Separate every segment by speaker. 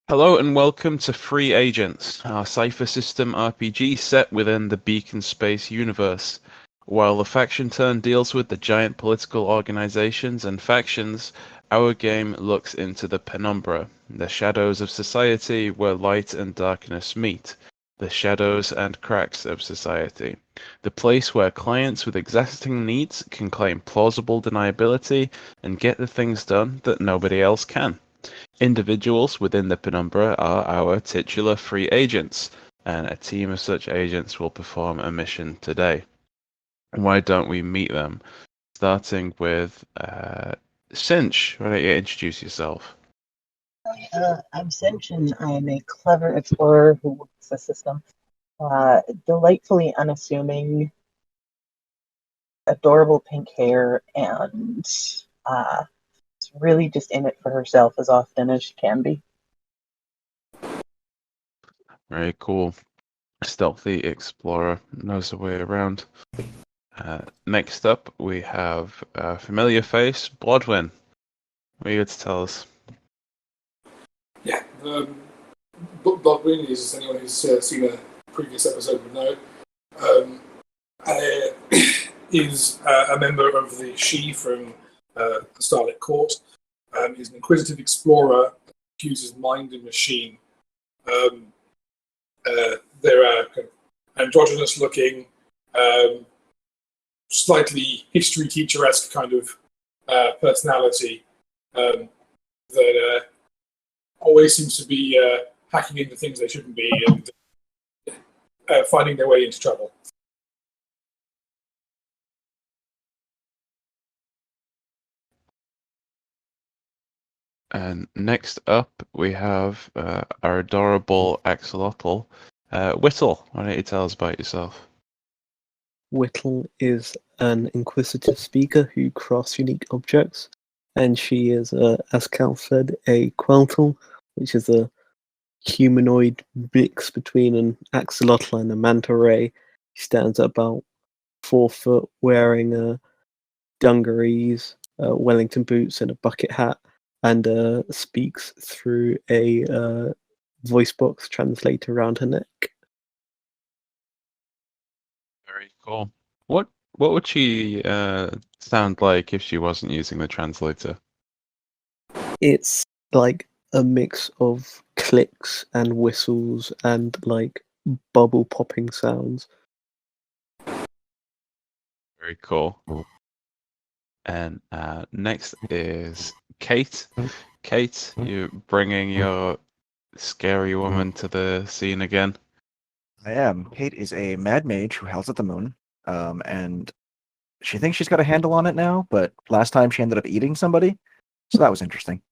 Speaker 1: Hello and welcome to Free Agents, our Cypher system RPG set within the Beacon Space universe. While the faction turn deals with the giant political organizations and factions, our game looks into the Penumbra, the shadows of society where light and darkness meet, the shadows and cracks of society, the place where clients with exacting needs can claim plausible deniability and get the things done that nobody else can. Individuals within the Penumbra are our titular free agents, and a team of such agents will perform a mission today. Why don't we meet them? Starting with Cinch. Why don't you introduce yourself?
Speaker 2: I'm Cinch, and I'm a clever explorer who works the system. Delightfully unassuming, adorable pink hair, and is really just in it for herself as often as she can be.
Speaker 1: Very cool. Stealthy explorer, knows the way around. Next up, we have a familiar face, Blodwyn. What are you going to tell us?
Speaker 3: Yeah, Bloodwing is, anyone who's seen a previous episode would know, is a member of the She from the Starlit Court. He's an inquisitive explorer who uses mind and machine. They're kind of androgynous looking, slightly history teacher-esque kind of personality that always seems to be hacking into things they shouldn't be and finding their way into trouble.
Speaker 1: And next up, we have our adorable axolotl, Whittle. Why don't you tell us about yourself?
Speaker 4: Whittle is an inquisitive speaker who crafts unique objects, and she is, as Cal said, a Queltle, which is a humanoid mix between an axolotl and a manta ray. She stands at about 4 foot, wearing dungarees, Wellington boots, and a bucket hat, and speaks through a voice box translator around her neck.
Speaker 1: Very cool. What would she sound like if she wasn't using the translator?
Speaker 4: It's like a mix of clicks and whistles and like bubble popping sounds.
Speaker 1: Very cool. And next is Kate. Kate, you're bringing your scary woman to the scene again.
Speaker 5: I am. Kate is a mad mage who howls at the moon, and she thinks she's got a handle on it now, but last time she ended up eating somebody, so that was interesting.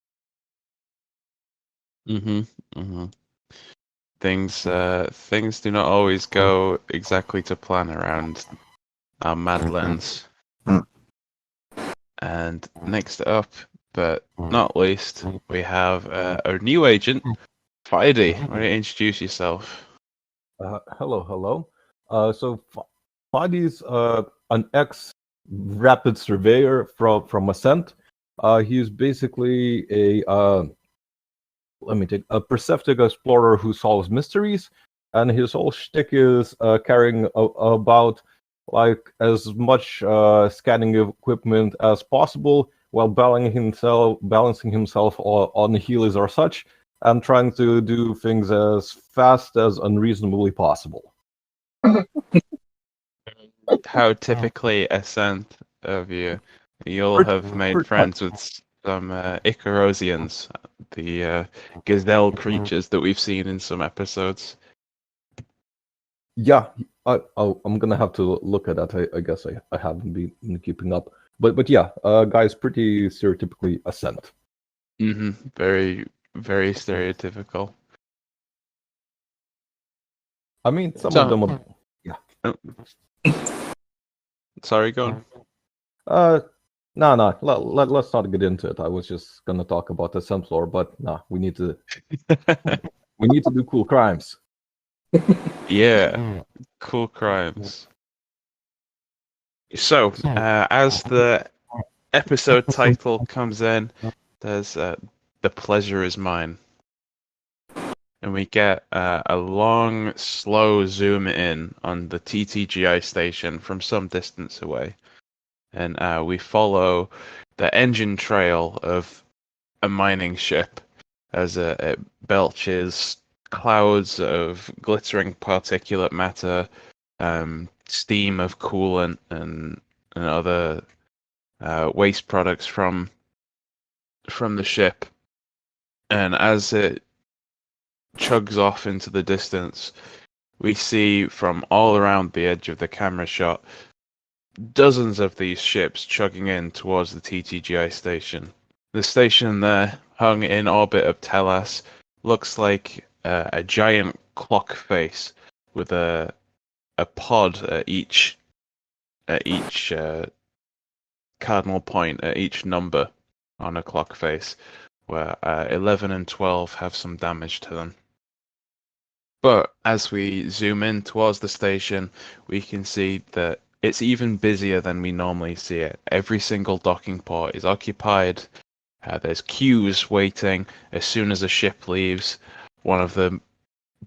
Speaker 1: Things do not always go exactly to plan around our mad lens. And next up, but not least, we have our new agent, Fidey. Why don't you introduce yourself?
Speaker 6: Hello. So Fadi's an ex-rapid surveyor from Ascent. He's basically a perceptive explorer who solves mysteries, and his whole shtick is carrying about like as much scanning equipment as possible while balancing himself on heelys or such, and trying to do things as fast as unreasonably possible.
Speaker 1: How typically Ascent of you? You'll have made friends with some Icarosians, the gazelle creatures that we've seen in some episodes.
Speaker 6: Yeah, I'm gonna have to look at that. I guess I haven't been keeping up, but yeah, guy's pretty stereotypically Ascent.
Speaker 1: Very, very stereotypical.
Speaker 6: I mean, some of them are... Yeah.
Speaker 1: Oh. Sorry, go on.
Speaker 6: No. Let's not get into it. I was just gonna talk about the Ascent lore, but nah, we need to do cool crimes.
Speaker 1: Yeah, cool crimes. So, as the episode title comes in, there's The Pleasure Is Mine. and we get a long, slow zoom in on the TTGI station from some distance away. And we follow the engine trail of a mining ship as it belches clouds of glittering particulate matter, steam of coolant, and other waste products from the ship. And as it chugs off into the distance, we see from all around the edge of the camera shot dozens of these ships chugging in towards the TTGI station. The station there, hung in orbit of Telas, looks like a giant clock face with a pod at each cardinal point, at each number on a clock face, where 11 and 12 have some damage to them. But as we zoom in towards the station, we can see that it's even busier than we normally see it. Every single docking port is occupied. There's queues waiting as soon as a ship leaves. One of the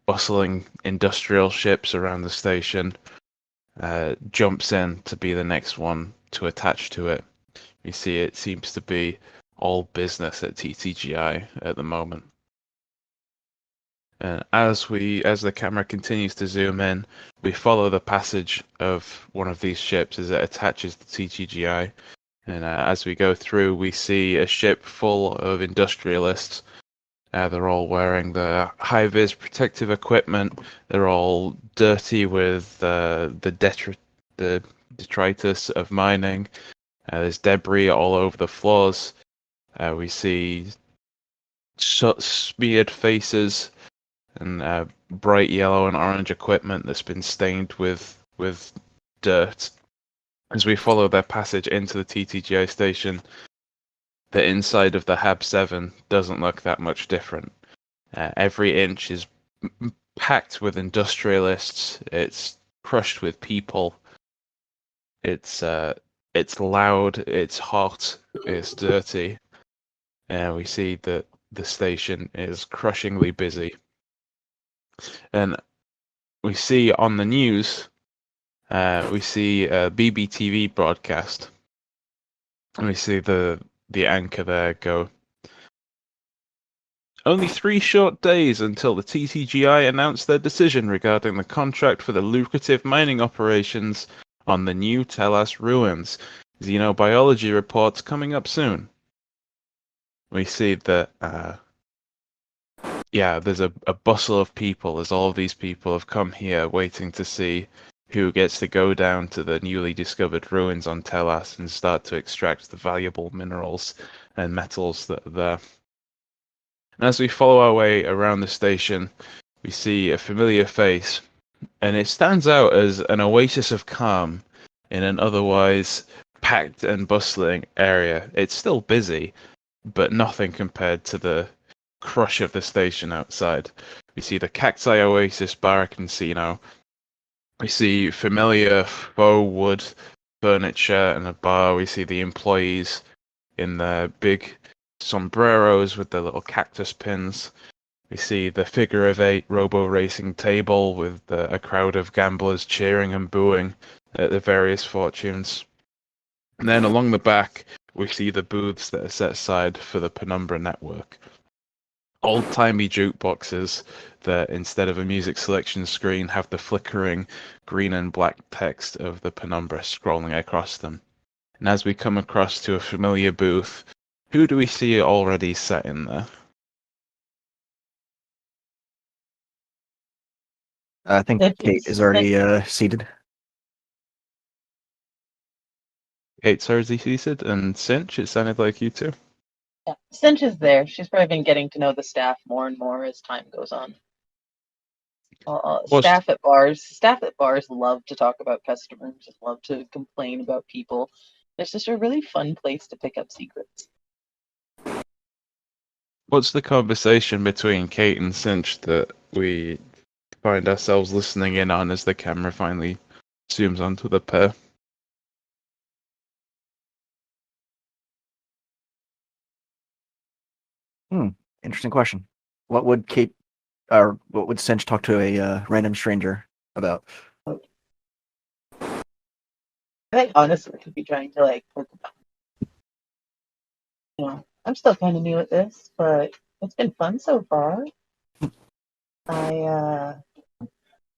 Speaker 1: bustling industrial ships around the station jumps in to be the next one to attach to it. We see it seems to be all business at TTGI at the moment. And as the camera continues to zoom in, we follow the passage of one of these ships as it attaches to TTGI. And as we go through, we see a ship full of industrialists. They're all wearing the high-vis protective equipment. They're all dirty with the detritus of mining. There's debris all over the floors. We see smeared faces and bright yellow and orange equipment that's been stained with dirt. As we follow their passage into the TTGI station, the inside of the Hab 7 doesn't look that much different. Every inch is packed with industrialists. It's crushed with people. It's loud. It's hot. It's dirty. And we see that the station is crushingly busy. And we see on the news, we see a BBTV broadcast. And we see the anchor there go, "Only 3 short days until the TTGI announced their decision regarding the contract for the lucrative mining operations on the new Telas ruins. Xenobiology reports coming up soon." We see that, there's a bustle of people as all of these people have come here waiting to see who gets to go down to the newly discovered ruins on Telas and start to extract the valuable minerals and metals that are there. And as we follow our way around the station, we see a familiar face, and it stands out as an oasis of calm in an otherwise packed and bustling area. It's still busy, but nothing compared to the crush of the station outside. We see the Cacti Oasis Bar and Casino. We see familiar faux wood furniture and a bar. We see the employees in their big sombreros with their little cactus pins. We see the figure of 8 robo-racing table with a crowd of gamblers cheering and booing at the various fortunes. And then along the back, we see the booths that are set aside for the Penumbra network. Old-timey jukeboxes that, instead of a music selection screen, have the flickering green and black text of the Penumbra scrolling across them. And as we come across to a familiar booth, who do we see already sat in there?
Speaker 5: I think Kate is already seated.
Speaker 1: Kate's already seated, and Cinch, it sounded like you too.
Speaker 2: Yeah, Cinch is there. She's probably been getting to know the staff more and more as time goes on. Staff at bars love to talk about customers, love to complain about people. It's just a really fun place to pick up secrets.
Speaker 1: What's the conversation between Kate and Cinch that we find ourselves listening in on as the camera finally zooms onto the pair?
Speaker 5: Interesting question. What would Kate or what would Cinch talk to a random stranger about?
Speaker 2: I think honestly, I could be trying to like, I'm still kind of new at this, but it's been fun so far. I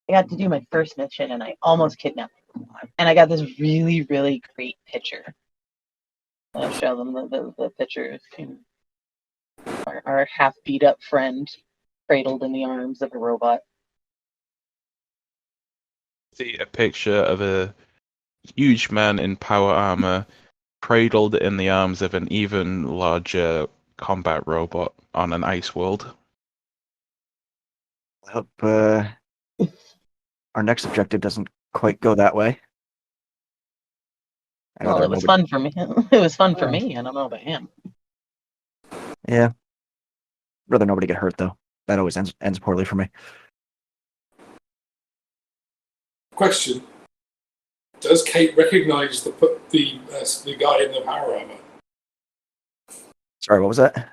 Speaker 2: got to do my first mission, and I almost kidnapped someone. And I got this really, really great picture. I'll show them the picture of our half beat up friend cradled in the arms of a robot.
Speaker 1: See a picture of a huge man in power armor cradled in the arms of an even larger combat robot on an ice world.
Speaker 5: I hope our next objective doesn't quite go that way.
Speaker 2: Well, it was fun for me. It was fun for me. I don't know about him.
Speaker 5: Yeah. Rather nobody get hurt though. That always ends poorly for me.
Speaker 3: Question: does Kate recognize the guy in the power armor?
Speaker 5: Sorry, what was that?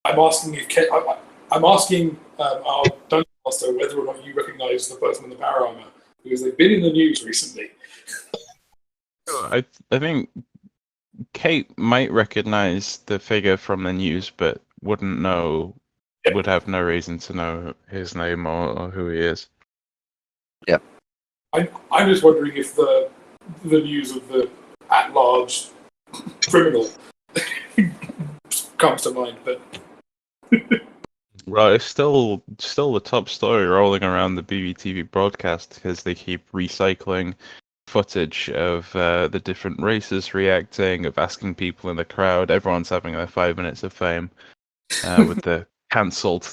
Speaker 3: I'm asking if Kate. I'm asking our dungeon master whether or not you recognize the person in the power armor because they've been in the news recently.
Speaker 1: I think Kate might recognize the figure from the news, but wouldn't know.
Speaker 3: Yep.
Speaker 1: Would have no reason to know his name or who he is.
Speaker 5: Yep.
Speaker 3: I'm just wondering if the news of the at-large criminal comes to mind, but
Speaker 1: Well, it's still the top story rolling around the BBTV broadcast because they keep recycling footage of the different races reacting, of asking people in the crowd. Everyone's having their 5 minutes of fame with the cancelled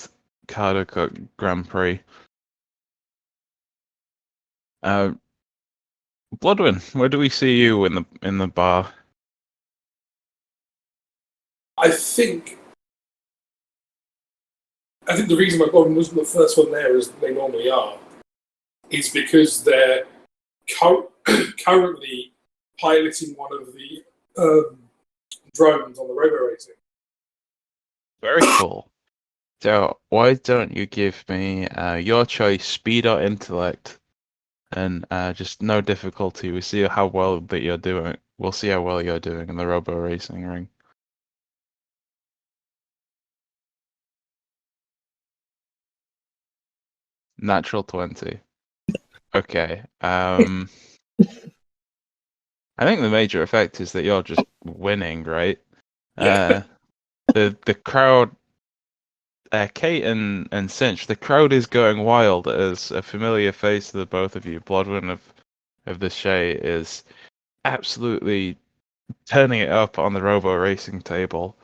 Speaker 1: Carter Cup Grand Prix. Bloodwin, where do we see you in the bar?
Speaker 3: I think the reason my Golden wasn't the first one there, as they normally are, is because they're currently piloting one of the drones on the robo racing.
Speaker 1: Very cool. So why don't you give me your choice, speed or intellect, and just no difficulty. We see how well that you're doing. We'll see how well you're doing in the robo racing ring. Natural 20. Okay. I think the major effect is that you're just winning, right?
Speaker 3: Yeah.
Speaker 1: The crowd, Kate and Cinch, the crowd is going wild as a familiar face to the both of you. Bloodwin of the Shay is absolutely turning it up on the robo racing table.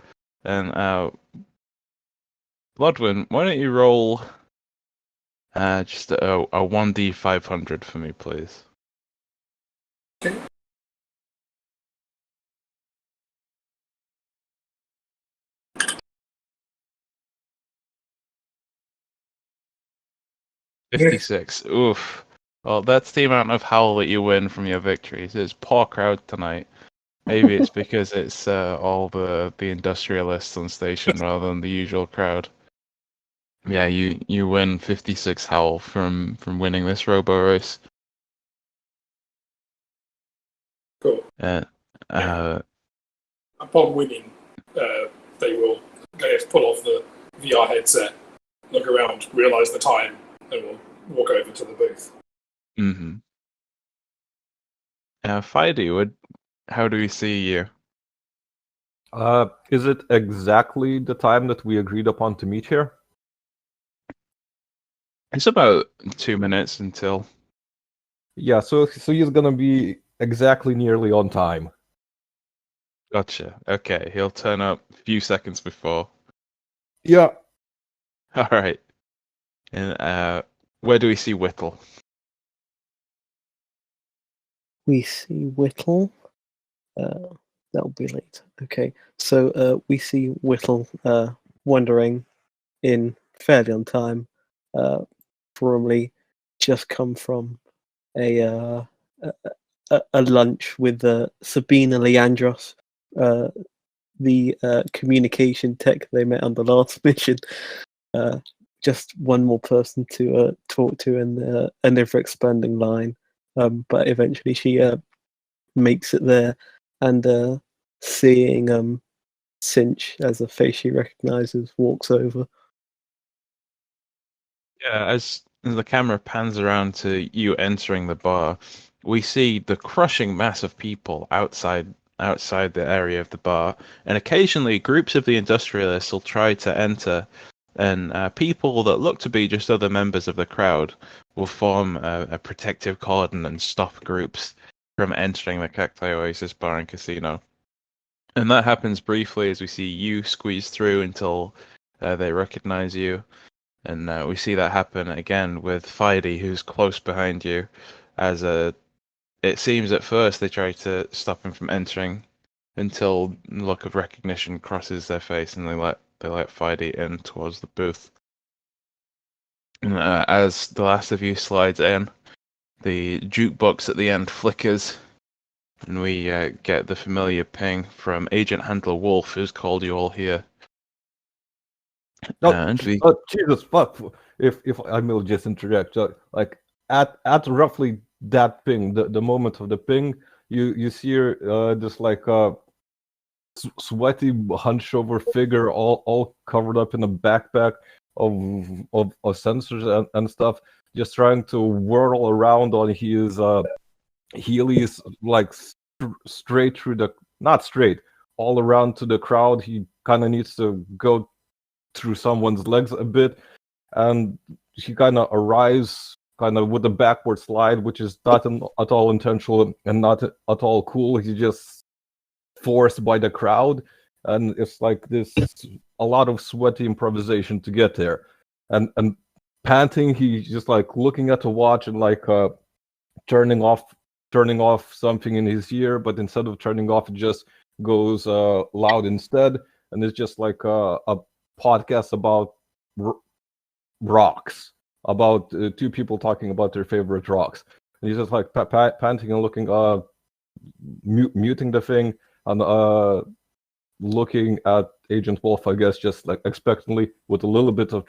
Speaker 1: And Bloodwin, why don't you roll just a 1d 500 for me, please?
Speaker 3: Okay.
Speaker 1: Yeah. 56. Oof. Well, that's the amount of howl that you win from your victories. It's poor crowd tonight. Maybe it's because it's all the industrialists on station rather than the usual crowd. Yeah, you win 56 howl from winning this robo race.
Speaker 3: Cool. Upon winning, they will pull off the VR headset, look around, realise the time, and will walk over to the booth.
Speaker 1: Mm-hmm. Fidey, how do we see you?
Speaker 6: Is it exactly the time that we agreed upon to meet here?
Speaker 1: It's about 2 minutes until.
Speaker 6: Yeah, so he's gonna be exactly nearly on time.
Speaker 1: Gotcha. Okay, he'll turn up a few seconds before.
Speaker 6: Yeah.
Speaker 1: All right. And where do we see Whittle?
Speaker 4: We see Whittle. That'll be late. Okay, so we see Whittle wandering in fairly on time. Probably just come from a lunch with Sabina Leandros, the communication tech they met on the last mission. just one more person to talk to in an ever-expanding line. But eventually she makes it there, and seeing Cinch as a face she recognizes walks over.
Speaker 1: Yeah, as the camera pans around to you entering the bar, we see the crushing mass of people outside the area of the bar, and occasionally groups of the industrialists will try to enter, and people that look to be just other members of the crowd will form a protective cordon and stop groups from entering the Cacti Oasis Bar and Casino. And that happens briefly as we see you squeeze through until they recognize you. And we see that happen again with Fidey, who's close behind you. As it seems at first they try to stop him from entering until the look of recognition crosses their face, and they let Fidey in towards the booth. And as the last of you slides in, the jukebox at the end flickers, and we get the familiar ping from Agent Handler Wolf, who's called you all here.
Speaker 6: No,
Speaker 1: And we
Speaker 6: Jesus fuck! If I may just interject, like at roughly that ping, the moment of the ping, you see this like sweaty hunch over figure, all covered up in a backpack of sensors and stuff, just trying to whirl around on his heelys, like straight through the, not straight, all around to the crowd. He kind of needs to go through someone's legs a bit, and he kind of arrives kind of with a backward slide, which is not at all intentional and not at all cool. He's just forced by the crowd, and it's like this, a lot of sweaty improvisation to get there, and panting. He's just like looking at the watch and like turning off something in his ear, but instead of turning off, it just goes loud instead, and it's just like a podcast about rocks, about two people talking about their favorite rocks, and he's just like panting and looking, muting the thing, and looking at Agent Wolf, I guess, just like expectantly, with a little bit of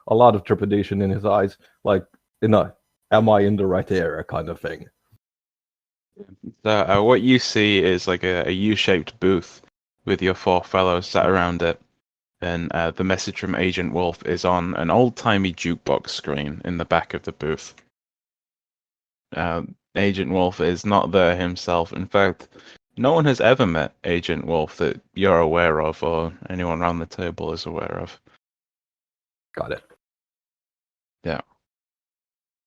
Speaker 6: a lot of trepidation in his eyes, like in a "Am I in the right area?" kind of thing.
Speaker 1: So what you see is like a U-shaped booth with your four fellows sat around it, and the message from Agent Wolf is on an old-timey jukebox screen in the back of the booth. Agent Wolf is not there himself. In fact, no one has ever met Agent Wolf that you're aware of, or anyone around the table is aware of.
Speaker 6: Got it.
Speaker 1: Yeah.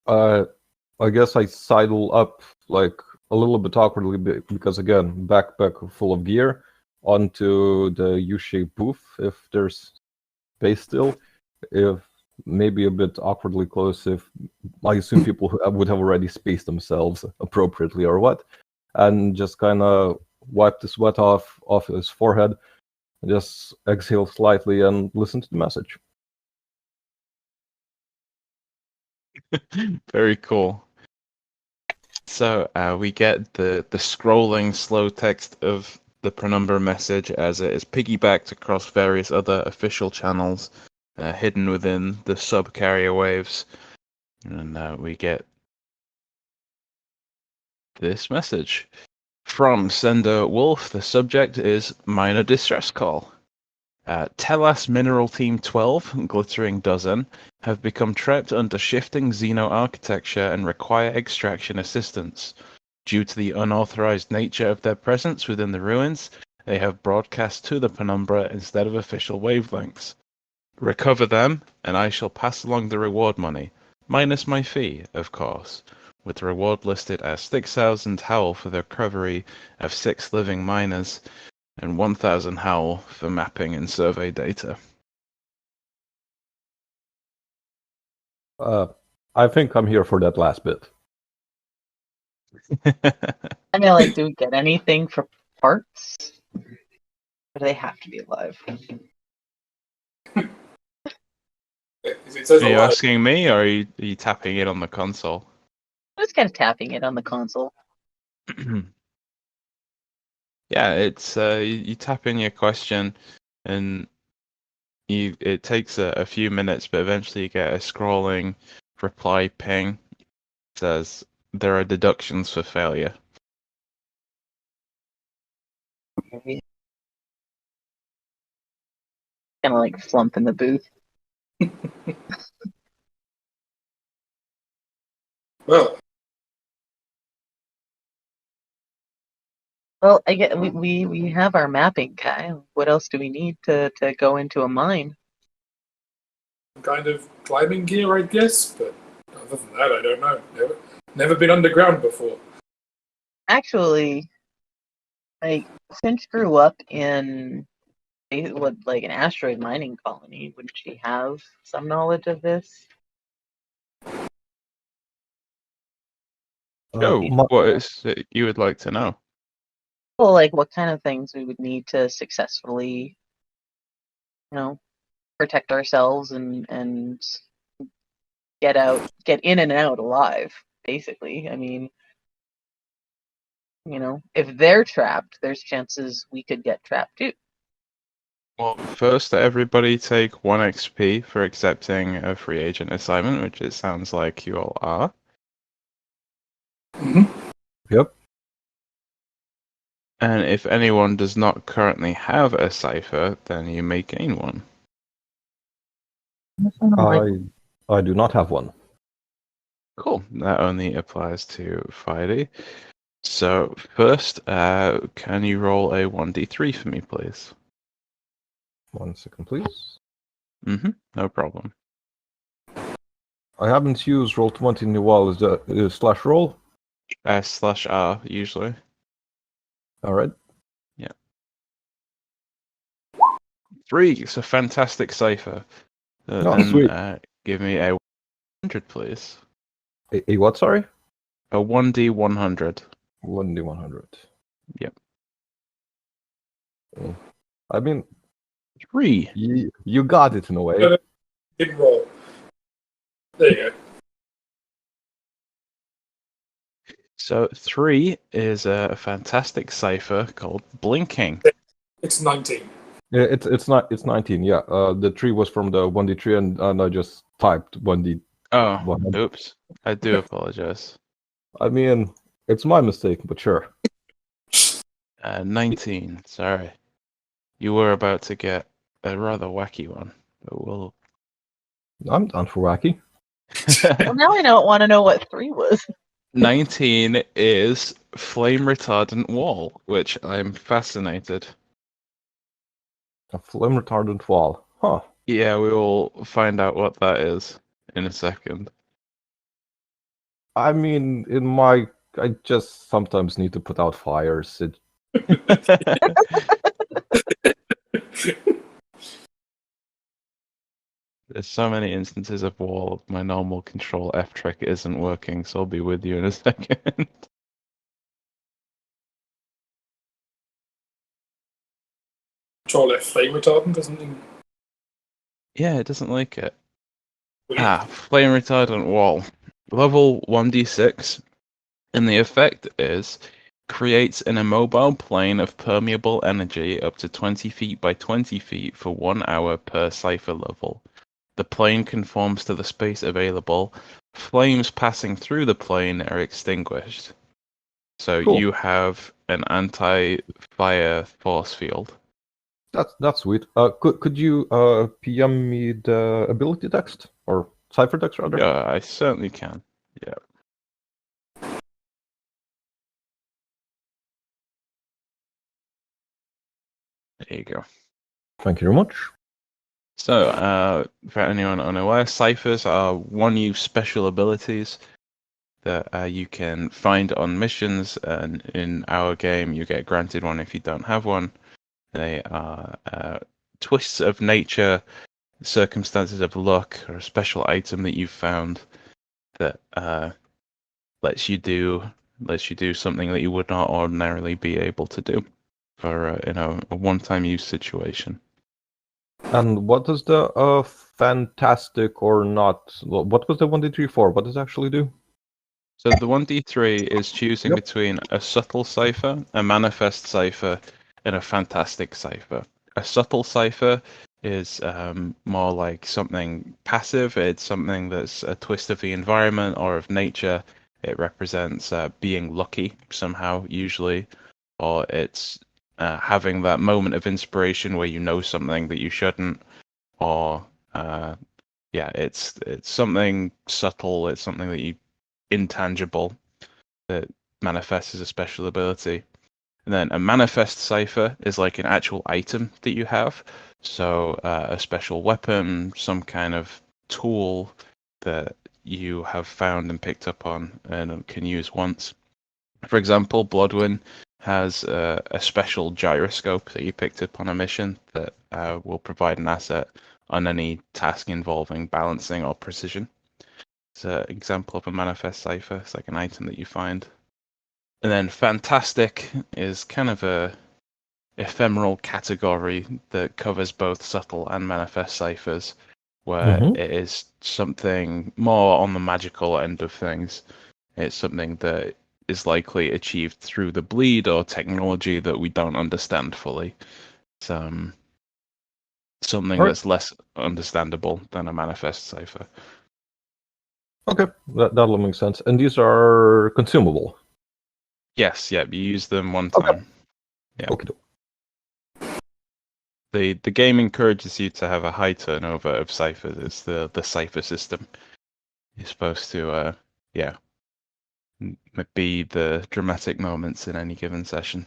Speaker 6: I guess I sidle up like a little bit awkwardly because, again, backpack full of gear, onto the U-shaped booth, if there's space still. If maybe a bit awkwardly close, if I assume people would have already spaced themselves appropriately or what, and just kind of wipe the sweat off his forehead, and just exhale slightly and listen to the message.
Speaker 1: Very cool. So we get the scrolling slow text of the Penumbra message as it is piggybacked across various other official channels hidden within the sub-carrier waves. And we get this message. From Sender Wolf, the subject is minor distress call. Telas Mineral Team 12, Glittering Dozen, have become trapped under shifting Xeno architecture and require extraction assistance. Due to the unauthorized nature of their presence within the ruins, they have broadcast to the Penumbra instead of official wavelengths. Recover them, and I shall pass along the reward money, minus my fee, of course, with the reward listed as 6,000 howl for the recovery of 6 living miners, and 1,000 howl for mapping and survey data.
Speaker 6: I think I'm here for that last bit.
Speaker 2: I mean, like, do we get anything for parts? Or do they have to be alive?
Speaker 3: It says
Speaker 1: Are you
Speaker 3: alive.
Speaker 1: asking me, or are you tapping it on the console?
Speaker 2: I'm just kind of tapping it on the console.
Speaker 1: Yeah, it's you tap in your question, and it takes a few minutes, but eventually you get a scrolling reply ping. It says there are deductions for failure.
Speaker 2: Kind of like flump in the booth.
Speaker 3: Well,
Speaker 2: Well, I get we have our mapping guy. What else do we need to go into a mine?
Speaker 3: kind of climbing gear, I guess, but other than that, I don't know. Never been underground before.
Speaker 2: Actually, like Finch grew up in like an asteroid mining colony. Wouldn't she have some knowledge of this?
Speaker 1: Oh,
Speaker 6: my-
Speaker 1: what is it you would like to know?
Speaker 2: Well, like what kind of things we would need to successfully, protect ourselves and get in and out alive, basically. I mean, if they're trapped, there's chances we could get trapped too.
Speaker 1: Well, first, everybody take 1 XP for accepting a free agent assignment, which it sounds like you all are.
Speaker 3: Hmm.
Speaker 6: Yep.
Speaker 1: And if anyone does not currently have a Cypher, then you may gain one.
Speaker 6: I do not have one.
Speaker 1: Cool. That only applies to Friday. So first, can you roll a 1d3 for me, please?
Speaker 6: 1 second, please.
Speaker 1: No problem.
Speaker 6: I haven't used Roll20 in a while. Is that slash roll?
Speaker 1: S/R usually.
Speaker 6: All right.
Speaker 1: 3. It's a fantastic Cypher.
Speaker 6: Oh,
Speaker 1: Then
Speaker 6: sweet.
Speaker 1: give me a 100, please.
Speaker 6: A what? Sorry.
Speaker 1: A 1d100.
Speaker 6: 1d100.
Speaker 1: Yep.
Speaker 6: I mean,
Speaker 1: 3.
Speaker 6: you got it in a way.
Speaker 3: Didn't roll. There you go.
Speaker 1: So 3 is a fantastic Cypher called Blinking.
Speaker 3: It's 19.
Speaker 6: Yeah, it's not. It's 19. Yeah. The 3 was from the 1d3, and I just typed 1d.
Speaker 1: Oh,
Speaker 6: 100.
Speaker 1: oops. I do apologize.
Speaker 6: I mean, it's my mistake, but sure.
Speaker 1: 19. Sorry. You were about to get a rather wacky one, but we'll.
Speaker 6: I'm down for wacky.
Speaker 2: Well, now I don't want to know what 3 was.
Speaker 1: 19 is flame retardant wall, which I'm fascinated.
Speaker 6: A flame retardant wall. Huh.
Speaker 1: Yeah, we will find out what that is in a second.
Speaker 6: I mean, I just sometimes need to put out fires.
Speaker 1: There's so many instances of wall, my normal control F trick isn't working, so I'll be with you in a second.
Speaker 3: Control F flame retardant, doesn't it?
Speaker 1: Yeah, it doesn't like it. Flame retardant wall. Level 1d6. And the effect is creates an immobile plane of permeable energy up to 20 feet by 20 feet for 1 hour per cipher level. The plane conforms to the space available. Flames passing through the plane are extinguished. So
Speaker 6: Cool.
Speaker 1: you have an anti-fire force field.
Speaker 6: That's sweet. Could you PM me the ability text or cipher text rather?
Speaker 1: I certainly can. Yeah. There you go.
Speaker 6: Thank you very much.
Speaker 1: So, for anyone unaware, ciphers are one-use special abilities that you can find on missions, and in our game you get granted one if you don't have one. They are twists of nature, circumstances of luck, or a special item that you've found that lets you do something that you would not ordinarily be able to do for a one-time use situation.
Speaker 6: And what does the fantastic or not? What was the 1d3 for? What does it actually do?
Speaker 1: So the 1d3 is choosing
Speaker 6: Yep.
Speaker 1: between a subtle cipher, a manifest cipher, and a fantastic cipher. A subtle cipher is more like something passive. It's something that's a twist of the environment or of nature. It represents being lucky somehow, usually, or it's having that moment of inspiration where you know something that you shouldn't, or yeah, it's something subtle. It's something that you intangible that manifests as a special ability. And then a manifest cipher is like an actual item that you have. So a special weapon, some kind of tool that you have found and picked up on and can use once. For example, Bloodwin has a special gyroscope that you picked up on a mission that will provide an asset on any task involving balancing or precision. It's an example of a manifest cipher. It's like an item that you find. And then fantastic is kind of a ephemeral category that covers both subtle and manifest ciphers, where it is something more on the magical end of things. It's something that is likely achieved through the bleed or technology that we don't understand fully. It's something
Speaker 6: Right.
Speaker 1: that's less understandable than a manifest cipher.
Speaker 6: Okay, that'll make sense. And these are consumable.
Speaker 1: Yes, yeah, you use them one
Speaker 6: Okay.
Speaker 1: time. Yeah.
Speaker 6: Okay.
Speaker 1: The game encourages you to have a high turnover of ciphers. It's the cipher system. You're supposed to be the dramatic moments in any given session.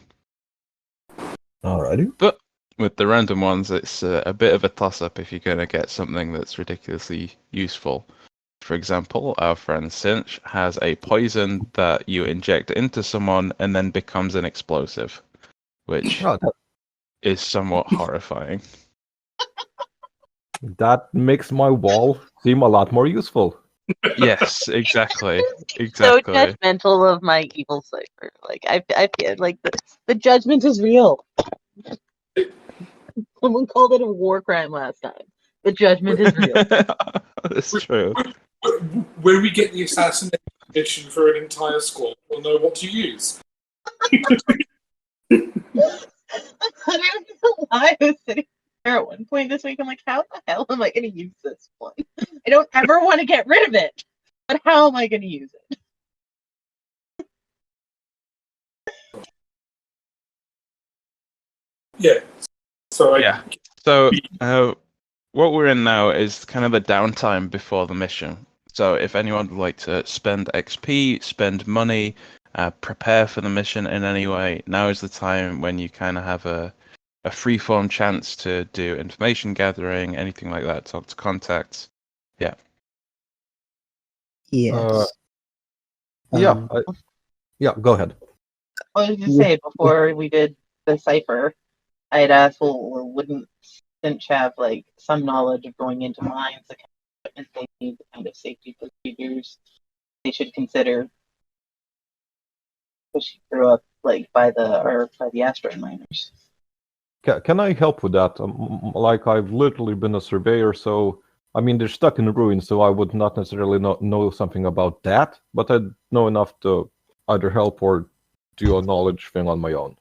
Speaker 6: Alrighty.
Speaker 1: But with the random ones, it's a bit of a toss-up if you're going to get something that's ridiculously useful. For example, our friend Cinch has a poison that you inject into someone and then becomes an explosive, which
Speaker 6: Oh,
Speaker 1: is somewhat horrifying.
Speaker 6: that makes my wall seem a lot more useful.
Speaker 1: Yes, exactly.
Speaker 2: So
Speaker 1: Exactly.
Speaker 2: judgmental of my evil cipher. Like I feel like the judgment is real. Someone called it a war crime last time. The judgment is real.
Speaker 1: That's true.
Speaker 3: When we get the assassination mission for an entire squad, we'll know what to use.
Speaker 2: I don't know why I was sitting there at one point this week. I'm like, how the hell am I going to use this one? I don't ever want to get rid of it, but how am I going to use it?
Speaker 3: Yeah. So
Speaker 1: Yeah. So what we're in now is kind of the downtime before the mission. So if anyone would like to spend XP, spend money, prepare for the mission in any way, now is the time when you kind of have a free-form chance to do information gathering, anything like that, talk to contacts. Yeah.
Speaker 4: Yes.
Speaker 6: Yeah. Yeah. Go ahead.
Speaker 2: I was just say before we did the cipher, I had asked, well, wouldn't Cinch have like some knowledge of going into mines, the kind of equipment they need, the kind of safety procedures they should consider? Because she grew up like by the asteroid miners.
Speaker 6: Can I help with that? Like, I've literally been a surveyor, so I mean, they're stuck in the ruins, so I would not necessarily know something about that, but I'd know enough to either help or do a knowledge thing on my own.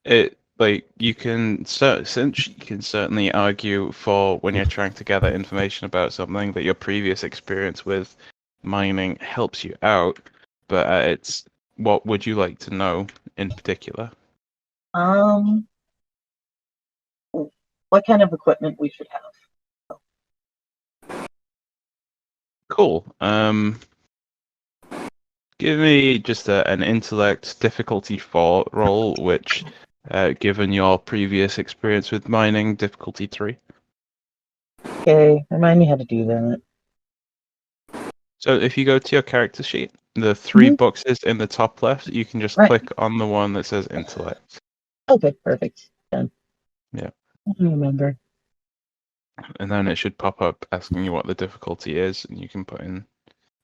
Speaker 1: It like you can since you can certainly argue for when you're trying to gather information about something that your previous experience with mining helps you out, but it's what would you like to know in particular?
Speaker 2: What kind of equipment we should have?
Speaker 1: Cool. Give me just an intellect difficulty 4 roll, which, given your previous experience with mining, difficulty 3.
Speaker 2: Okay, remind me how to do that.
Speaker 1: So if you go to your character sheet, the 3
Speaker 2: Mhm.
Speaker 1: boxes in the top left, you can just
Speaker 2: Right.
Speaker 1: click on the one that says intellect.
Speaker 2: Okay, perfect. Done.
Speaker 1: Yeah.
Speaker 2: I don't remember.
Speaker 1: And then it should pop up asking you what the difficulty is, and you can put in.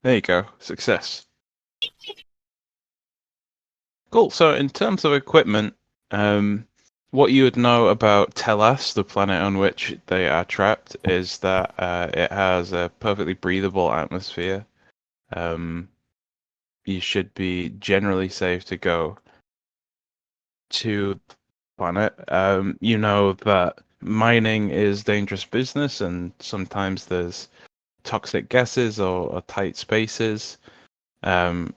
Speaker 1: There you go, success. Cool. So in terms of equipment, what you would know about Telas, the planet on which they are trapped, is that it has a perfectly breathable atmosphere. You should be generally safe to go to planet. You know that mining is dangerous business, and sometimes there's toxic gases or tight spaces. It's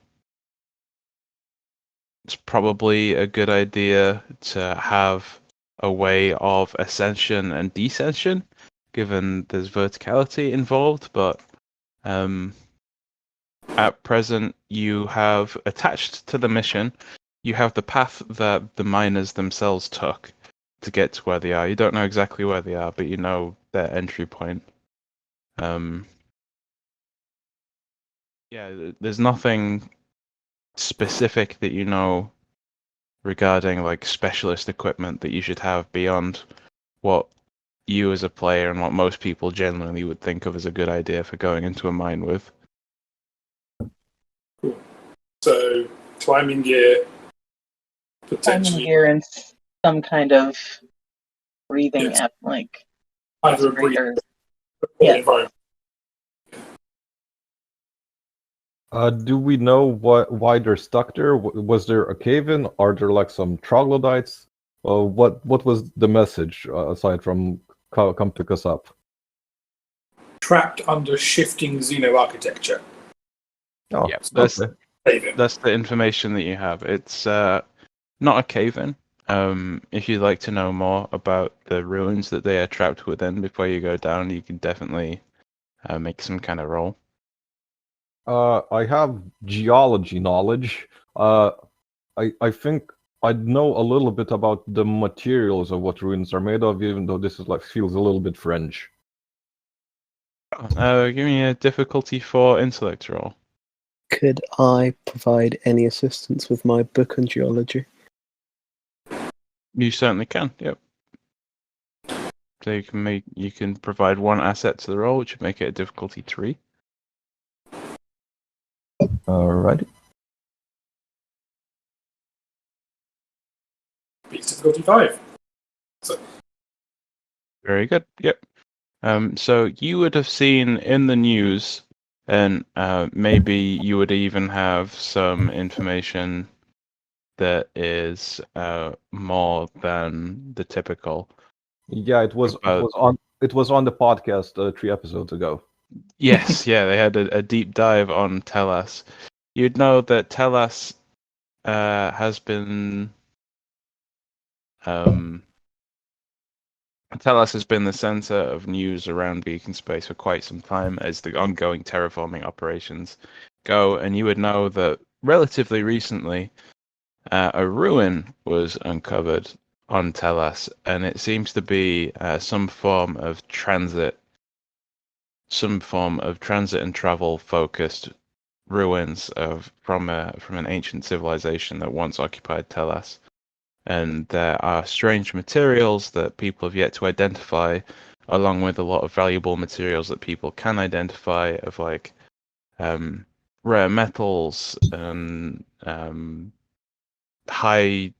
Speaker 1: probably a good idea to have a way of ascension and descension, given there's verticality involved, but at present you have attached to the mission, you have the path that the miners themselves took to get to where they are. You don't know exactly where they are, but you know their entry point. Yeah, there's nothing specific that you know regarding like specialist equipment that you should have beyond what you as a player and what most people generally would think of as a good idea for going into a mine with.
Speaker 3: Cool. So climbing gear,
Speaker 2: Climbing
Speaker 3: potentially
Speaker 2: gear and some kind of breathing
Speaker 3: Yes.
Speaker 2: app, like
Speaker 3: either a brief
Speaker 2: respirator.
Speaker 3: or
Speaker 2: Yeah.
Speaker 3: environment.
Speaker 6: Do we know why they're stuck there? Was there a cave-in? Are there like some troglodytes? What was the message aside from come pick us up?
Speaker 3: Trapped under shifting xeno-architecture.
Speaker 6: Oh,
Speaker 1: Yeah,
Speaker 6: okay.
Speaker 1: that's the information that you have. It's not a cave-in. If you'd like to know more about the ruins that they are trapped within before you go down, you can definitely make some kind of roll.
Speaker 6: I have geology knowledge. I think I know a little bit about the materials of what ruins are made of, even though this is like feels a little bit French.
Speaker 1: Give me a difficulty for intellect roll.
Speaker 4: Could I provide any assistance with my book on geology?
Speaker 1: You certainly can. Yep. So you can provide one asset to the roll, which would make it a difficulty 3.
Speaker 6: Alright.
Speaker 3: Beats difficulty 5.
Speaker 1: Very good. Yep. So you would have seen in the news, and maybe you would even have some information that is more than the typical.
Speaker 6: Yeah, it was
Speaker 1: About-
Speaker 6: it was on the podcast 3 episodes ago.
Speaker 1: Yes, yeah, they had a deep dive on Tellus. You'd know that Tellus has been Tellus has been the center of news around Beacon Space for quite some time as the ongoing terraforming operations go, and you would know that relatively recently a ruin was uncovered on Tellus, and it seems to be some form of transit and travel focused ruins from an ancient civilization that once occupied Tellus. And there are strange materials that people have yet to identify, along with a lot of valuable materials that people can identify, of like rare metals and high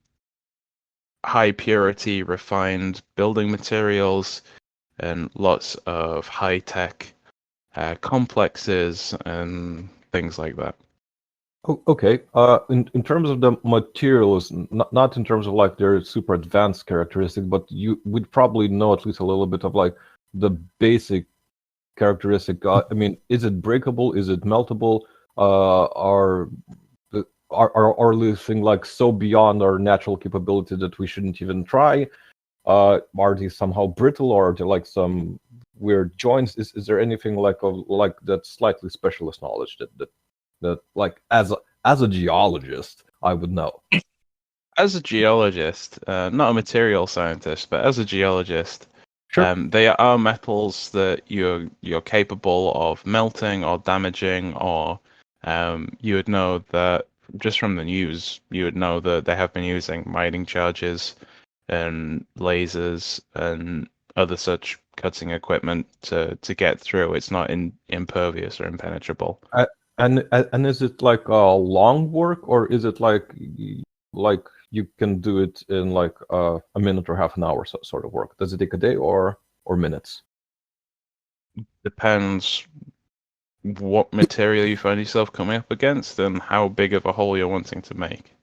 Speaker 1: purity refined building materials, and lots of high tech complexes and things like that.
Speaker 6: Oh, okay. In terms of the materials, not in terms of like their super advanced characteristic, but you would probably know at least a little bit of like the basic characteristic. I mean, is it breakable? Is it meltable? Are these things like so beyond our natural capability that we shouldn't even try? Are these somehow brittle, or are there like some weird joints? Is there anything like that slightly specialist knowledge that like as a geologist I would know?
Speaker 1: As a geologist, not a material scientist, but as a geologist,
Speaker 6: Sure.
Speaker 1: they are metals that you're capable of melting or damaging, or you would know that just from the news, you would know that they have been using mining charges and lasers and other such cutting equipment to get through. It's not impervious or impenetrable.
Speaker 6: And is it like a long work, or is it like you can do it in like a minute or half an hour sort of work? Does it take a day or minutes?
Speaker 1: Depends what material you find yourself coming up against and how big of a hole you're wanting to make.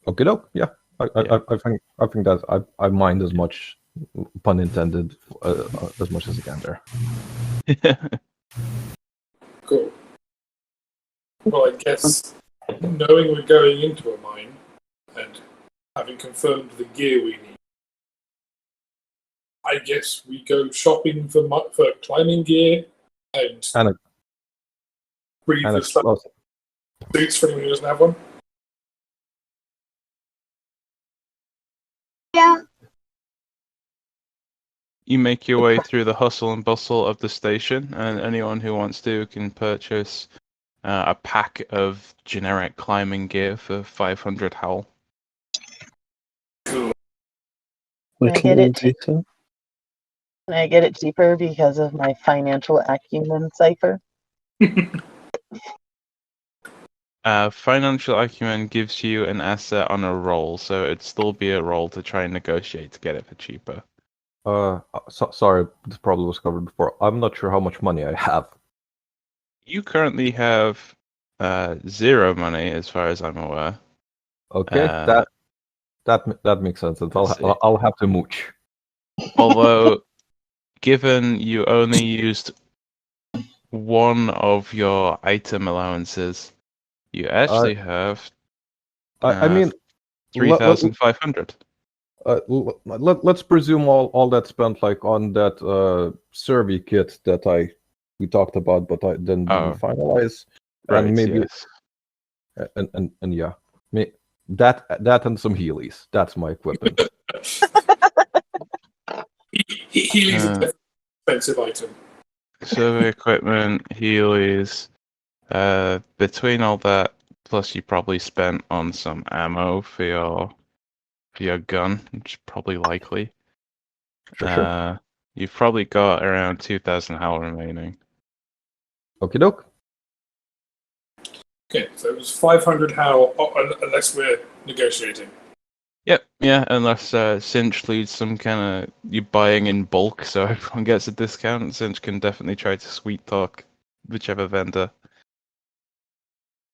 Speaker 6: Okay, doke. Yeah. I think that I mind as much, pun intended, as much as I can there.
Speaker 3: Cool. Well, I guess knowing we're going into a mine and having confirmed the gear we need, I guess we go shopping for climbing gear and
Speaker 6: And
Speaker 3: breathe the stuff suits for anyone who doesn't have one.
Speaker 2: Yeah.
Speaker 1: You make your way through the hustle and bustle of the station, and anyone who wants to can purchase a pack of generic climbing gear for 500 howl.
Speaker 2: Can I
Speaker 4: Whittle
Speaker 2: get
Speaker 4: will
Speaker 2: it?
Speaker 4: do so.
Speaker 2: Can I get it cheaper because of my financial acumen, Cypher?
Speaker 1: Financial acumen gives you an asset on a roll, so it'd still be a roll to try and negotiate to get it for cheaper.
Speaker 6: Sorry, this probably was covered before. I'm not sure how much money I have.
Speaker 1: You currently have 0 money, as far as I'm aware.
Speaker 6: Okay, that makes sense. I'll have to mooch.
Speaker 1: Although, given you only used one of your item allowances, you actually have
Speaker 6: I mean,
Speaker 1: 3,500.
Speaker 6: let's presume all that spent like on that survey kit that we talked about, but I then didn't finalize.
Speaker 1: Right,
Speaker 6: And maybe
Speaker 1: yes.
Speaker 6: and yeah, that and some Heelys. That's my equipment.
Speaker 3: Healy's a definitely expensive item.
Speaker 1: Survey equipment, Heelys. Between all that, plus you probably spent on some ammo for your gun, which is probably likely.
Speaker 6: Sure.
Speaker 1: You've probably got around 2,000 howl remaining.
Speaker 6: Okie doke.
Speaker 3: Okay, so it was 500 howl, unless we're negotiating.
Speaker 1: Yep, yeah, unless Cinch leads some kind of you buying in bulk, so everyone gets a discount. Cinch can definitely try to sweet talk whichever vendor.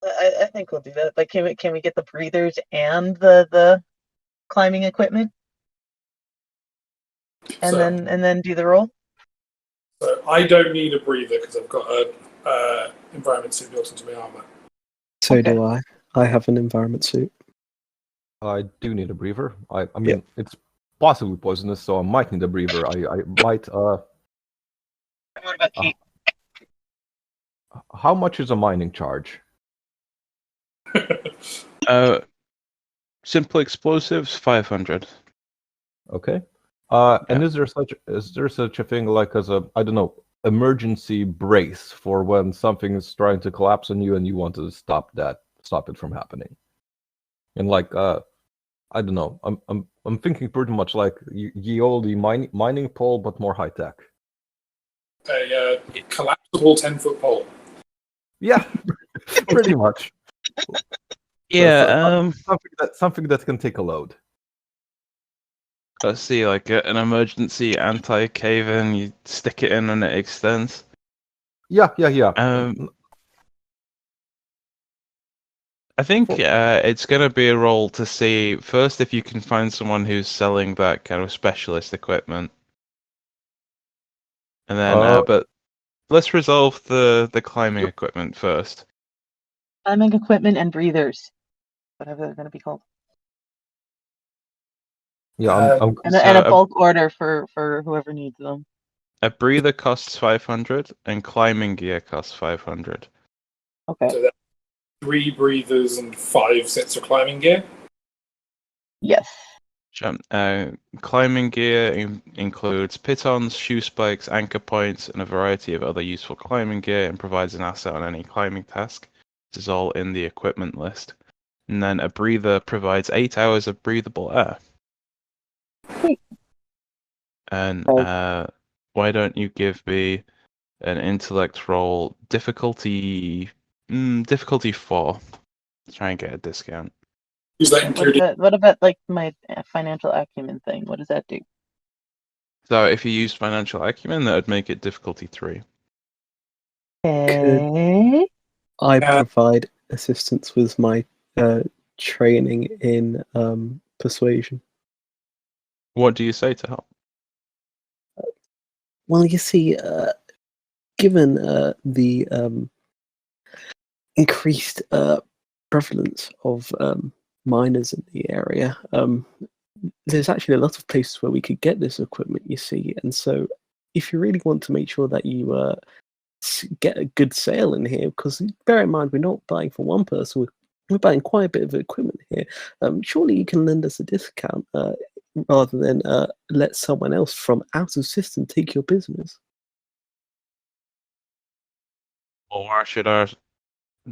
Speaker 2: I think we'll do that. Like, can we get the breathers and the climbing equipment, and then do the roll?
Speaker 3: So I don't need a breather because I've got a environment suit built into my armor.
Speaker 4: So do I. I have an environment suit.
Speaker 6: I do need a breather. I mean, it's possibly poisonous, so I might need a breather. I might.
Speaker 2: What about Kate?
Speaker 6: How much is a mining charge?
Speaker 1: Simple explosives, 500.
Speaker 6: Okay. And is there such a thing like as a, I don't know, emergency brace for when something is trying to collapse on you and you want to stop it from happening? And like I don't know, I'm thinking pretty much like ye olde mining pole, but more high tech.
Speaker 3: A collapsible 10-foot pole.
Speaker 6: Yeah, pretty much.
Speaker 1: Yeah,
Speaker 6: something that can take a load.
Speaker 1: let's see, like an emergency anti-cave-in, you stick it in and it extends.
Speaker 6: Yeah.
Speaker 1: I think it's going to be a roll to see first if you can find someone who's selling that kind of specialist equipment. And then, but let's resolve the climbing equipment first.
Speaker 2: Climbing equipment and breathers, whatever they're going to be called.
Speaker 6: Yeah,
Speaker 2: and a bulk order for whoever needs them.
Speaker 1: A breather costs 500, and climbing gear costs 500.
Speaker 2: Okay.
Speaker 3: So that's 3 breathers and 5 sets of climbing gear?
Speaker 2: Yes.
Speaker 1: Climbing gear includes pitons, shoe spikes, anchor points, and a variety of other useful climbing gear, and provides an asset on any climbing task. This is all in the equipment list. And then a breather provides 8 hours of breathable air. And why don't you give me an intellect roll, difficulty 4. Try and get a discount.
Speaker 3: Is that included?
Speaker 2: What about like my financial acumen thing? What does that do?
Speaker 1: So if you use financial acumen, that would make it difficulty 3.
Speaker 2: Okay.
Speaker 4: I provide assistance with my training in persuasion.
Speaker 1: What do you say to help?
Speaker 4: Well, you see, given the increased prevalence of miners in the area, there's actually a lot of places where we could get this equipment, you see. And so if you really want to make sure that you get a good sale in here, because bear in mind, we're not buying for one person, we're buying quite a bit of equipment here. Surely you can lend us a discount rather than let someone else from out of system take your business.
Speaker 1: Well, why should I?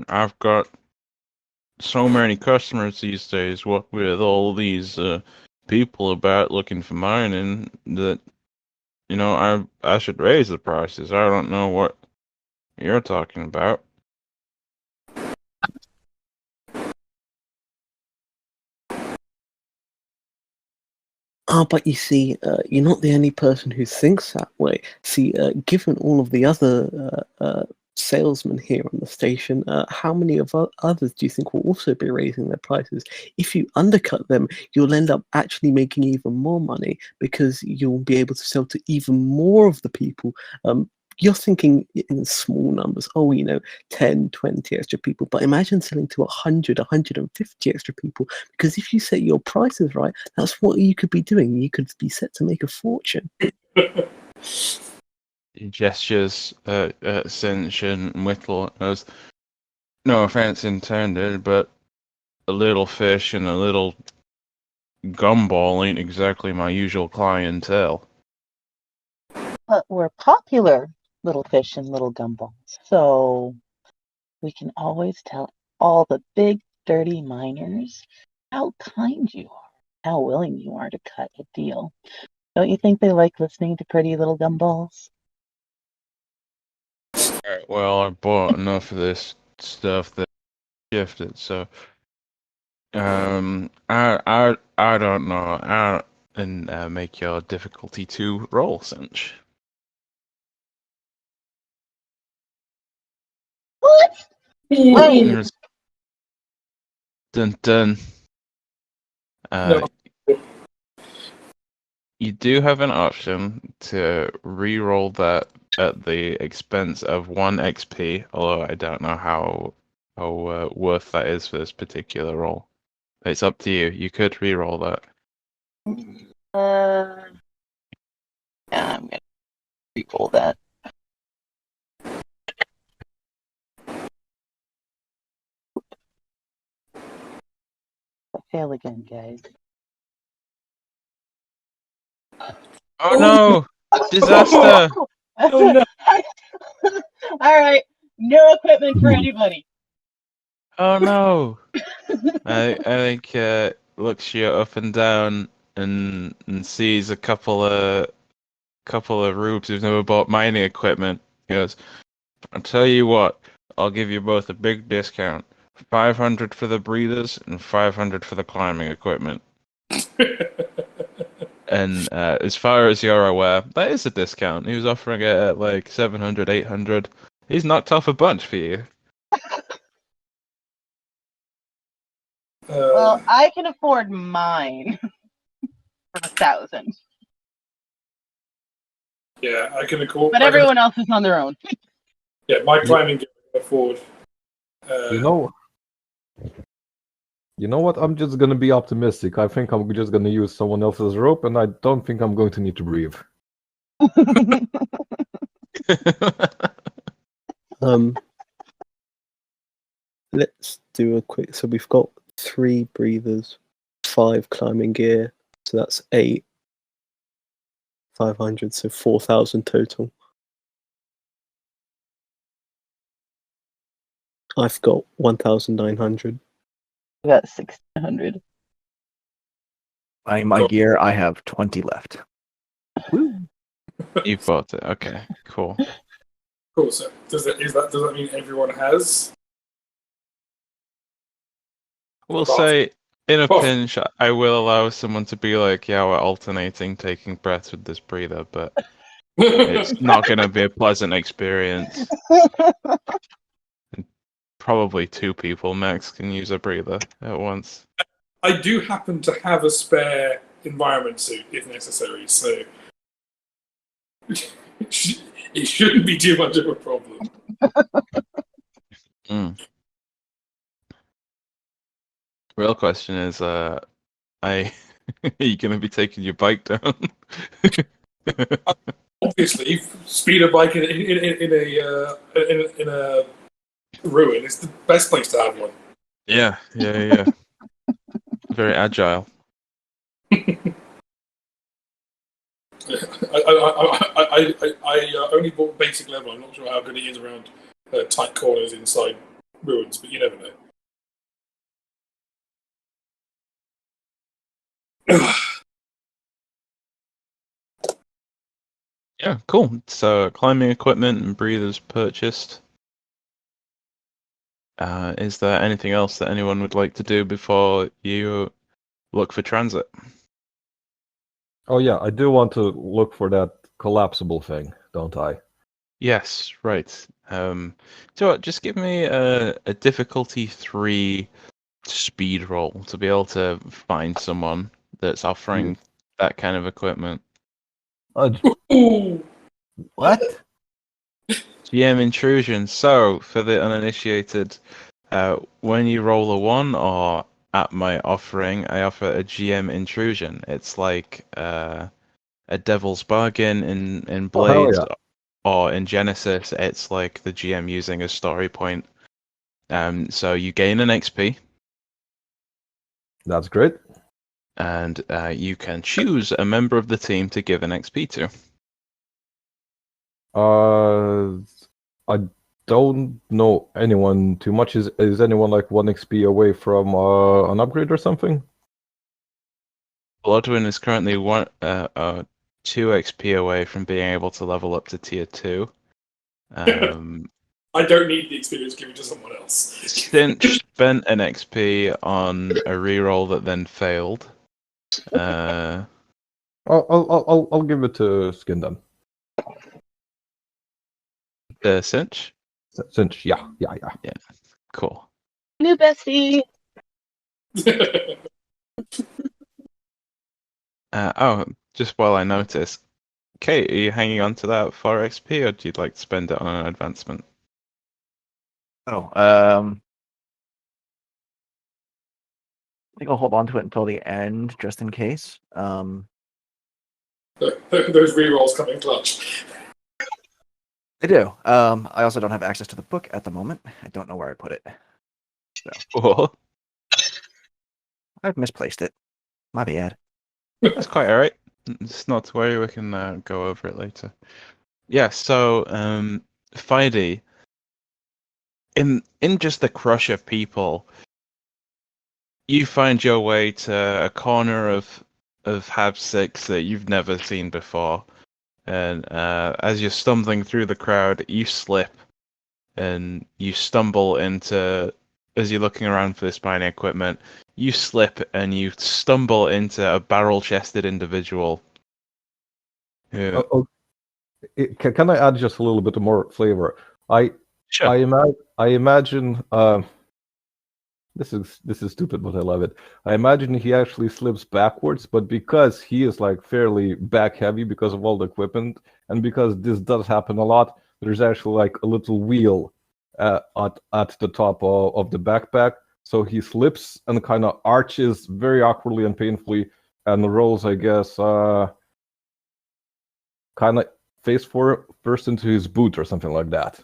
Speaker 1: I've got so many customers these days. What with all these people about looking for mining, that I should raise the prices. I don't know what you're talking about.
Speaker 4: But you see, you're not the only person who thinks that way. See, given all of the other salesmen here on the station, how many of others do you think will also be raising their prices? If you undercut them, you'll end up actually making even more money because you'll be able to sell to even more of the people. You're thinking in small numbers, 10, 20 extra people. But imagine selling to 100, 150 extra people. Because if you set your prices right, that's what you could be doing. You could be set to make a fortune.
Speaker 1: He gestures at Cinch and Whittle as, no offense intended, but a little fish and a little gumball ain't exactly my usual clientele.
Speaker 2: But we're popular, little fish and little gumballs. So we can always tell all the big, dirty miners how kind you are, how willing you are to cut a deal. Don't you think they like listening to pretty little gumballs?
Speaker 1: Alright, well, I bought enough of this stuff that shifted, so I don't know. And make your difficulty 2 roll, Cinch.
Speaker 2: What? Wait.
Speaker 1: Dun dun.
Speaker 3: No.
Speaker 1: You do have an option to re-roll that at the expense of 1 XP, although I don't know how worth that is for this particular roll. It's up to you. You could re-roll that.
Speaker 2: Yeah, I'm gonna re-roll that. I fail again, guys.
Speaker 1: Oh no! Disaster!
Speaker 3: Oh, no.
Speaker 2: All right, no equipment for anybody.
Speaker 1: Oh no! I think looks you up and down and sees a couple of rubes who've never bought mining equipment. He goes, I'll tell you what, I'll give you both a big discount. 500 for the breathers and 500 for the climbing equipment. And as far as you're aware, that is a discount. He was offering it at like 700, 800. He's knocked off a bunch for you.
Speaker 2: Well, I can afford mine for 1,000,
Speaker 3: Yeah, I can afford.
Speaker 2: but everyone else is on their own.
Speaker 3: Yeah, my climbing gear I can afford.
Speaker 6: You know what? I'm just gonna be optimistic. I think I'm just gonna use someone else's rope, and I don't think I'm going to need to breathe.
Speaker 4: Let's do a quick. So we've got 3 breathers, 5 climbing gear. So that's 8. 500, so 4,000 total. I've got 1,900.
Speaker 2: I got 1,600.
Speaker 5: My gear, I have 20 left.
Speaker 1: You bought it. Okay, cool.
Speaker 3: Cool. So does that mean everyone has?
Speaker 1: We'll
Speaker 3: Boss.
Speaker 1: say, in a
Speaker 3: Boss.
Speaker 1: pinch, I will allow someone to be like, yeah, we're alternating taking breaths with this breather, but it's not going to be a pleasant experience. Probably 2 people max can use a breather at once.
Speaker 3: I do happen to have a spare environment suit if necessary, so it shouldn't be too much of a problem.
Speaker 1: Real question is, are you going to be taking your bike down?
Speaker 3: Obviously, speeder bike in a ruin is the best place to have one.
Speaker 1: Yeah. Very agile.
Speaker 3: I only bought basic level. I'm not sure how good it is around tight corners inside ruins, but you never know.
Speaker 1: Yeah, cool. So climbing equipment and breathers purchased. Is there anything else that anyone would like to do before you look for transit?
Speaker 6: Oh yeah, I do want to look for that collapsible thing, don't I?
Speaker 1: Yes, right. So just give me a difficulty 3 speed roll to be able to find someone that's offering that kind of equipment.
Speaker 3: Ooh.
Speaker 5: What?
Speaker 1: GM intrusion. So for the uninitiated, when you roll a 1 or at my offering, I offer a GM intrusion. It's like a devil's bargain in
Speaker 6: Oh, hell
Speaker 1: Blades,
Speaker 6: yeah.
Speaker 1: or in Genesis, it's like the GM using a story point. So you gain an XP,
Speaker 6: That's great.
Speaker 1: and you can choose a member of the team to give an XP to.
Speaker 6: I don't know anyone too much. Is anyone like 1 XP away from an upgrade or something?
Speaker 1: Bloodwind is currently 2 XP away from being able to level up to tier 2.
Speaker 3: I don't need the experience given to someone else.
Speaker 1: Cinch spent an XP on a reroll that then failed.
Speaker 6: I'll give it to Skin then.
Speaker 1: The Cinch?
Speaker 6: Since yeah.
Speaker 1: Cool.
Speaker 2: New bestie.
Speaker 1: Just while I notice, Kate, are you hanging on to that 4 XP, or do you like to spend it on an advancement?
Speaker 5: Oh, I think I'll hold on to it until the end, just in case.
Speaker 3: Those rerolls come in clutch.
Speaker 5: I do. I also don't have access to the book at the moment. I don't know where I put it.
Speaker 1: Cool.
Speaker 5: I've misplaced it. My bad.
Speaker 1: That's quite alright. It's not to worry, we can go over it later. Yeah, so, Fidey, in just the crush of people, you find your way to a corner of Hab 6 that you've never seen before. And as you're stumbling through the crowd, you slip and you stumble into, as you're looking around for this mining equipment, you slip and you stumble into a barrel-chested individual. Who,
Speaker 6: Can I add just a little bit more flavor?
Speaker 1: Sure.
Speaker 6: I imagine this is stupid, but I love it. I imagine he actually slips backwards, but because he is like fairly back heavy because of all the equipment, and because this does happen a lot, there's actually like a little wheel at the top of the backpack. So he slips and kind of arches very awkwardly and painfully, and rolls, I guess, kind of face first into his boot or something like that.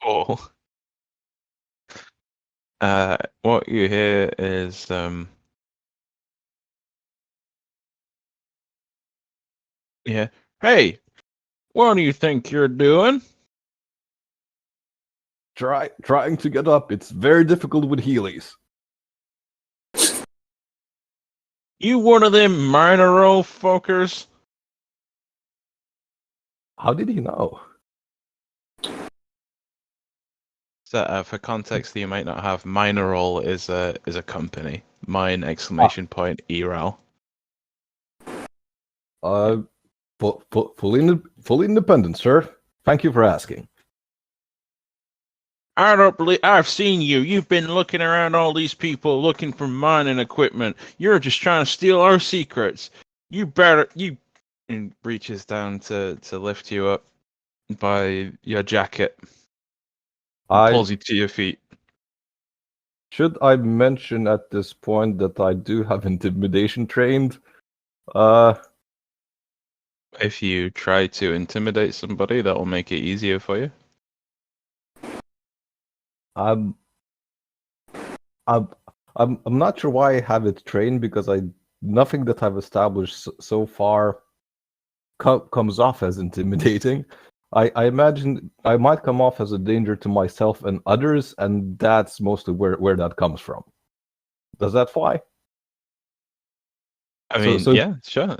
Speaker 1: Oh. What you hear is yeah. Hey, what do you think you're doing?
Speaker 6: Trying to get up. It's very difficult with Heelys.
Speaker 1: You one of them minor role fuckers?
Speaker 6: How did he know?
Speaker 1: So, for context that you might not have, minor role is a company. Mine exclamation point eral.
Speaker 6: Fully independent, sir. Thank you for asking.
Speaker 1: I don't believe I've seen you. You've been looking around all these people looking for mining equipment. You're just trying to steal our secrets. You better and reaches down to lift you up by your jacket. Pulls you to your feet.
Speaker 6: Should I mention at this point that I do have intimidation trained? Uh,
Speaker 1: If you try to intimidate somebody, that will make it easier for you.
Speaker 6: I'm not sure why I have it trained because nothing that I've established so far comes off as intimidating. I imagine I might come off as a danger to myself and others, and that's mostly where that comes from. Does that fly?
Speaker 1: I mean, yeah, sure.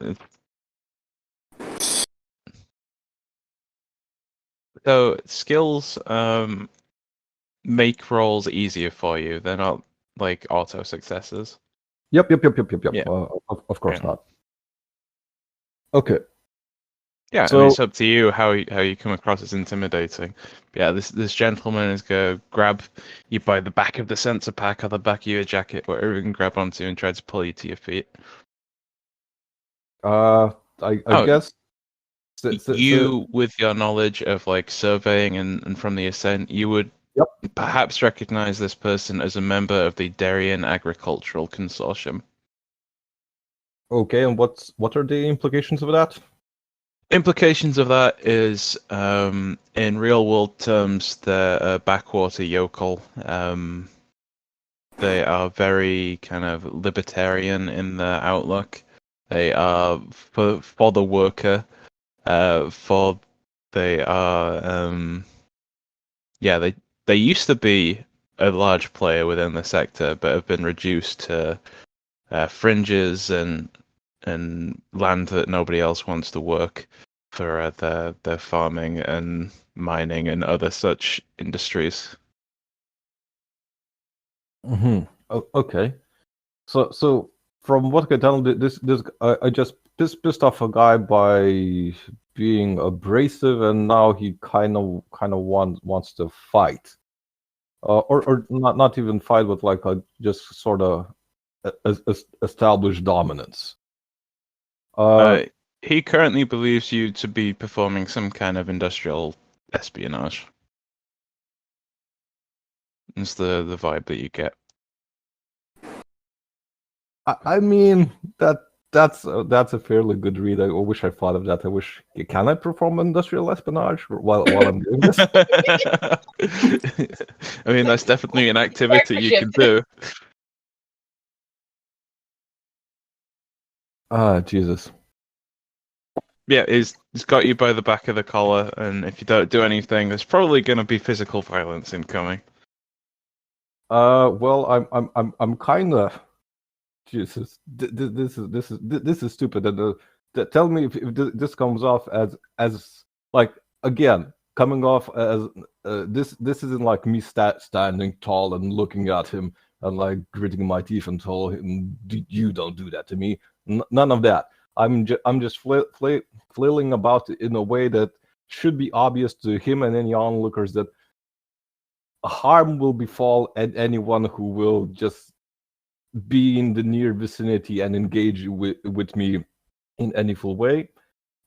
Speaker 1: So skills make rolls easier for you. They're not like auto successes.
Speaker 6: Yep.
Speaker 1: Yeah.
Speaker 6: Of course
Speaker 1: Yeah.
Speaker 6: not. Okay.
Speaker 1: Yeah,
Speaker 6: So-
Speaker 1: I mean, it's up to you how you come across as intimidating. Yeah, this gentleman is gonna grab you by the back of the sensor pack or the back of your jacket, whatever you can grab onto, and try to pull you to your feet.
Speaker 6: I
Speaker 1: Oh,
Speaker 6: guess.
Speaker 1: You, with your knowledge of like surveying and from the ascent, you would
Speaker 6: Yep.
Speaker 1: perhaps recognize this person as a member of the Darien Agricultural Consortium.
Speaker 6: Okay, and what are the implications of that?
Speaker 1: Implications of that is, in real world terms, they're a backwater yokel. They are very kind of libertarian in their outlook. They are for the worker. They are they used to be a large player within the sector, but have been reduced to fringes and land that nobody else wants to work for their farming and mining and other such industries.
Speaker 6: Mm-hmm. Okay. So from what I can tell, I just pissed off a guy by being abrasive, and now he kind of wants to fight, or not even fight, but like just sort of establish dominance.
Speaker 1: He currently believes you to be performing some kind of industrial espionage. It's the vibe that you get.
Speaker 6: I mean that's a fairly good read. I wish I thought of that. I wish can I perform industrial espionage while I'm doing this?
Speaker 1: I mean, that's definitely an activity you can do.
Speaker 6: Ah, Jesus.
Speaker 1: Yeah, he's got you by the back of the collar, and if you don't do anything, there's probably going to be physical violence incoming.
Speaker 6: Well, I'm kind of Jesus. This is stupid. And tell me if this comes off as like again coming off as this isn't like me standing tall and looking at him and like gritting my teeth and tell him you don't do that to me. None of that. I'm just flailing about in a way that should be obvious to him and any onlookers that harm will befall anyone who will just be in the near vicinity and engage with me in any full way.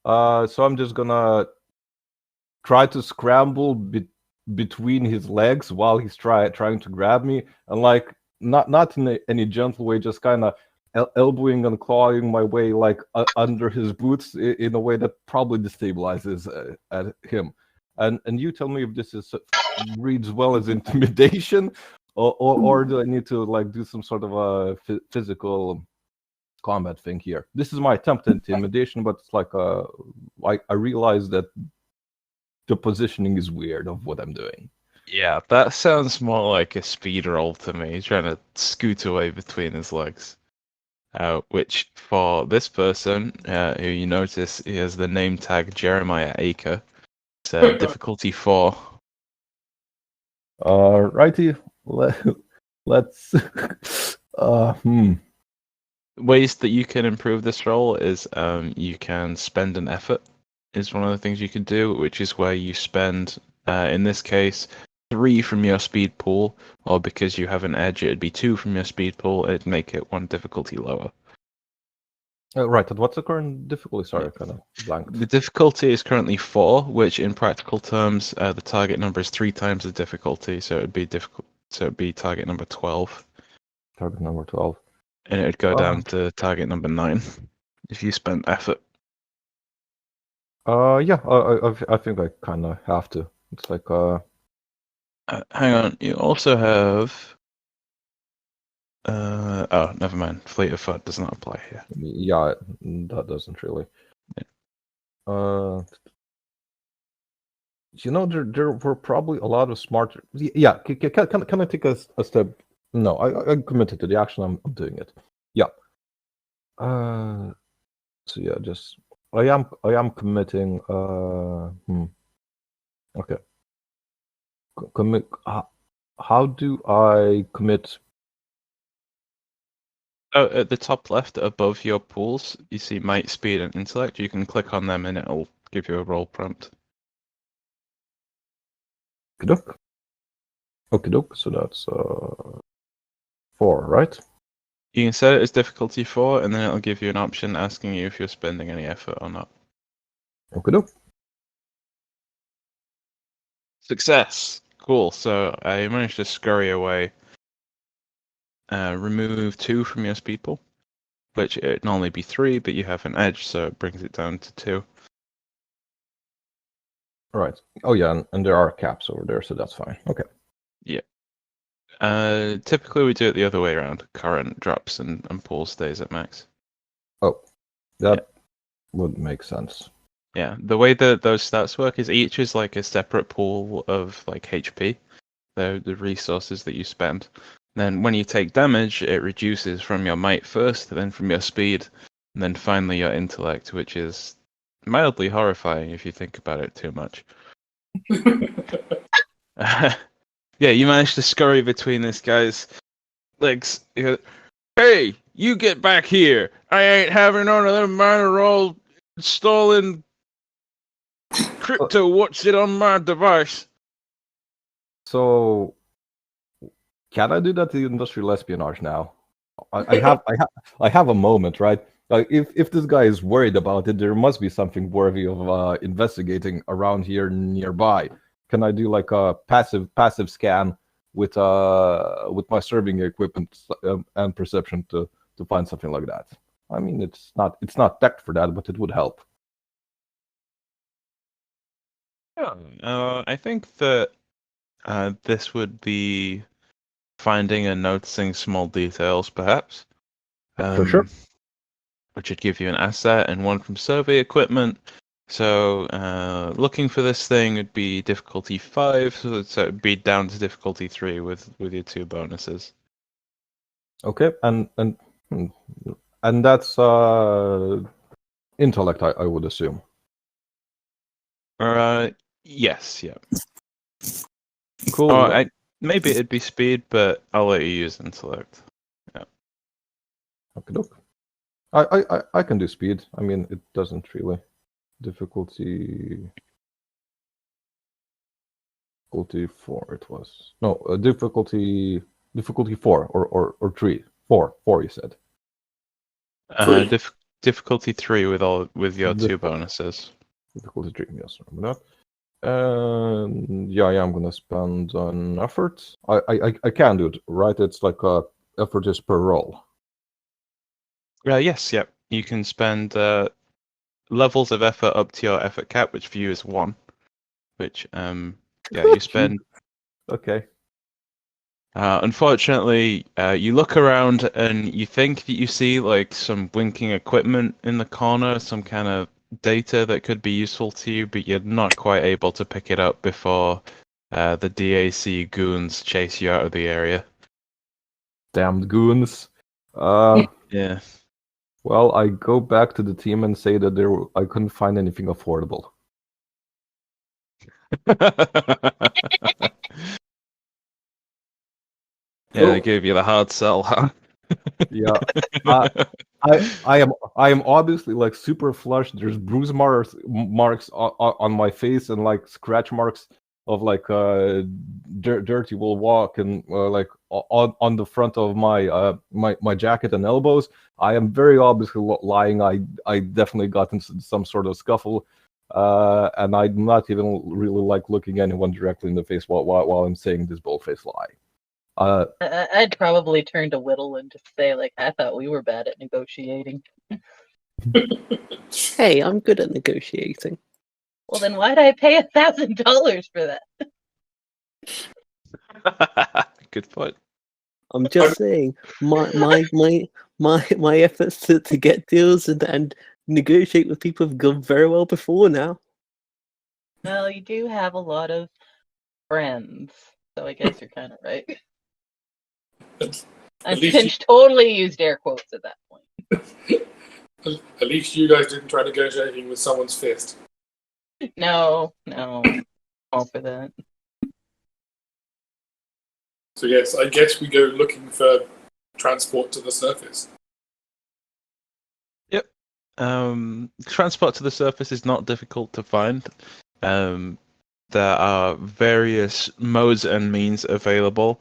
Speaker 6: So I'm just gonna try to scramble between his legs while he's trying to grab me, and like not in any gentle way, just kind of elbowing and clawing my way like under his boots in a way that probably destabilizes at him. And you tell me if this reads well as intimidation, or do I need to like do some sort of a physical combat thing here? This is my attempt at intimidation, but it's like I realize that the positioning is weird of what I'm doing.
Speaker 1: Yeah, that sounds more like a speed roll to me, trying to scoot away between his legs. Which for this person, who you notice he has the name tag Jeremiah Aker, it's difficulty 4.
Speaker 6: Righty, let's.
Speaker 1: Ways that you can improve this roll is you can spend an effort. Is one of the things you can do, which is where you spend, in this case, 3 from your speed pool, or because you have an edge, it'd be 2 from your speed pool. It'd make it 1 difficulty lower.
Speaker 6: Right, and what's the current difficulty? Sorry, I kind of blanked.
Speaker 1: The difficulty is currently 4, which in practical terms, the target number is 3 times the difficulty, so it'd be difficult. So it'd be target number 12,
Speaker 6: Target number 12.
Speaker 1: and it'd go down to target number 9 if you spent effort.
Speaker 6: Yeah, I think I kind of have to. It's like,
Speaker 1: Hang on, you also have. Oh, never mind. Fleet of Foot does not apply here.
Speaker 6: yeah, that doesn't really. There were probably a lot of smart. Yeah, can I take a step? No, I committed to the action. I'm doing it. Yeah. So yeah, just I am committing. Okay. Commit. How do I commit?
Speaker 1: Oh, at the top left above your pools, you see might, speed, and intellect. You can click on them and it'll give you a roll prompt.
Speaker 6: Okay, so that's 4, right?
Speaker 1: You can set it as difficulty 4, and then it'll give you an option asking you if you're spending any effort or not.
Speaker 6: Okay.
Speaker 1: Success! Cool, so I managed to scurry away. Remove 2 from your speed pool, which it'd normally be 3, but you have an edge, so it brings it down to 2.
Speaker 6: Right. Oh yeah, and there are caps over there, so that's fine. Okay.
Speaker 1: Yeah. Typically we do it the other way around. Current drops and pool stays at max.
Speaker 6: Oh, that would make sense.
Speaker 1: Yeah, the way that those stats work is each is like a separate pool of like HP, the resources that you spend. Then when you take damage, it reduces from your might first, then from your speed, and then finally your intellect, which is mildly horrifying if you think about it too much. Yeah, you managed to scurry between this guy's legs. You go, hey, you get back here! I ain't having none of them minor roll stolen crypto. What's it on my device?
Speaker 6: So, can I do that to industrial espionage now? I have a moment, right? Like, if this guy is worried about it, there must be something worthy of investigating around here nearby. Can I do like a passive scan with my serving equipment and perception to find something like that? I mean, it's not tech for that, but it would help.
Speaker 1: Yeah, I think that this would be finding and noticing small details, perhaps.
Speaker 6: For sure.
Speaker 1: Which would give you an asset and 1 from survey equipment. So looking for this thing would be difficulty 5, so it'd be down to difficulty 3 with your 2 bonuses.
Speaker 6: Okay, and that's intellect, I would assume.
Speaker 1: Yes, yeah.
Speaker 6: Cool.
Speaker 1: Oh, maybe it'd be speed, but I'll let you use intellect. Yeah.
Speaker 6: Okay, look. I can do speed. I mean, it doesn't really. Difficulty 4 it was. No, difficulty 4 or 3. 4 you said.
Speaker 1: Difficulty 3 with your 2 bonuses.
Speaker 6: Difficulty 3, yes, remember that. Yeah, I am gonna spend an effort. I can do it, right? It's like effort is per roll.
Speaker 1: Yes, yep. You can spend levels of effort up to your effort cap, which for you is 1. Which you spend.
Speaker 6: Okay.
Speaker 1: Unfortunately, you look around and you think that you see like some blinking equipment in the corner, some kind of data that could be useful to you, but you're not quite able to pick it up before the DAC goons chase you out of the area.
Speaker 6: Damned goons.
Speaker 1: Yeah.
Speaker 6: Well, I go back to the team and say that I couldn't find anything affordable.
Speaker 1: Yeah, they gave you the hard sell, huh?
Speaker 6: Yeah. I am obviously like super flushed. There's bruise marks on my face and like scratch marks like dirty wool walk and like on the front of my my jacket and elbows. I am very obviously lying. I definitely got into some sort of scuffle, and I'm not even really like looking anyone directly in the face while I'm saying this bold-faced lie.
Speaker 2: I'd probably turn to Whittle and just say, like, I thought we were bad at negotiating.
Speaker 4: Hey, I'm good at negotiating.
Speaker 2: Well, then why'd I pay $1,000 for that?
Speaker 1: Good point.
Speaker 4: I'm just saying my efforts to get deals and negotiate with people have gone very well before now.
Speaker 2: Well, you do have a lot of friends, so I guess you're kind of right. And
Speaker 3: least
Speaker 2: Finch totally used air quotes at that point.
Speaker 3: At least you guys didn't try negotiating with someone's fist.
Speaker 2: No, all for that.
Speaker 3: So yes, I guess we go looking for transport to the surface.
Speaker 1: Yep. Transport to the surface is not difficult to find. There are various modes and means available.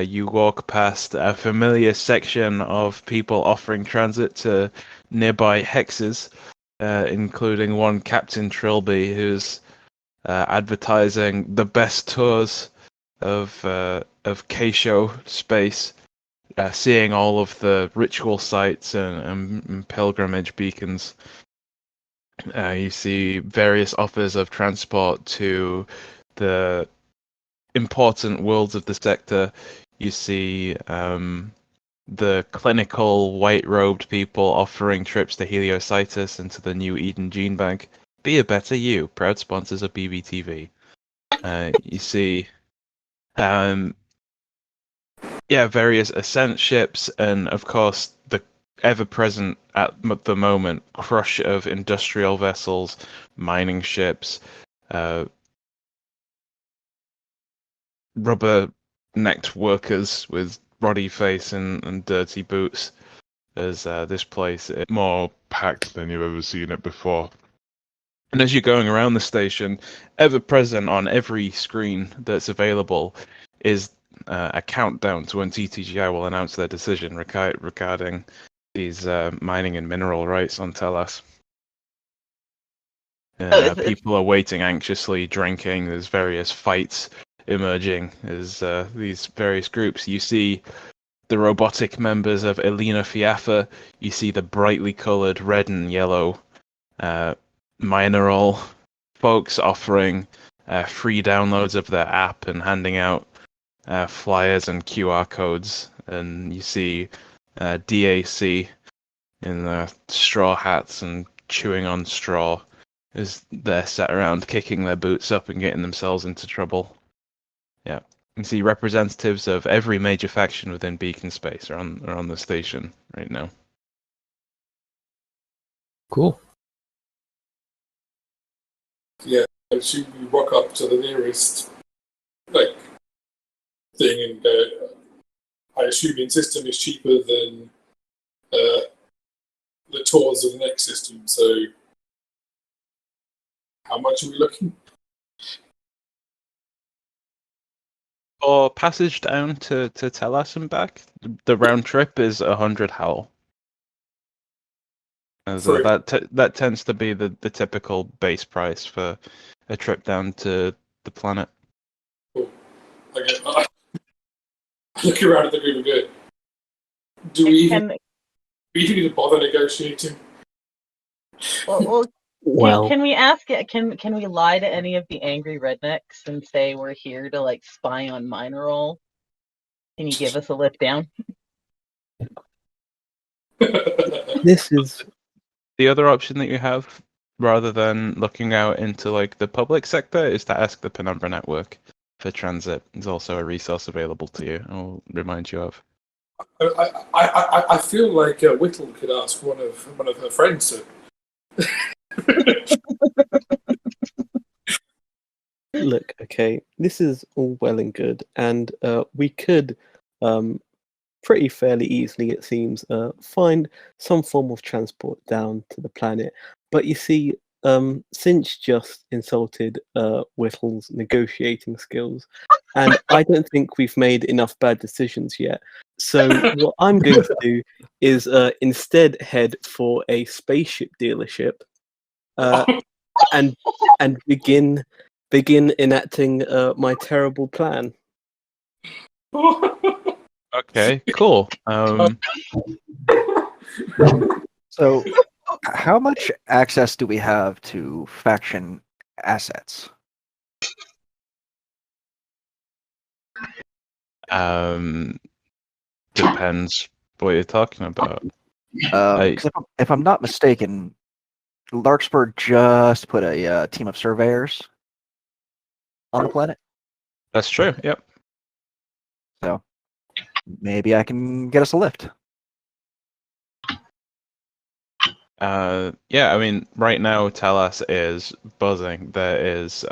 Speaker 1: You walk past a familiar section of people offering transit to nearby hexes, including one Captain Trilby, who's advertising the best tours of K-Show space, seeing all of the ritual sites and pilgrimage beacons. You see various offers of transport to the important worlds of the sector. You see the clinical white-robed people offering trips to Heliocytus and to the new Eden Gene Bank. Be a better you, proud sponsors of BBTV. You see various ascent ships, and of course the ever-present at the moment crush of industrial vessels, mining ships, rubber-necked workers with roddy face and dirty boots, as this place is more packed than you've ever seen it before. And as you're going around the station, ever present on every screen that's available is a countdown to when TTGI will announce their decision regarding these mining and mineral rights on Telas. People are waiting anxiously, drinking. There's various fights emerging as these various groups. You see the robotic members of Elena Fiafa. You see the brightly coloured red and yellow mineral folks offering free downloads of their app and handing out flyers and QR codes. And you see DAC in straw hats and chewing on straw as they're sat around kicking their boots up and getting themselves into trouble. Yeah. You can see representatives of every major faction within Beacon Space are on the station right now.
Speaker 6: Cool.
Speaker 3: Yeah, I assume we walk up to the nearest thing, and I assume the system is cheaper than the tours of the next system. So, how much are we looking?
Speaker 1: For passage down to Telas and back, the round trip is 100 howl. So that tends to be the typical base price for a trip down to the planet.
Speaker 3: Cool. Okay. I look around at the group and go, do we even need to bother negotiating?
Speaker 2: Can we ask? Can we lie to any of the angry rednecks and say we're here to like spy on Mineral? Can you give us a lift down?
Speaker 4: This is
Speaker 1: the other option that you have, rather than looking out into like the public sector, is to ask the Penumbra network for transit. There's also a resource available to you. I'll remind you of.
Speaker 3: I feel like Whittle could ask one of her friends to.
Speaker 4: Look, okay, this is all well and good, and we could pretty fairly easily, it seems, find some form of transport down to the planet. But you see, Cinch just insulted Whittle's negotiating skills, and I don't think we've made enough bad decisions yet. So what I'm going to do is instead head for a spaceship dealership, and begin enacting my terrible plan.
Speaker 1: Okay, cool.
Speaker 5: So, how much access do we have to faction assets?
Speaker 1: Depends what you're talking about.
Speaker 5: 'Cause if I'm not mistaken, Larkspur just put a team of surveyors on the planet,
Speaker 1: That's true. Yep.
Speaker 5: so maybe I can get us a lift.
Speaker 1: Yeah, I mean, right now Talas is buzzing. There is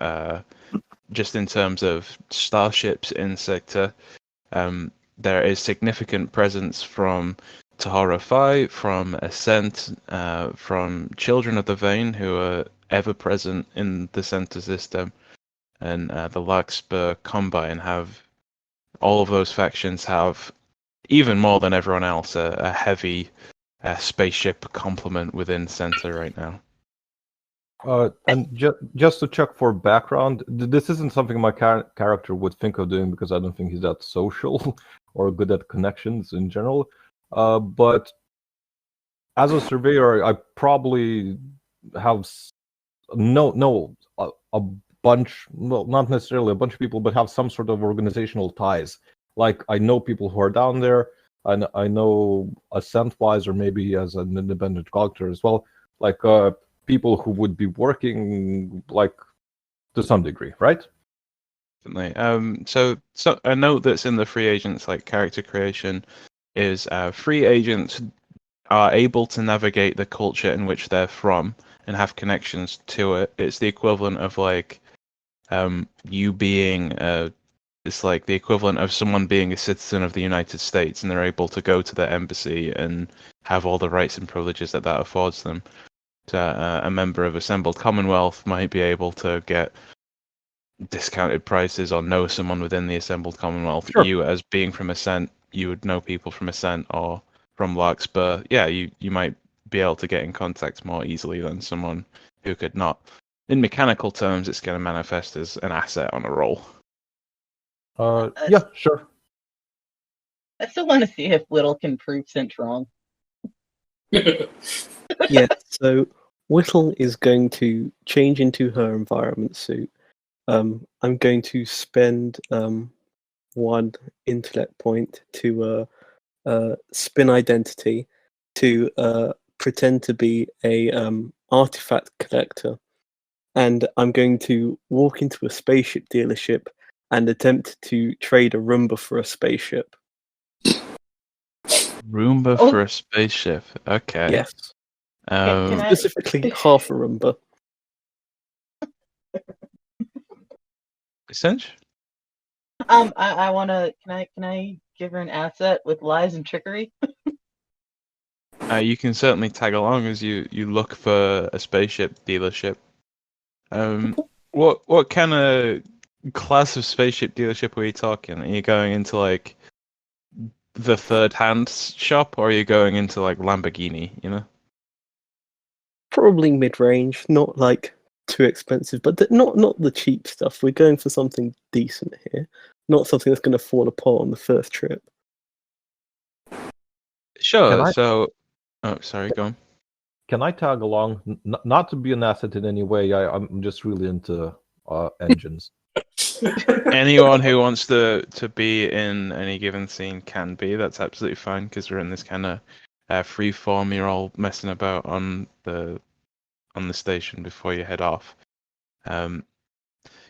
Speaker 1: just in terms of starships in sector, there is significant presence from Tahara Phi, from Ascent, from Children of the Vein, who are ever present in the center system, and the Larkspur Combine have all of those factions have even more than everyone else a heavy spaceship complement within center right now.
Speaker 6: And just to check for background, this isn't something my character would think of doing because I don't think he's that social or good at connections in general. But as a surveyor, I probably have a bunch, well, not necessarily a bunch of people, but have some sort of organizational ties. Like I know people who are down there, and I know Ascent-wise, or maybe as an independent collector as well, like people who would be working like to some degree, right?
Speaker 1: Definitely. So a note that's in the free agents like character creation is free agents are able to navigate the culture in which they're from and have connections to it. It's the equivalent of like you being it's like the equivalent of someone being a citizen of the United States and they're able to go to their embassy and have all the rights and privileges that affords them. So, a member of Assembled Commonwealth might be able to get discounted prices or know someone within the Assembled Commonwealth.
Speaker 6: Sure.
Speaker 1: You, as being from Ascent, you would know people from Ascent or from Larkspur. Yeah, you might be able to get in contact more easily than someone who could not. In mechanical terms, it's going to manifest as an asset on a roll.
Speaker 6: Yeah, sure.
Speaker 2: I still want to see if Whittle can prove Cinch wrong.
Speaker 4: Yeah, so Whittle is going to change into her environment suit. I'm going to spend 1 intellect point to spin identity to pretend to be a artifact collector, and I'm going to walk into a spaceship dealership and attempt to trade a Roomba for a spaceship.
Speaker 1: Roomba
Speaker 2: Oh.
Speaker 1: for a spaceship. Okay.
Speaker 4: Yes,
Speaker 2: Can I-
Speaker 4: specifically half a Roomba.
Speaker 1: Cinch?
Speaker 2: I wanna. Can I give her an asset with lies and trickery?
Speaker 1: You can certainly tag along as you look for a spaceship dealership. What kind of class of spaceship dealership are you talking? Are you going into like the third-hand shop, or are you going into like Lamborghini? You know.
Speaker 4: Probably mid-range, not like too expensive, but not the cheap stuff. We're going for something decent here, not something that's going to fall apart on the first trip.
Speaker 1: Sure. So, oh, sorry, go on.
Speaker 6: Can I tag along? Not to be an asset in any way. I'm just really into engines.
Speaker 1: Anyone who wants to be in any given scene can be. That's absolutely fine because we're in this kind of free form. You're all messing about on the station before you head off.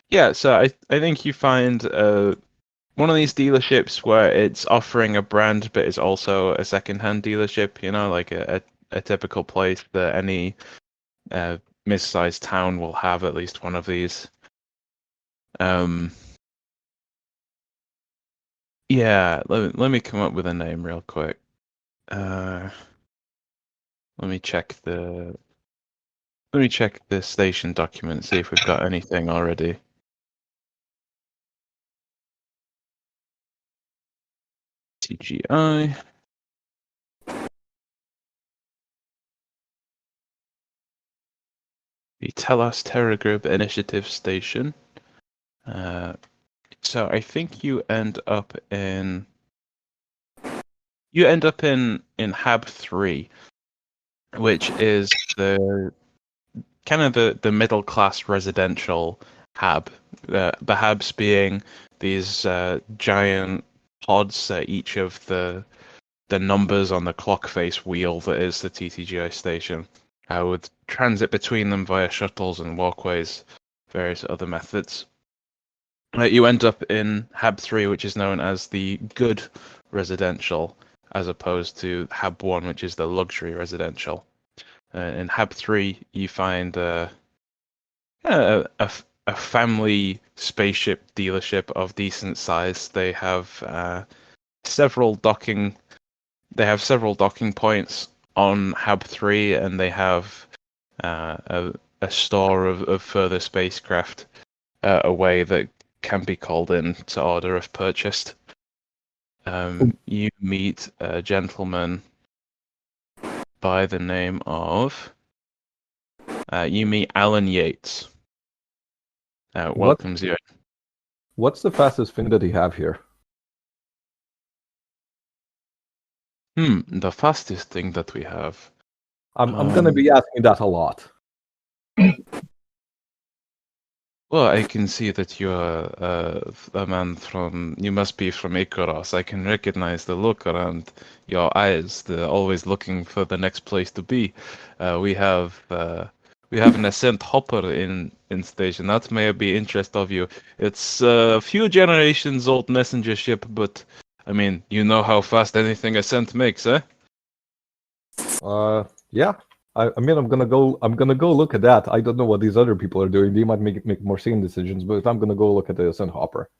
Speaker 1: Yeah, so I think you find one of these dealerships where it's offering a brand, but it's also a second-hand dealership. You know, like a typical place that any mid-sized town will have at least one of these. Yeah, let me come up with a name real quick. Let me check the Let me check the station document, see if we've got anything already. TGI. The Telos Terra Group Initiative Station. So I think you end up in Hab 3, which is the kind of the middle class residential hab. The habs being these giant pods at each of the numbers on the clock face wheel that is the TTGI station, with transit between them via shuttles and walkways, various other methods. You end up in Hab 3, which is known as the good residential, as opposed to Hab 1, which is the luxury residential. In Hab 3, you find a family spaceship dealership of decent size. They have several docking. They have several docking points on Hab 3, and they have a store of further spacecraft away that can be called in to order if purchased. You meet a gentleman by the name of you meet Alan Yates. Welcomes you.
Speaker 6: What's the fastest thing that you have here?
Speaker 1: The fastest thing that we have.
Speaker 6: I'm gonna be asking that a lot.
Speaker 1: Well, I can see that you're a man from. You must be from Icaros. I can recognize the look around your eyes. They're always looking for the next place to be. We have an ascent hopper in station. That may be interest of you. It's a few generations old messenger ship, but I mean, you know how fast anything ascent makes, eh?
Speaker 6: Yeah. I mean, I'm gonna go look at that. I don't know what these other people are doing. They might make more sane decisions, but I'm gonna go look at the ascent hopper.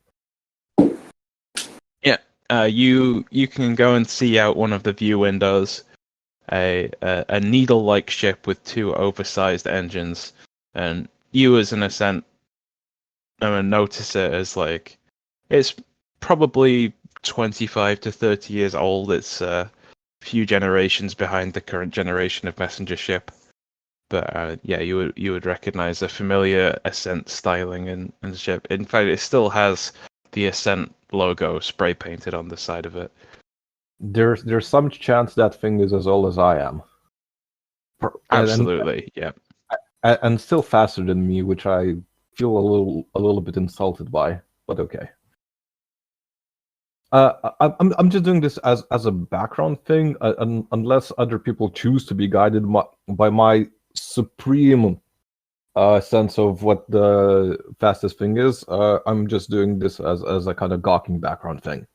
Speaker 1: Yeah. You can go and see out one of the view windows. A needle-like ship with two oversized engines, and you as an ascent notice it as like it's probably 25 to 30 years old. It's few generations behind the current generation of messenger ship, but yeah, you would recognize a familiar Ascent styling in the ship. In fact, it still has the Ascent logo spray painted on the side of it.
Speaker 6: There's some chance that thing is as old as I am.
Speaker 1: Absolutely, yeah.
Speaker 6: And still faster than me, which I feel a little bit insulted by, but okay. I'm just doing this as a background thing, unless other people choose to be guided by my supreme sense of what the fastest thing is. I'm just doing this as a kind of gawking background thing.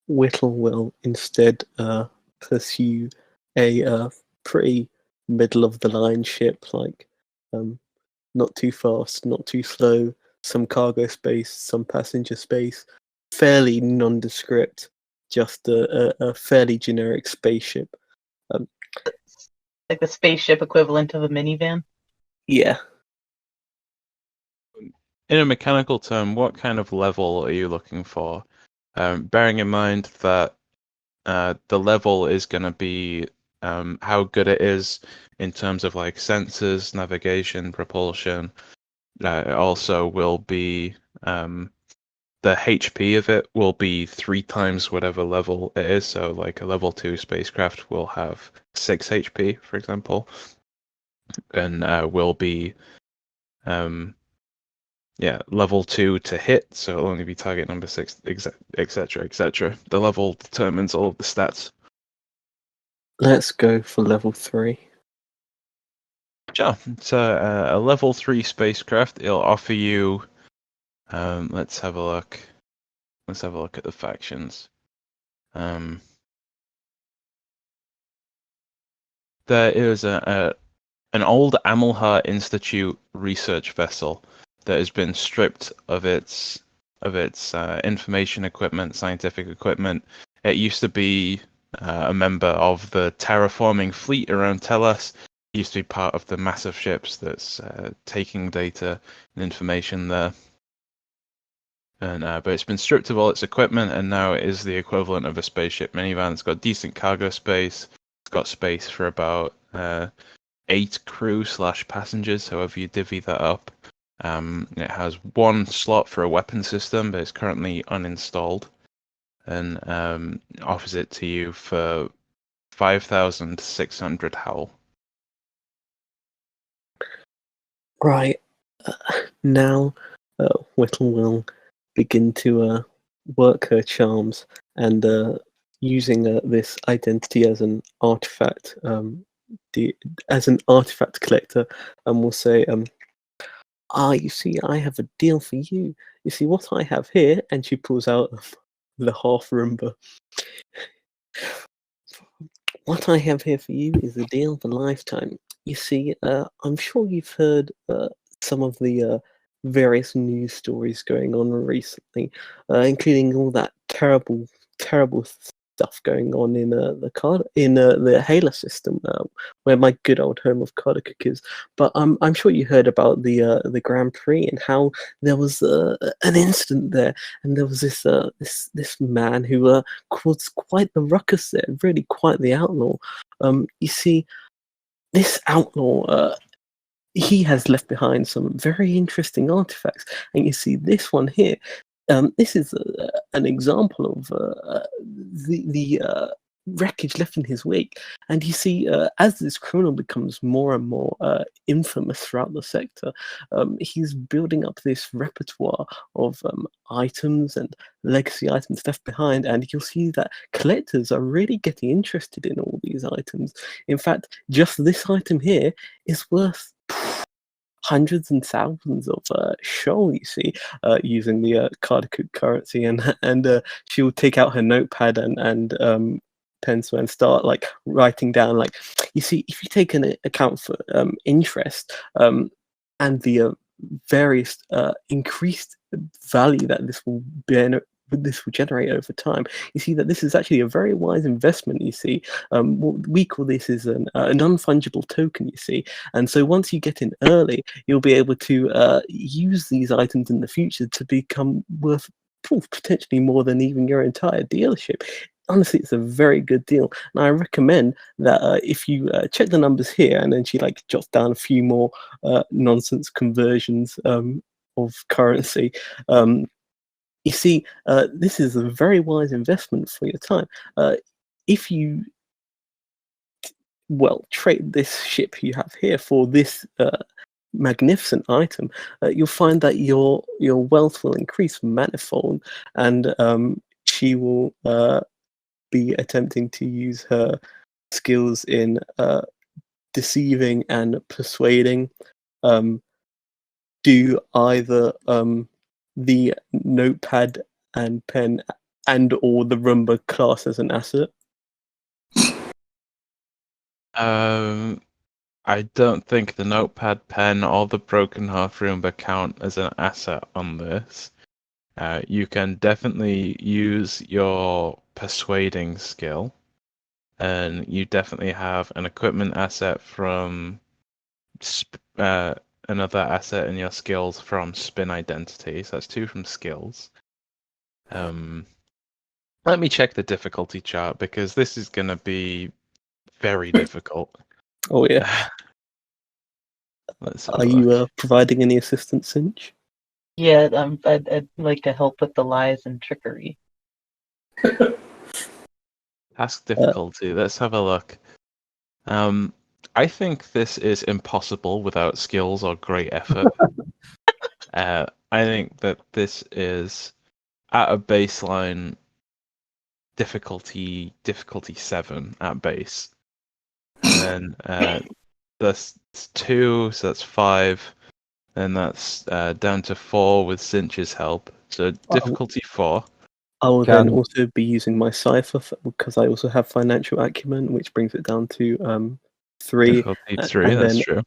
Speaker 4: Whittle will instead pursue a pretty middle of the line ship, like not too fast, not too slow, some cargo space, some passenger space, fairly nondescript, just a fairly generic spaceship.
Speaker 2: Like the spaceship equivalent of a minivan?
Speaker 4: Yeah.
Speaker 1: In a mechanical term, what kind of level are you looking for? Bearing in mind that the level is going to be how good it is in terms of like sensors, navigation, propulsion. It also will be the HP of it will be 3 times whatever level it is. So like a level 2 spacecraft will have 6 HP, for example, and will be level 2 to hit, so it'll only be target number 6, etc., etc. The level determines all of the stats.
Speaker 4: Let's go for level 3.
Speaker 1: Sure. So a level 3 spacecraft, it'll offer you. Let's have a look. Let's have a look at the factions. There is an old Amelhar Institute research vessel that has been stripped of its information equipment, scientific equipment. It used to be a member of the terraforming fleet around Telos. used to be part of the massive ships that's taking data and information there. And but it's been stripped of all its equipment, and now it is the equivalent of a spaceship minivan. It's got decent cargo space. It's got space for about 8 crew/passengers, however you divvy that up. It has 1 slot for a weapon system, but it's currently uninstalled, and offers it to you for 5,600 howl.
Speaker 4: Right. Now, Whittle will begin to work her charms and using this identity as an artifact, as an artifact collector, and will say, you see, I have a deal for you. You see, what I have here, and she pulls out the half Roomba. What I have here for you is a deal of a lifetime. You see, I'm sure you've heard some of the various news stories going on recently, including all that terrible stuff going on in the Halo system, where my good old home of Cardicook is. But I'm sure you heard about the Grand Prix and how there was an incident there, and there was this man who caused quite the ruckus there, really quite the outlaw. You see, this outlaw. He has left behind some very interesting artifacts, and you see this one here. This is an example of the wreckage left in his wake, and you see, as this criminal becomes more and more infamous throughout the sector, he's building up this repertoire of items and legacy items left behind, and you'll see that collectors are really getting interested in all these items. In fact, just this item here is worth hundreds and thousands of shoal, you see, using the Cardicook currency, and she will take out her notepad and pencil and start like writing down, like, you see, if you take an account for interest and the various increased value that this will generate over time, you see that this is actually a very wise investment. You see, what we call this is an non-fungible token, you see, and so once you get in early, you'll be able to use these items in the future to become worth potentially more than even your entire dealership. Honestly, it's a very good deal, and I recommend that if you check the numbers here, and then she like jots down a few more nonsense conversions of currency. You see, this is a very wise investment for your time. If you, trade this ship you have here for this magnificent item, you'll find that your wealth will increase manifold, and she will be attempting to use her skills in deceiving and persuading. Do either the notepad and pen and or the Roomba class as an asset?
Speaker 1: I don't think the notepad, pen, or the broken half Roomba count as an asset on this. You can definitely use your persuading skill, and you definitely have an equipment asset from another asset in your skills from spin identity. So that's 2 from skills. Let me check the difficulty chart, because this is going to be very difficult.
Speaker 4: Oh yeah.
Speaker 1: Let's
Speaker 4: Are you providing any assistance, Cinch?
Speaker 2: Yeah, I'd like to help with the lies and trickery.
Speaker 1: Task difficulty. Let's have a look. I think this is impossible without skills or great effort. I think that this is at a baseline difficulty 7 at base. And then that's 2, so that's 5. And that's down to 4 with Cinch's help. So difficulty 4.
Speaker 4: I will then also be using my Cypher because I also have financial acumen, which brings it down to 3.
Speaker 1: Difficulty 3, that's true.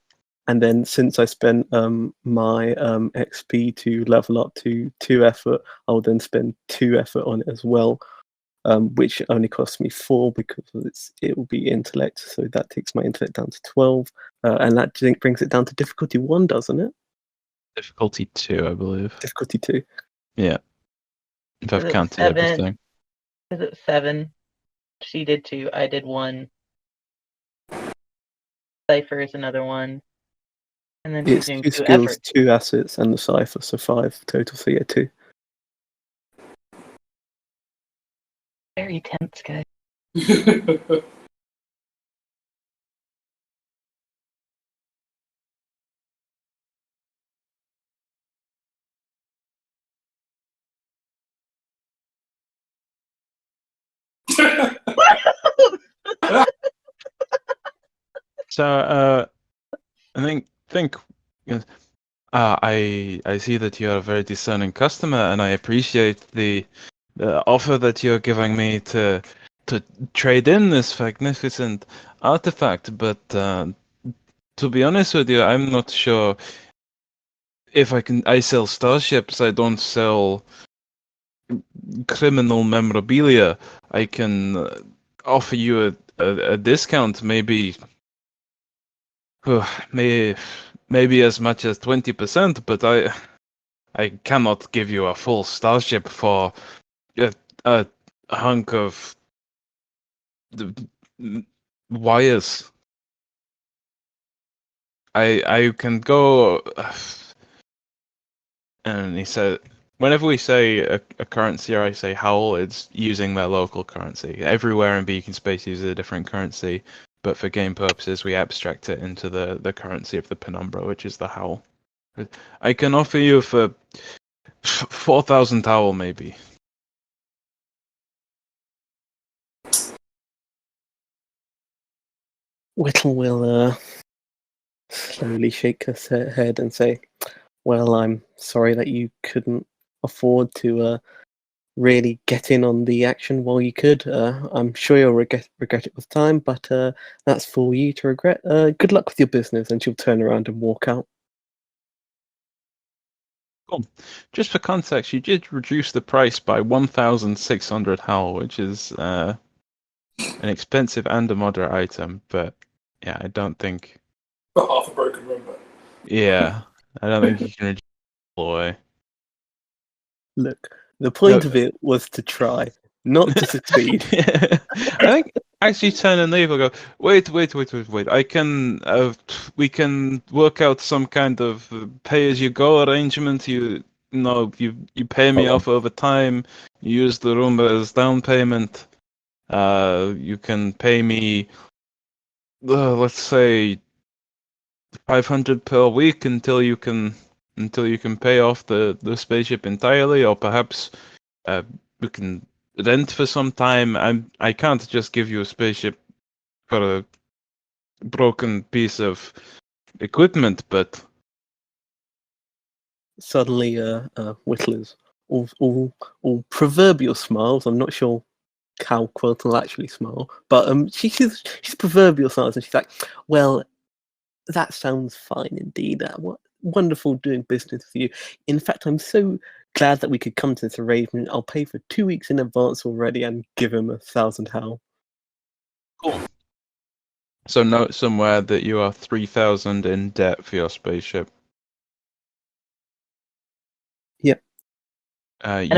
Speaker 4: And then since I spent my XP to level up to 2 effort, I'll then spend 2 effort on it as well. which only costs me 4 because it will be intellect, so that takes my intellect down to 12, and that brings it down to difficulty 1, doesn't it?
Speaker 1: Difficulty 2, I believe.
Speaker 4: Difficulty 2.
Speaker 1: Yeah. If I've
Speaker 2: Is it
Speaker 1: counted
Speaker 2: 7?
Speaker 1: everything.
Speaker 2: Is it 7? She did 2. I did 1. Cypher is another 1. And then
Speaker 4: It's
Speaker 2: she's doing
Speaker 4: 2
Speaker 2: 2
Speaker 4: skills,
Speaker 2: efforts.
Speaker 4: 2 assets, and the Cypher, so 5 total, so yeah, 2.
Speaker 2: Very tense, guys.
Speaker 1: So, I think I see that you're a very discerning customer, and I appreciate the offer that you're giving me to trade in this magnificent artifact. But to be honest with you, I'm not sure if I can. I sell starships. I don't sell criminal memorabilia. I can offer you a discount, maybe. Maybe as much as 20%, but I cannot give you a full starship for a hunk of wires. I can go, and he said, whenever we say a currency, or I say howl, it's using their local currency. Everywhere in Beacon Space uses a different currency, but for game purposes, we abstract it into the currency of the Penumbra, which is the howl. I can offer you for 4,000 howl, maybe.
Speaker 4: Whittle will slowly shake her head and say, well, I'm sorry that you couldn't afford to really get in on the action while you could. I'm sure you'll regret it with time, but that's for you to regret. Good luck with your business, and she'll turn around and walk out.
Speaker 1: Cool. Just for context, you did reduce the price by 1,600 howl, which is an expensive and a moderate item, but yeah, I don't think...
Speaker 3: For half a broken rumba.
Speaker 1: Yeah, I don't think you can reduce it all the way.
Speaker 4: Look, the point
Speaker 1: No.
Speaker 4: of it was to try, not to succeed.
Speaker 1: I think actually turn and leave will go, wait. I can, we can work out some kind of pay-as-you-go arrangement. You pay me off over time. You use the room as down payment. You can pay me, let's say, 500 per week until you can pay off the spaceship entirely, or perhaps we can rent for some time. I can't just give you a spaceship for a broken piece of equipment, but
Speaker 4: Suddenly, Whittle is all proverbial smiles. I'm not sure how Quilton will actually smile, but she's proverbial smiles, and she's like, "Well, that sounds fine indeed. What wonderful doing business with you. In fact, I'm so glad that we could come to this arrangement. I'll pay for 2 weeks in advance already and give him 1,000 howl."
Speaker 1: cool. So note somewhere that you are 3,000 in debt for your spaceship.
Speaker 4: Yep.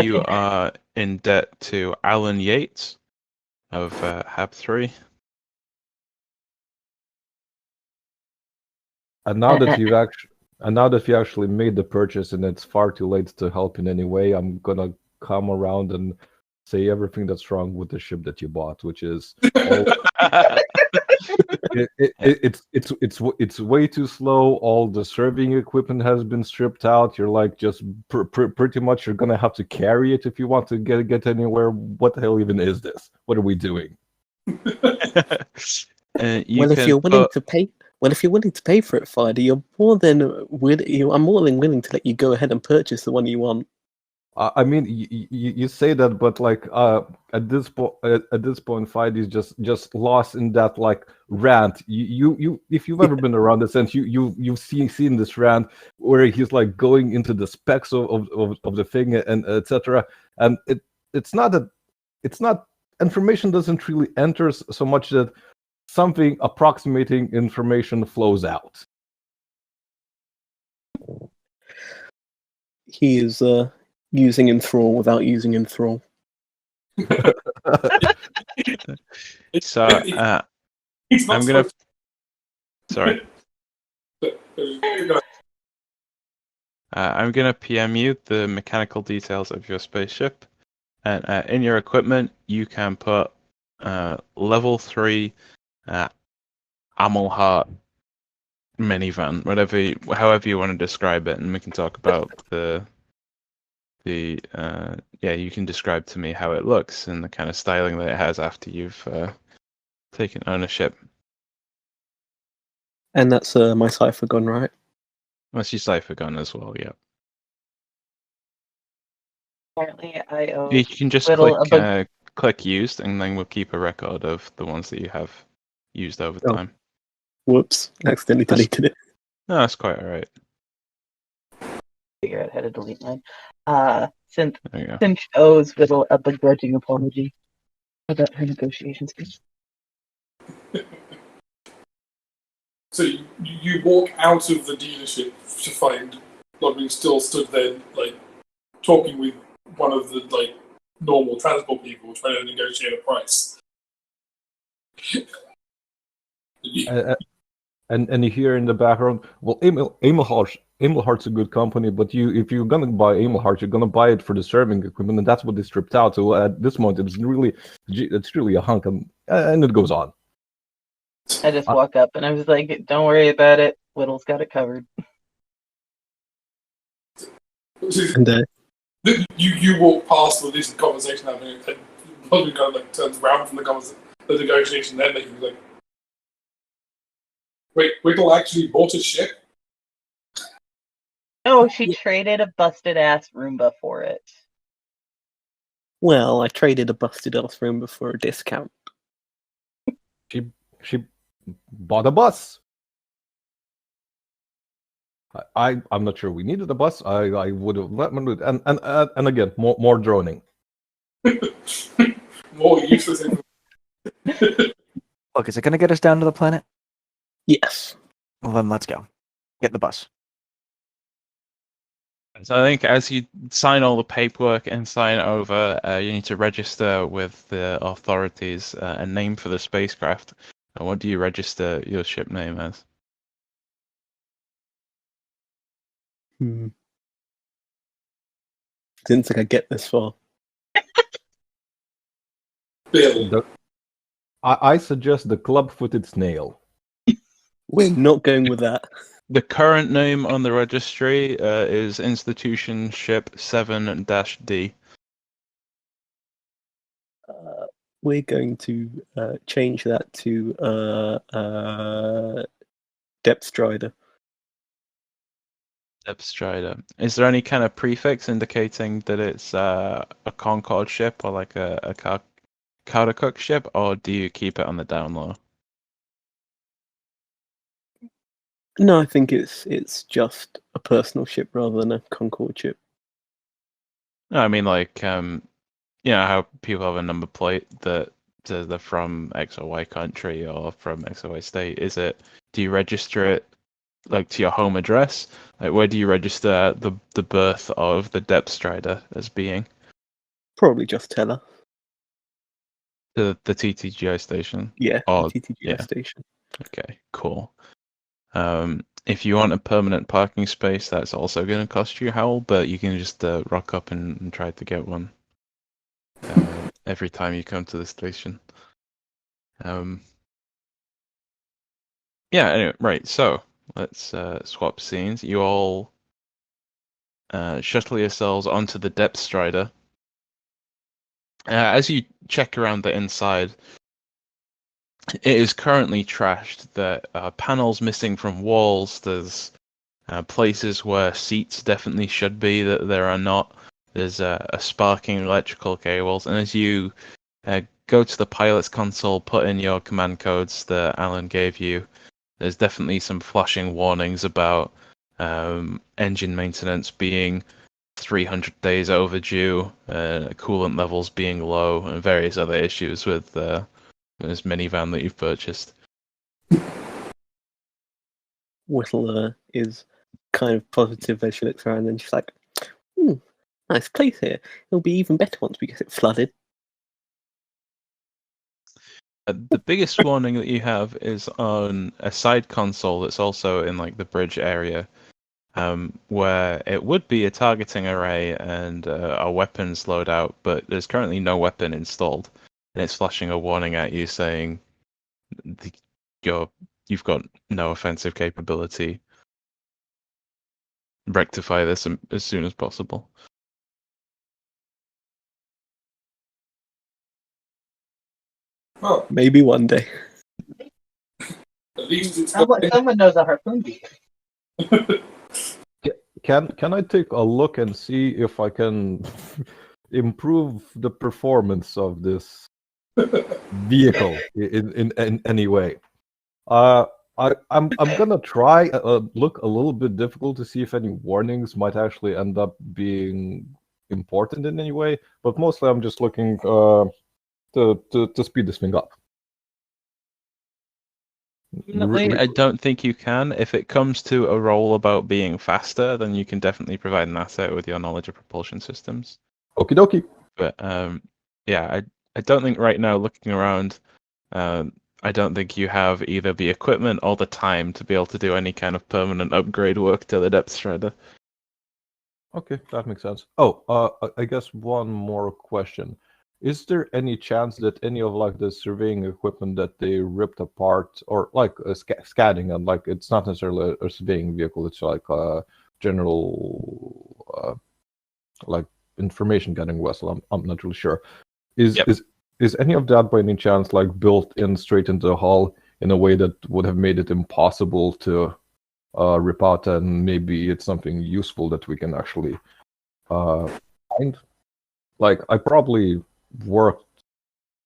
Speaker 1: You are in debt to Alan Yates of Hab 3.
Speaker 6: And now that you actually made the purchase and it's far too late to help in any way, I'm gonna come around and say everything that's wrong with the ship that you bought, which is it's way too slow. All the serving equipment has been stripped out. You're like just pretty much you're gonna have to carry it if you want to get anywhere. What the hell even is this? What are we doing?
Speaker 4: If you're willing to pay. Well, if you're willing to pay for it, Fider, I'm more than willing to let you go ahead and purchase the one you want.
Speaker 6: I mean, you say that, but like at this point, Fide's just lost in that like rant. You if you've ever been around this, and you've seen this rant where he's like going into the specs of the thing and etc. And it's not information doesn't really enter so much that something approximating information flows out.
Speaker 4: He is using enthrall without using enthrall.
Speaker 3: It's,
Speaker 1: So,
Speaker 3: it's not
Speaker 1: I'm gonna.
Speaker 3: supposed
Speaker 1: Sorry.
Speaker 3: to.
Speaker 1: I'm going to PM you the mechanical details of your spaceship. And in your equipment, you can put level 3 Amelhart minivan, however you want to describe it, and we can talk about you can describe to me how it looks and the kind of styling that it has after you've taken ownership.
Speaker 4: And that's my Cypher gun, right?
Speaker 1: That's your Cypher gun as well, yeah.
Speaker 2: Apparently, I owe
Speaker 1: You can just
Speaker 2: Whittle
Speaker 1: click used, and then we'll keep a record of the ones that you have used over
Speaker 4: Oh.
Speaker 1: time.
Speaker 4: Whoops, accidentally
Speaker 1: That's-
Speaker 4: deleted it.
Speaker 1: No, that's quite alright.
Speaker 2: figure out how to delete mine. Since
Speaker 1: There you go.
Speaker 2: Finch owes Whittle a begrudging apology about her negotiation skills.
Speaker 3: So you walk out of the dealership to find Lodwing still stood there, like talking with one of the normal transport people, trying to negotiate a price.
Speaker 6: And you hear in the background, well, Amelhart's a good company, but if you're gonna buy Amelhart, you're gonna buy it for the serving equipment, and that's what they stripped out. So at this moment, it's really a hunk, and it goes on.
Speaker 2: I just walk up and I was like, "Don't worry about it. Whittle's got it covered."
Speaker 4: And
Speaker 3: You walk past with this conversation happening, and Lodwing kind of turns around from the negotiation, then he's like, "Wait, Whittle actually bought a ship?"
Speaker 2: Oh, she traded a busted ass Roomba for it.
Speaker 4: well, I traded a busted ass Roomba for a discount.
Speaker 6: She bought a bus. I'm not sure we needed a bus. I would have let me and again more droning.
Speaker 3: More useless information.
Speaker 5: Look, is it going to get us down to the planet?
Speaker 4: Yes.
Speaker 5: Well, then let's go. Get in the bus.
Speaker 1: So I think as you sign all the paperwork and sign over, you need to register with the authorities a name for the spacecraft. And what do you register your ship name as?
Speaker 4: Didn't think I'd get this far.
Speaker 3: Bill.
Speaker 6: I suggest the club-footed snail.
Speaker 4: We're not going with that.
Speaker 1: The current name on the registry is Institution Ship 7-D.
Speaker 4: We're going to change that to Depth Strider.
Speaker 1: Depth Strider. Is there any kind of prefix indicating that it's a Concorde ship or like a Carter Cook ship, or do you keep it on the down low?
Speaker 4: No, I think it's just a personal ship rather than a Concorde ship.
Speaker 1: No, I mean like you know how people have a number plate that says they're from X or Y country or from X or Y state. Do you register it like to your home address? Like where do you register the birth of the Depth Strider as being?
Speaker 4: Probably just Teller.
Speaker 1: The TTGI station.
Speaker 4: Yeah,
Speaker 1: Oh,
Speaker 4: the TTGS
Speaker 1: yeah.
Speaker 4: station.
Speaker 1: Okay, cool. If you want a permanent parking space, that's also going to cost you Howl, but you can just rock up and try to get one every time you come to the station. Yeah, anyway, right, so let's swap scenes. You all shuttle yourselves onto the Depth Strider. As you check around the inside, it is currently trashed. There are panels missing from walls. There's places where seats definitely should be that there are not. There's a sparking electrical cables. And as you go to the pilot's console, put in your command codes that Alan gave you, there's definitely some flashing warnings about engine maintenance being 300 days overdue, coolant levels being low, and various other issues with this minivan that you've purchased.
Speaker 4: Whittle is kind of positive as she looks around, and she's like, nice place here. It'll be even better once we get it flooded.
Speaker 1: The biggest warning that you have is on a side console that's also in like the bridge area, where it would be a targeting array and a weapons loadout, but there's currently no weapon installed, and it's flashing a warning at you saying you've got no offensive capability. Rectify this as soon as possible.
Speaker 3: Well,
Speaker 4: Maybe one day.
Speaker 3: at least it's
Speaker 2: Someone knows a harpoon beater.
Speaker 6: Can I take a look and see if I can improve the performance of this vehicle in any way? I'm gonna try look a little bit difficult to see if any warnings might actually end up being important in any way, but mostly I'm just looking to speed this thing up.
Speaker 1: Definitely, I don't think you can. If it comes to a role about being faster, then you can definitely provide an asset with your knowledge of propulsion systems.
Speaker 6: Okie dokie.
Speaker 1: But yeah, I don't think right now, looking around, I don't think you have either the equipment or the time to be able to do any kind of permanent upgrade work to the depth shredder.
Speaker 6: Okay, that makes sense. Oh, I guess one more question. Is there any chance that any of like the surveying equipment that they ripped apart, or like scanning, and like it's not necessarily a surveying vehicle, it's like a general like information gathering vessel. I'm not really sure. Is any of that by any chance like built in straight into the hull in a way that would have made it impossible to rip out, and maybe it's something useful that we can actually find? Like I probably worked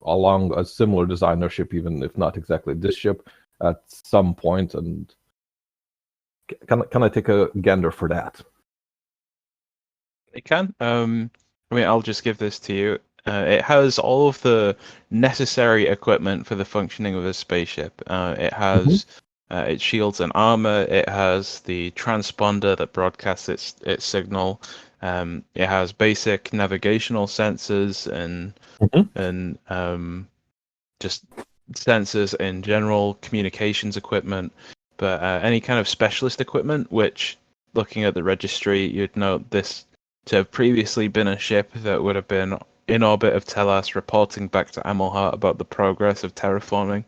Speaker 6: along a similar designer ship, even if not exactly this ship, at some point, and can I take a gander for that?
Speaker 1: It can. I mean, I'll just give this to you. It has all of the necessary equipment for the functioning of a spaceship. It has its shields and armor. It has the transponder that broadcasts its signal. It has basic navigational sensors and just sensors in general, communications equipment. But any kind of specialist equipment, which, looking at the registry, you'd note this to have previously been a ship that would have been in orbit of Telas, reporting back to Amelhart about the progress of terraforming,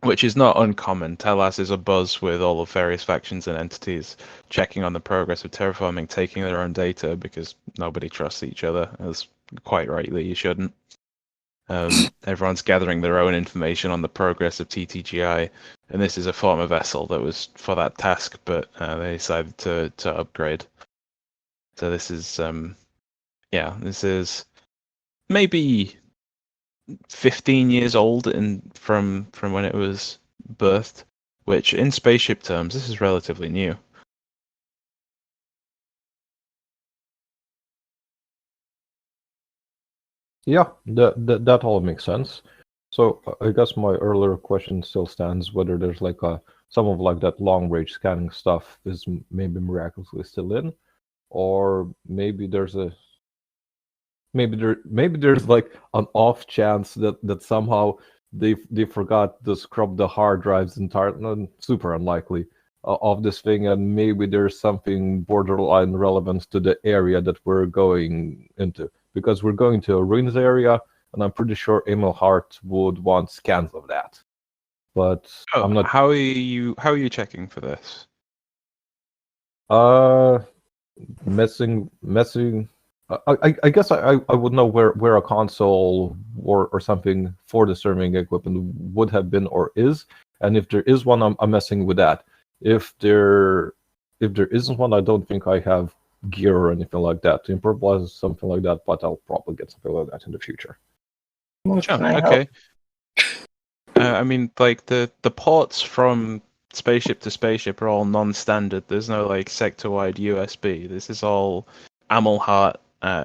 Speaker 1: which is not uncommon. Telas is abuzz with all of various factions and entities checking on the progress of terraforming, taking their own data, because nobody trusts each other, as quite rightly you shouldn't. Everyone's gathering their own information on the progress of TTGI, and this is a former vessel that was for that task, but they decided to upgrade. So this is, this is maybe 15 years old from when it was birthed, which in spaceship terms, this is relatively new.
Speaker 6: Yeah, that all makes sense. So I guess my earlier question still stands, whether there's like some of like that long range scanning stuff is maybe miraculously still in, or maybe there's like an off chance that somehow they forgot to scrub the hard drives entirely. Super unlikely of this thing, and maybe there's something borderline relevant to the area that we're going into, because we're going to a ruins area, and I'm pretty sure Amelhart would want scans of that. But I'm not.
Speaker 1: How are you checking for this?
Speaker 6: Messing. I guess I would know where a console or something for the surveying equipment would have been or is, and if there is one, I'm messing with that. If there isn't one, I don't think I have gear or anything like that to improvise something like that, but I'll probably get something like that in the future.
Speaker 1: Sure. Okay. I mean, like the ports from spaceship to spaceship are all non-standard. There's no like sector-wide USB. This is all Amelhart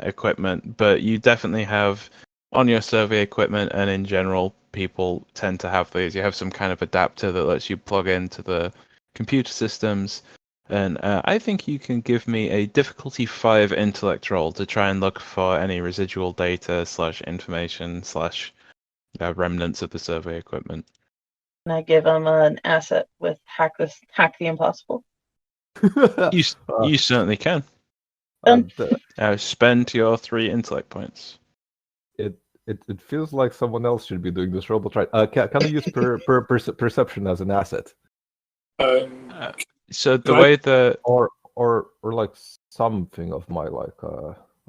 Speaker 1: equipment, but you definitely have on your survey equipment, and in general, people tend to have these. You have some kind of adapter that lets you plug into the computer systems, and I think you can give me a difficulty 5 intellect roll to try and look for any residual data / information / remnants of the survey equipment.
Speaker 2: And I give him an asset with hack the impossible.
Speaker 1: You certainly can.
Speaker 6: And,
Speaker 1: Spend your 3 intellect points.
Speaker 6: it feels like someone else should be doing this robot, right? Can I use perception as an asset,
Speaker 1: So the
Speaker 3: Can I-
Speaker 1: way that
Speaker 6: or like something of my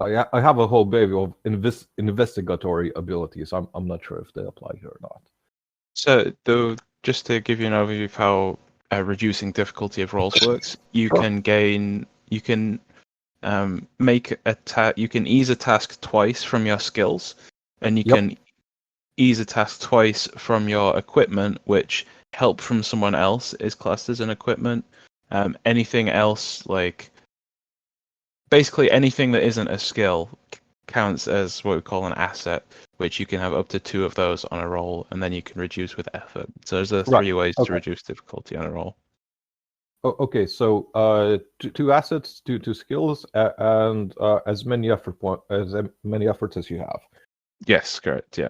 Speaker 6: I have a whole baby of investigatory abilities. I'm not sure if they apply here or not.
Speaker 1: So, just to give you an overview of how reducing difficulty of rolls works, you
Speaker 6: Sure.
Speaker 1: can make you can ease a task twice from your skills, and you
Speaker 6: Yep.
Speaker 1: can ease a task twice from your equipment, which help from someone else is classed as an equipment. Anything else, like basically anything that isn't a skill, counts as what we call an asset, which you can have up to 2 of those on a roll, and then you can reduce with effort. So there's
Speaker 6: Right,
Speaker 1: 3 ways
Speaker 6: okay.
Speaker 1: to reduce difficulty on a roll.
Speaker 6: Okay, so two assets, two skills, and as many efforts as you have.
Speaker 1: Yes, correct. Yeah.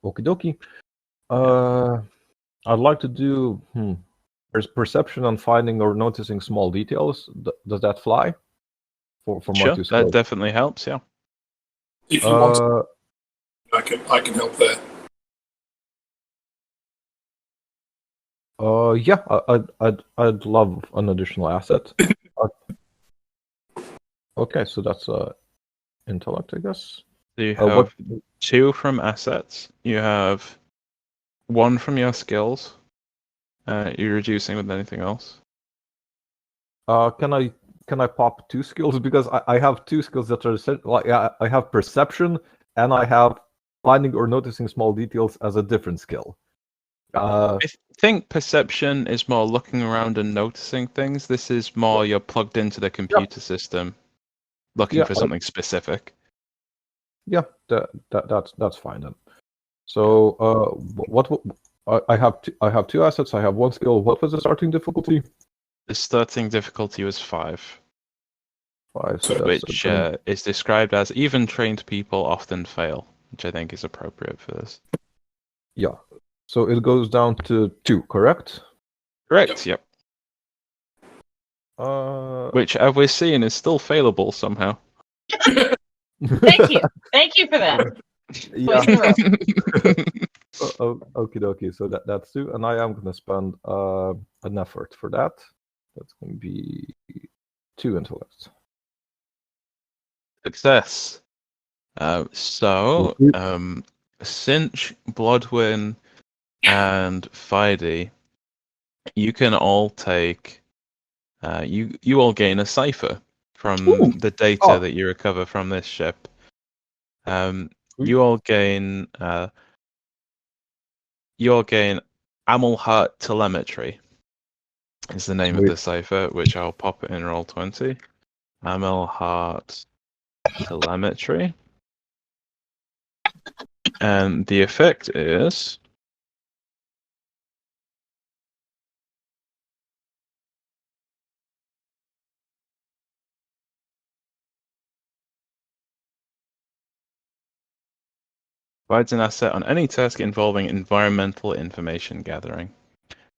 Speaker 6: Okie dokie. I'd like to do perception on finding or noticing small details. Does that fly? For my
Speaker 1: Sure,
Speaker 6: 2
Speaker 1: that
Speaker 6: skills.
Speaker 1: definitely helps. Yeah.
Speaker 3: If you want, I can help there.
Speaker 6: Yeah, I'd love an additional asset. Okay, so that's intellect, I guess.
Speaker 1: So you
Speaker 6: what-
Speaker 1: have 2 from assets. You have 1 from your skills. You're reducing with anything else?
Speaker 6: Can I pop 2 skills, because I have 2 skills that are like I have perception and I have finding or noticing small details as a different skill.
Speaker 1: I think perception is more looking around and noticing things. This is more you're plugged into the computer system, looking
Speaker 6: Yeah,
Speaker 1: for something specific.
Speaker 6: Yeah, that's fine then. So I have 2 assets. I have 1 skill. What was the starting difficulty?
Speaker 1: The starting difficulty was 5,
Speaker 6: 5. So that's
Speaker 1: which is described as even trained people often fail, which I think is appropriate for this.
Speaker 6: yeah. So it goes down to 2, correct?
Speaker 1: Correct. Yep. Which, as we're seeing, is still failable somehow.
Speaker 2: Thank you for that.
Speaker 6: Yeah.
Speaker 2: Boys in a row.
Speaker 6: Okie dokie. So that's 2, and I am gonna spend an effort for that. That's gonna be 2 intellect.
Speaker 1: Success. Cinch, Bloodwin, and Fidey, you can all take. You all gain a Cypher from
Speaker 2: Ooh.
Speaker 1: the data that you recover from this ship. You all gain. Amelhart telemetry. Is the name of the cipher, which I'll pop it in roll 20. Amelhart telemetry. And the effect is provides an asset on any task involving environmental information gathering.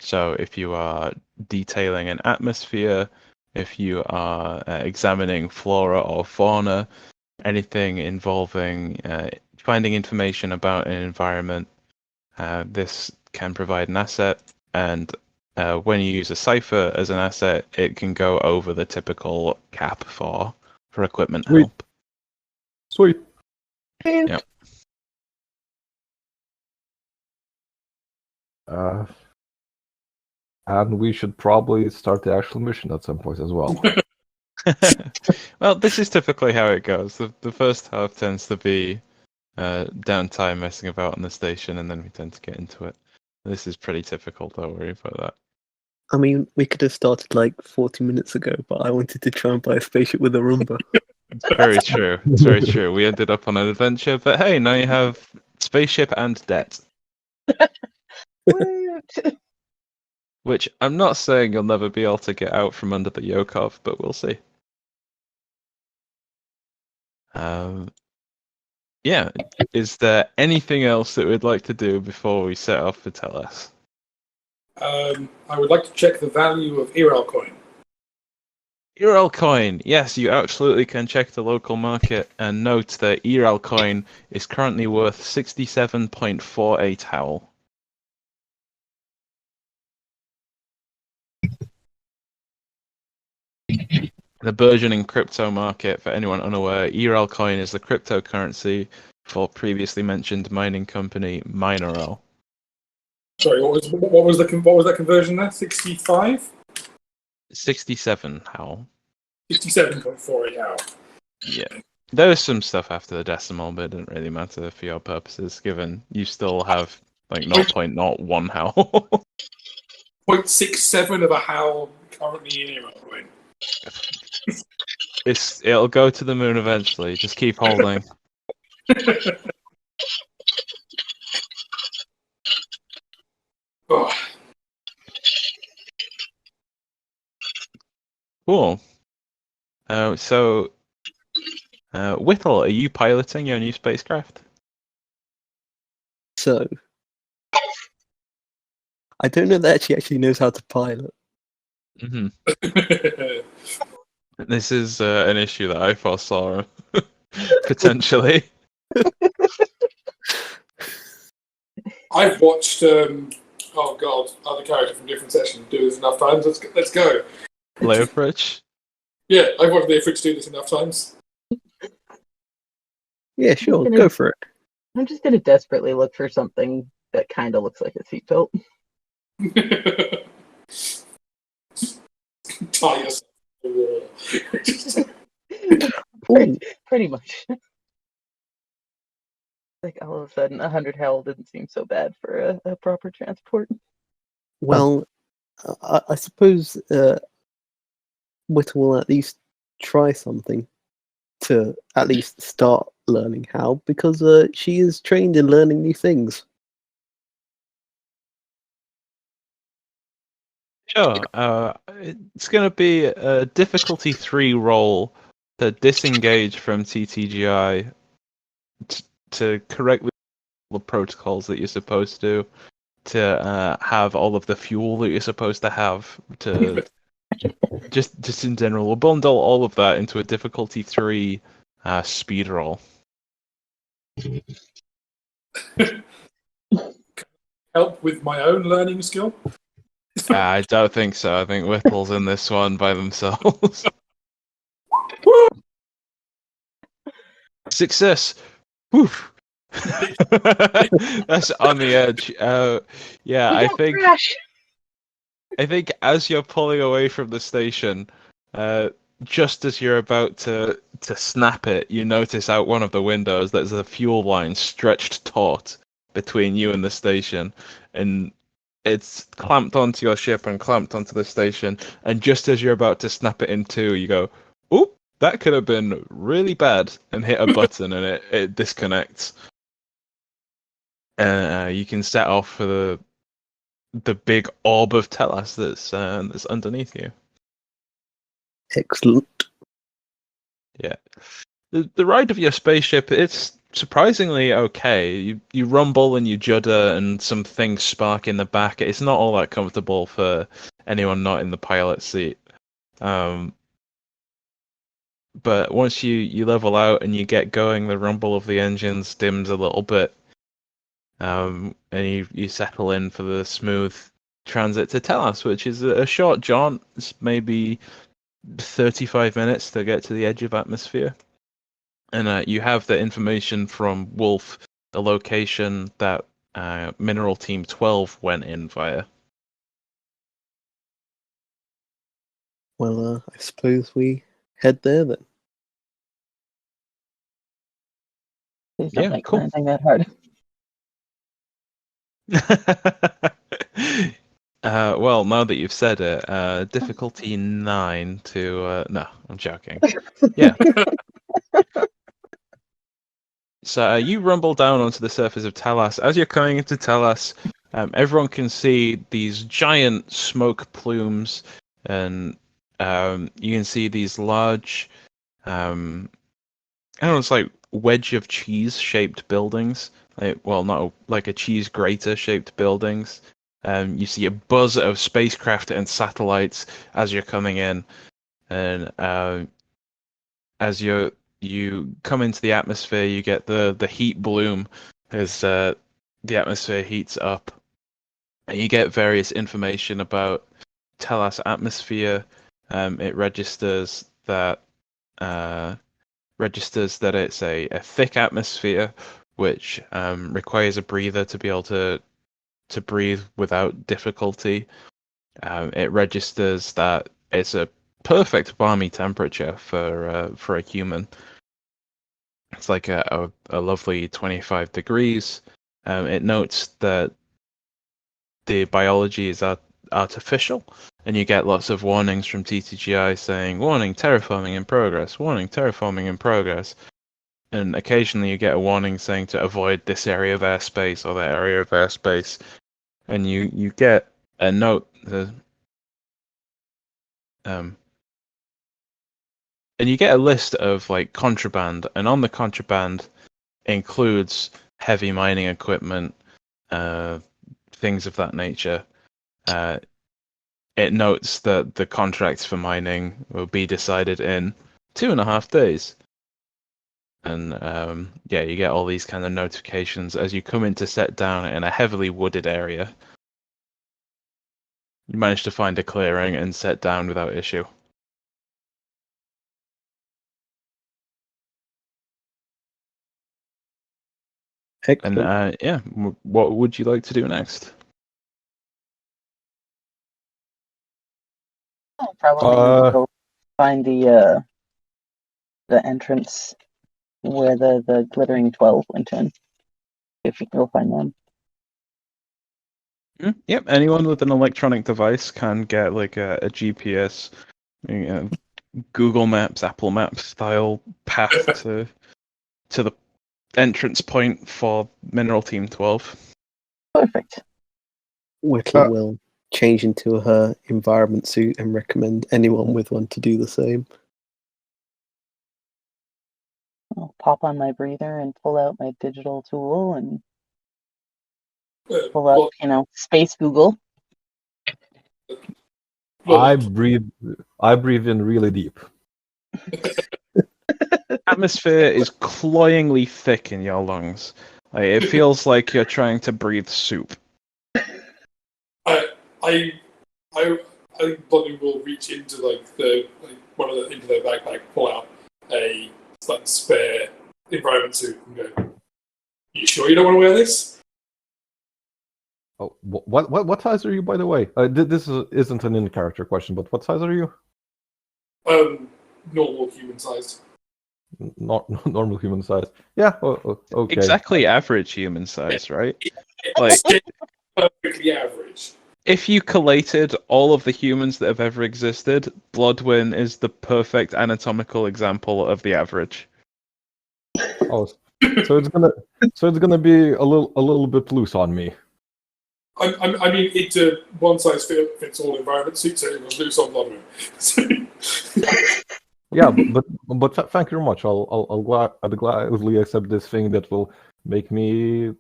Speaker 1: So if you are detailing an atmosphere, if you are examining flora or fauna, anything involving finding information about an environment, this can provide an asset. And when you use a cipher as an asset, it can go over the typical cap for equipment help.
Speaker 6: Sweet.
Speaker 1: Yeah.
Speaker 6: And we should probably start the actual mission at some point as well.
Speaker 1: Well, this is typically how it goes. The first half tends to be downtime messing about on the station, and then we tend to get into it. This is pretty typical, don't worry about that.
Speaker 4: I mean, we could have started like 40 minutes ago, but I wanted to try and buy a spaceship with a Roomba.
Speaker 1: Very true. It's very true. We ended up on an adventure, but hey, now you have spaceship and debt.
Speaker 2: Woot.
Speaker 1: Which I'm not saying you'll never be able to get out from under the yoke of, but we'll see. Yeah. Is there anything else that we'd like to do before we set off for Telas?
Speaker 3: I would like to check the value of Eral coin.
Speaker 1: Eral coin. Yes, you absolutely can check the local market and note that Eral coin is currently worth 67.48 howl. The burgeoning crypto market, for anyone unaware, Eral coin is the cryptocurrency for previously mentioned mining company Mineral.
Speaker 3: Sorry, what was that conversion there? 65?
Speaker 1: 67 howl.
Speaker 3: 67.48 hour.
Speaker 1: Yeah. There was some stuff after the decimal, but it didn't really matter for your purposes, given you still have like 0.01 howl.
Speaker 3: 0.67 of a howl currently in Eral coin.
Speaker 1: It'll go to the moon eventually. Just keep holding.
Speaker 3: Oh,
Speaker 1: Cool. Whittle, are you piloting your new spacecraft?
Speaker 4: So, I don't know that she actually knows how to pilot.
Speaker 1: Mm-hmm. This is an issue that I foresaw potentially.
Speaker 3: I've watched, oh god, other character from different sessions do this enough times. Let's go.
Speaker 1: Leofrich?
Speaker 3: Yeah, I've watched Leofrich do this enough times.
Speaker 4: Yeah, sure, go for it.
Speaker 2: I'm just gonna desperately look for something that kind of looks like a seatbelt.
Speaker 3: Tie yourself to the wall.
Speaker 2: Pretty much. Like all of a sudden, 100 hell didn't seem so bad for a proper transport.
Speaker 4: Well, I suppose Whittle will at least try something to at least start learning how, because she is trained in learning new things.
Speaker 1: Sure. It's going to be a difficulty 3 roll to disengage from TTGI to correctly the protocols that you're supposed to have all of the fuel that you're supposed to have to just in general. We'll bundle all of that into a difficulty 3 speed roll.
Speaker 3: Help with my own learning skill?
Speaker 1: I don't think so. I think Whittle's in this one by themselves. Success! Woof! That's on the edge. Yeah, I think.
Speaker 2: Crash.
Speaker 1: I think as you're pulling away from the station, just as you're about to snap it, you notice out one of the windows there's a fuel line stretched taut between you and the station, and it's clamped onto your ship and clamped onto the station. And just as you're about to snap it in two, you go, "Oop, that could have been really bad," and hit a button, and it disconnects. You can set off for the big orb of Telas that's underneath you.
Speaker 4: Excellent.
Speaker 1: Yeah. The ride of your spaceship, it's surprisingly okay. You rumble and you judder and some things spark in the back. It's not all that comfortable for anyone not in the pilot seat. But once you level out and you get going, the rumble of the engines dims a little bit. And you settle in for the smooth transit to Telas, which is a short jaunt. It's maybe 35 minutes to get to the edge of atmosphere. And you have the information from Wolf, the location that Mineral Team 12 went in via.
Speaker 4: Well, I suppose we head there then.
Speaker 2: Please don't
Speaker 1: Yeah,
Speaker 2: make
Speaker 1: cool.
Speaker 2: landing that hard.
Speaker 1: Well, now that you've said it, difficulty 9 to... no, I'm joking. Yeah. So you rumble down onto the surface of Talas. As you're coming into Talas, everyone can see these giant smoke plumes, and you can see these large, I don't know, it's like wedge of cheese shaped buildings. Well, not like a cheese grater shaped buildings. You see a buzz of spacecraft and satellites as you're coming in, and as you come into the atmosphere, you get the heat bloom as the atmosphere heats up, and you get various information about Telas atmosphere. It registers that it's a thick atmosphere, which requires a breather to be able to breathe without difficulty. It registers that it's a perfect balmy temperature for a human. It's like a lovely 25 degrees. It notes that the biology is artificial, and you get lots of warnings from TTGI saying, warning, terraforming in progress, warning, terraforming in progress. And occasionally you get a warning saying to avoid this area of airspace or that area of airspace. And you get a note and you get a list of like contraband, and on the contraband includes heavy mining equipment, things of that nature. It notes that the contracts for mining will be decided in 2.5 days. And yeah, you get all these kind of notifications as you come in to set down in a heavily wooded area. You manage to find a clearing and set down without issue.
Speaker 4: Excellent.
Speaker 1: And yeah, what would you like to do next?
Speaker 2: I'll probably go find the entrance where the glittering 12 went in. If you'll find them.
Speaker 1: Yep, anyone with an electronic device can get like a GPS, Google Maps, Apple Maps style path to the entrance point for Mineral Team 12.
Speaker 2: Perfect.
Speaker 4: Whittle will change into her environment suit and recommend anyone with one to do the same.
Speaker 2: I'll pop on my breather and pull out my digital tool and pull up, Space Google.
Speaker 6: I breathe in really deep.
Speaker 1: Atmosphere is cloyingly thick in your lungs. Like, it feels like you're trying to breathe soup.
Speaker 3: I Bloody will reach into into their backpack, pull out a spare environment suit, and go, "You sure you don't want to wear this?"
Speaker 6: Oh, what size are you, by the way? This isn't an in-character question, but what size are you?
Speaker 3: Normal human sized.
Speaker 6: Not normal human size. Yeah. Okay.
Speaker 1: Exactly average human size, right? Like,
Speaker 3: Perfectly average.
Speaker 1: if you collated all of the humans that have ever existed, Bloodwyn is the perfect anatomical example of the average.
Speaker 6: Oh, so it's gonna be a little bit loose on me.
Speaker 3: I mean, it's a one size fits all environment suit, so it was loose on Bloodwyn.
Speaker 6: Yeah, but thank you very much. I'll gladly accept this thing that will make me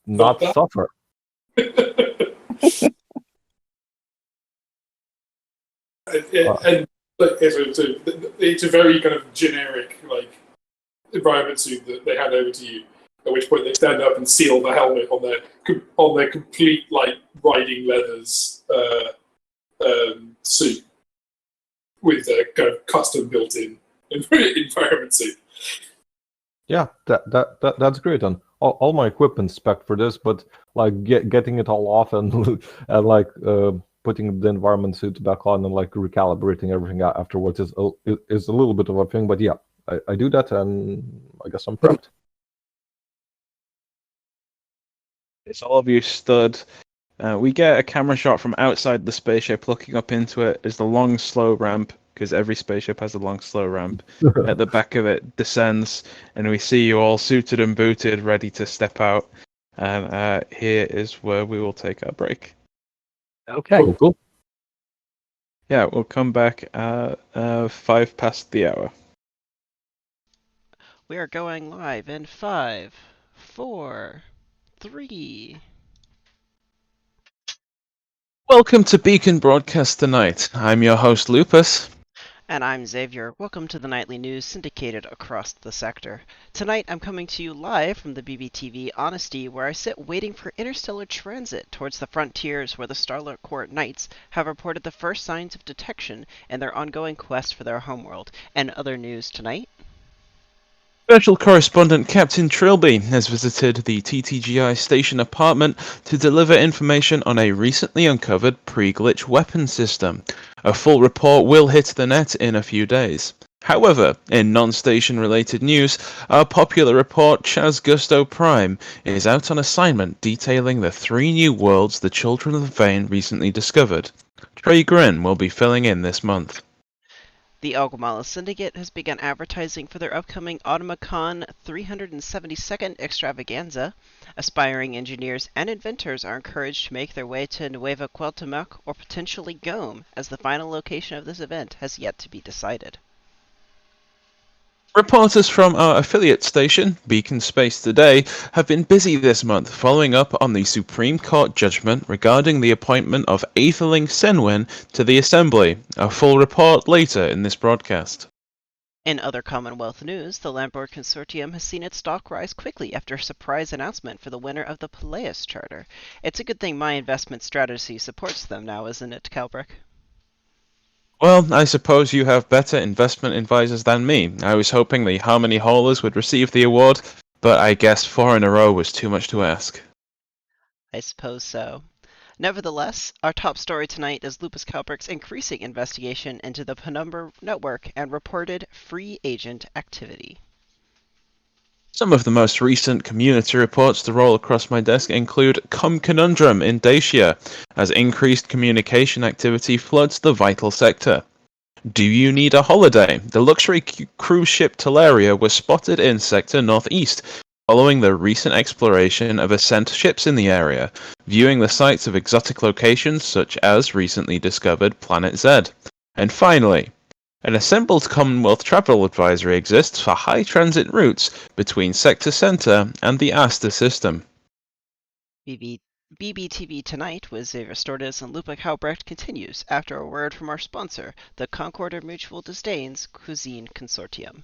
Speaker 6: not suffer.
Speaker 3: And it's a very kind of generic environment suit that they hand over to you. At which point they stand up and seal the helmet on their complete riding leathers suit with a kind of custom built-in environment suit.
Speaker 6: Yeah, that's great. And all my equipment's spec for this, but getting it all off and putting the environment suit back on and recalibrating everything afterwards is a little bit of a thing. But yeah, I do that, and I guess I'm prepped.
Speaker 1: It's all of you stood. We get a camera shot from outside the spaceship looking up into it as the long, slow ramp because every spaceship has a long, slow ramp. At the back of it descends, and we see you all suited and booted, ready to step out. And here is where we will take our break.
Speaker 5: Okay.
Speaker 6: Cool.
Speaker 1: Yeah, we'll come back at 5 past the hour.
Speaker 7: We are going live in 5, 4, 3.
Speaker 1: Welcome to Beacon Broadcast Tonight. I'm your host, Lupus.
Speaker 7: And I'm Xavier. Welcome to the nightly news syndicated across the sector. Tonight I'm coming to you live from the BBTV Honesty, where I sit waiting for interstellar transit towards the frontiers where the Starlight Court Knights have reported the first signs of detection in their ongoing quest for their homeworld. And other news tonight.
Speaker 1: Special correspondent Captain Trilby has visited the TTGI station apartment to deliver information on a recently uncovered pre-glitch weapon system. A full report will hit the net in a few days. However, in non-station related news, our popular report Chaz Gusto Prime is out on assignment detailing the 3 new worlds the Children of the Vein recently discovered. Trey Grin will be filling in this month.
Speaker 7: The Ogumala Syndicate has begun advertising for their upcoming AutomaCon 372nd extravaganza. Aspiring engineers and inventors are encouraged to make their way to Nueva Cuauhtémoc or potentially Gome, as the final location of this event has yet to be decided.
Speaker 1: Reporters from our affiliate station, Beacon Space Today, have been busy this month following up on the Supreme Court judgment regarding the appointment of Aetherling Senwin to the Assembly. A full report later in this broadcast.
Speaker 7: In other Commonwealth news, the Landboard Consortium has seen its stock rise quickly after a surprise announcement for the winner of the Peleus Charter. It's a good thing my investment strategy supports them now, isn't it, Calbrick?
Speaker 1: Well, I suppose you have better investment advisors than me. I was hoping the Harmony Haulers would receive the award, but I guess 4 in a row was too much to ask.
Speaker 7: I suppose so. Nevertheless, our top story tonight is Lupus Calbrick's increasing investigation into the Penumbra network and reported free agent activity.
Speaker 1: Some of the most recent community reports to roll across my desk include Conundrum in Dacia, as increased communication activity floods the vital sector. Do you need a holiday? The luxury cruise ship Teleria was spotted in Sector Northeast, following the recent exploration of Ascent ships in the area, viewing the sites of exotic locations such as recently discovered Planet Z. And finally, an assembled Commonwealth travel advisory exists for high transit routes between Sector Centre and the Asta system.
Speaker 7: BBTV Tonight with Xavier Stortis and Lupa Calbrecht continues after a word from our sponsor, the Concord of Mutual Disdain's Cuisine Consortium.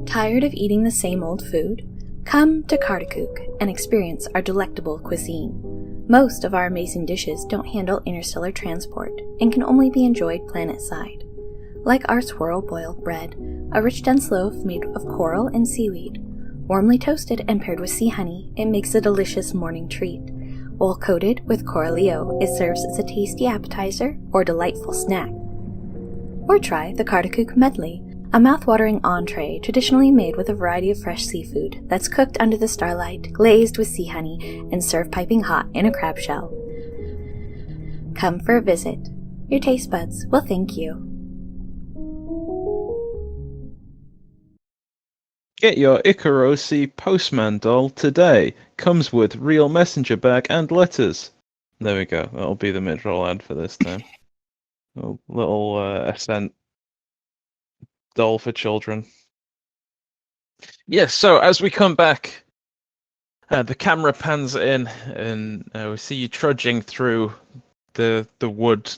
Speaker 8: Tired of eating the same old food? Come to Kartakook and experience our delectable cuisine. Most of our amazing dishes don't handle interstellar transport and can only be enjoyed planet-side. Like our swirl boiled bread, a rich dense loaf made of coral and seaweed. Warmly toasted and paired with sea honey, it makes a delicious morning treat. While coated with coralillo, it serves as a tasty appetizer or delightful snack. Or try the Kartakook Medley, a mouth-watering entree traditionally made with a variety of fresh seafood that's cooked under the starlight, glazed with sea honey, and served piping hot in a crab shell. Come for a visit. Your taste buds will thank you.
Speaker 1: Get your Ikarosi Postman doll today. Comes with real messenger bag and letters. There we go. That'll be the mid-roll ad for this time. Little Ascent doll for children. Yes, so as we come back, the camera pans in, and we see you trudging through the wood,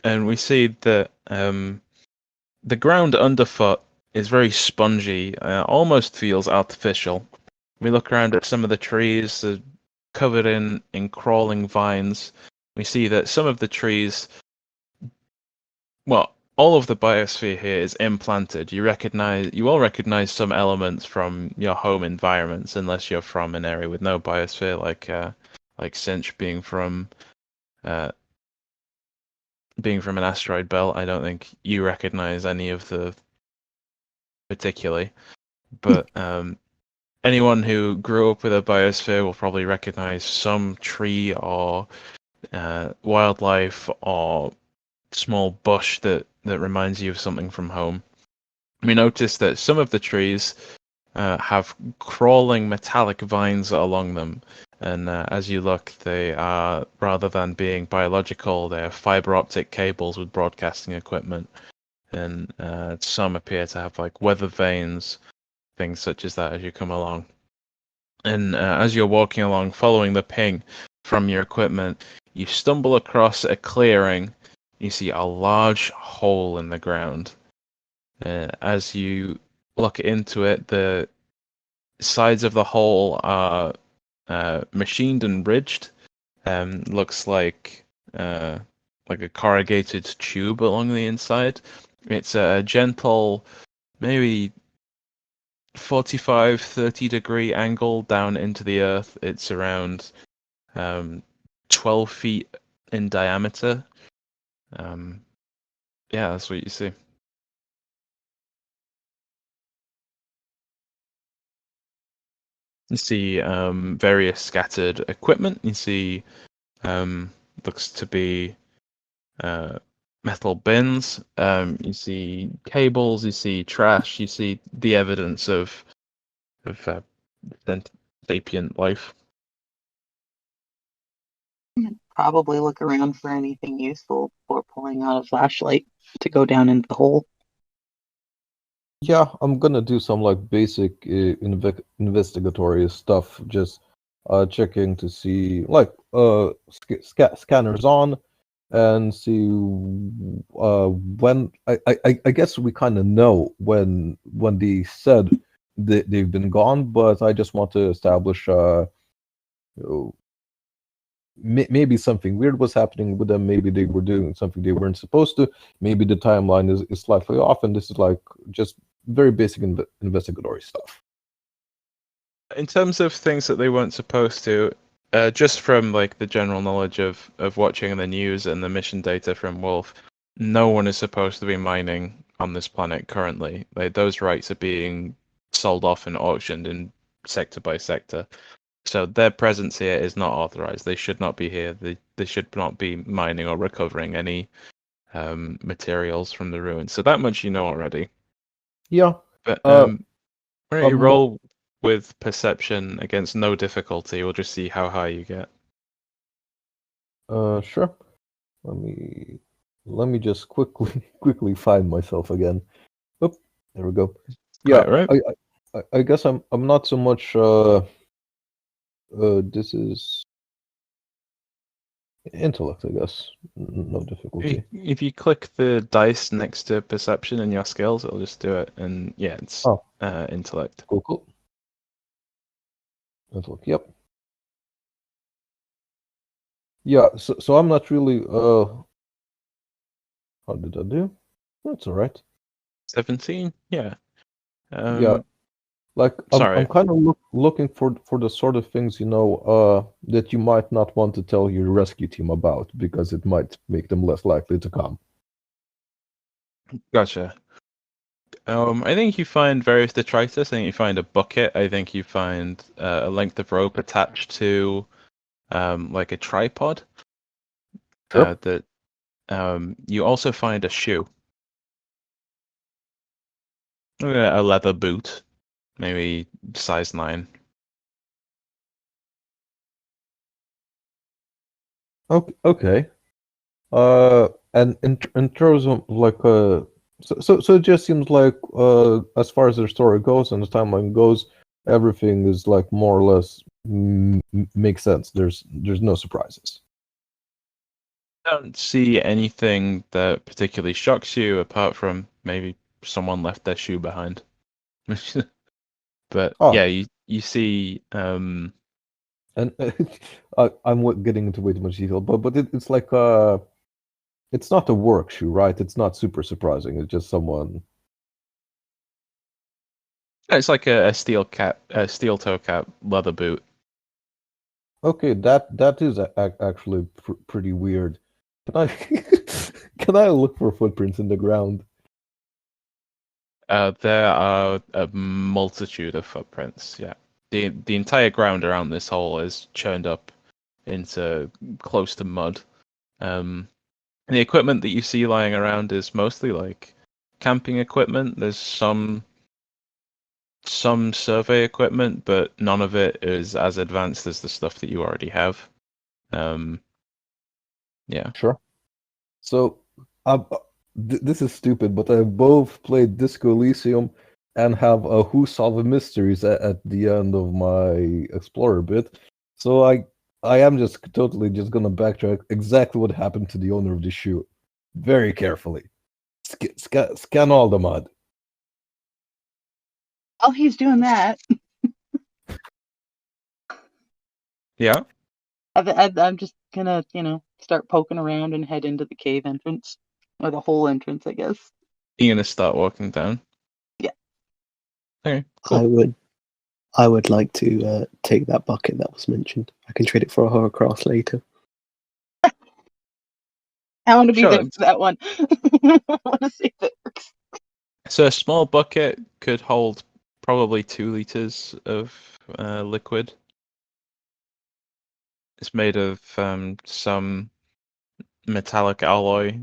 Speaker 1: and we see that the ground underfoot is very spongy, almost feels artificial. We look around at some of the trees, covered in crawling vines. We see that some of the trees, well, all of the biosphere here is implanted. You all recognize some elements from your home environments, unless you're from an area with no biosphere, like Cinch being from an asteroid belt. I don't think you recognize any of the particularly, but anyone who grew up with a biosphere will probably recognize some tree or wildlife or small bush that reminds you of something from home. We notice that some of the trees have crawling metallic vines along them, and as you look, they are, rather than being biological, they are fiber optic cables with broadcasting equipment, and some appear to have like weather vanes, things such as that as you come along. And as you're walking along, following the ping from your equipment, you stumble across a clearing. You see a large hole in the ground. As you look into it, the sides of the hole are machined and ridged. Looks like a corrugated tube along the inside. It's a gentle, maybe 45, 30-degree angle down into the earth. It's around 12 feet in diameter. Yeah, that's what you see. You see various scattered equipment. You see looks to be metal bins. You see cables. You see trash. You see the evidence of sapient life.
Speaker 2: Probably look around for anything useful before pulling out a flashlight to go down into the hole.
Speaker 6: Yeah, I'm gonna do some like basic investigatory stuff, just checking to see like scanners on and see when I guess we kind of know when they said they've been gone, but I just want to establish maybe something weird was happening with them. Maybe they were doing something they weren't supposed to. Maybe the timeline is slightly off, and this is like just very basic investigatory stuff.
Speaker 1: In terms of things that they weren't supposed to, just from like the general knowledge of watching the news and the mission data from Wolf, no one is supposed to be mining on this planet currently. Those rights are being sold off and auctioned in sector by sector. So their presence here is not authorized. They should not be here. They should not be mining or recovering any materials from the ruins. So that much you know already.
Speaker 6: Yeah.
Speaker 1: But why don't you roll with perception against no difficulty? We'll just see how high you get.
Speaker 6: Sure. Let me just quickly find myself again. Oop, there we go. Yeah,
Speaker 1: Right.
Speaker 6: I guess I'm not so much this is intellect, I guess. No difficulty.
Speaker 1: If you click the dice next to perception in your skills, it'll just do it. And yeah, it's intellect.
Speaker 6: Cool. Intellect, yep. Yeah, so I'm not really how did I do? That's all right.
Speaker 1: 17? Yeah.
Speaker 6: Yeah. Like I'm kind of looking for the sort of things, that you might not want to tell your rescue team about because it might make them less likely to come.
Speaker 1: Gotcha. I think you find various detritus. I think you find a bucket. I think you find a length of rope attached to like a tripod.
Speaker 6: Sure.
Speaker 1: That you also find a shoe. A leather boot, maybe size 9.
Speaker 6: Okay. And in terms of like so it just seems like as far as their story goes and the timeline goes, everything is like more or less makes sense. There's no surprises.
Speaker 1: I don't see anything that particularly shocks you apart from maybe someone left their shoe behind. But yeah, you see
Speaker 6: and I'm getting into way too much detail, but it's like it's not a work shoe, right? It's not super surprising. It's just someone.
Speaker 1: It's like a steel toe cap leather boot.
Speaker 6: Okay, that is actually pretty weird. Can I look for footprints in the ground?
Speaker 1: There are a multitude of footprints. Yeah, the entire ground around this hole is churned up into close to mud. the equipment that you see lying around is mostly like camping equipment. There's some survey equipment, but none of it is as advanced as the stuff that you already have. Yeah.
Speaker 6: Sure. So, this is stupid, but I've both played Disco Elysium and have a Who Solve Mysteries at the end of my Explorer bit. So I am just totally just gonna backtrack exactly what happened to the owner of the shoe, very carefully. Scan all the mud.
Speaker 2: While he's doing that,
Speaker 1: Yeah.
Speaker 2: I'm just gonna, start poking around and head into the cave entrance. Or the whole entrance, I guess.
Speaker 1: You're gonna start walking down.
Speaker 2: Yeah.
Speaker 1: Okay. Cool.
Speaker 4: I would like to take that bucket that was mentioned. I can trade it for a horrorcross later.
Speaker 2: I want to be
Speaker 1: Sure.
Speaker 2: there for that one. I want to see if it works.
Speaker 1: So a small bucket could hold probably 2 liters of liquid. It's made of some metallic alloy.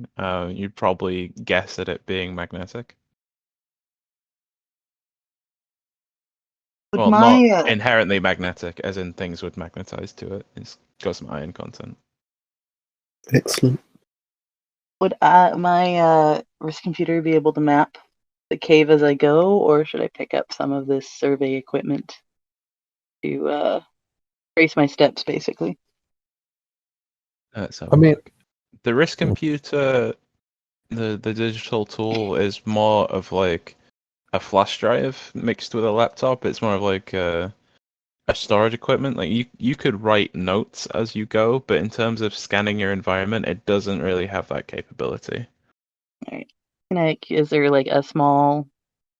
Speaker 1: You'd probably guess at it being magnetic.
Speaker 2: Would
Speaker 1: Well,
Speaker 2: my
Speaker 1: not inherently magnetic, as in things would magnetize to it. It's got some iron content.
Speaker 4: Excellent.
Speaker 2: would my wrist computer be able to map the cave as I go, or should I pick up some of this survey equipment to trace my steps, basically?
Speaker 1: Let's have
Speaker 6: I
Speaker 1: a
Speaker 6: mean-
Speaker 1: look. The wrist computer, the digital tool is more of like a flash drive mixed with a laptop. It's more of like a storage equipment. Like you could write notes as you go, but in terms of scanning your environment, it doesn't really have that capability.
Speaker 2: All right. Is there like a small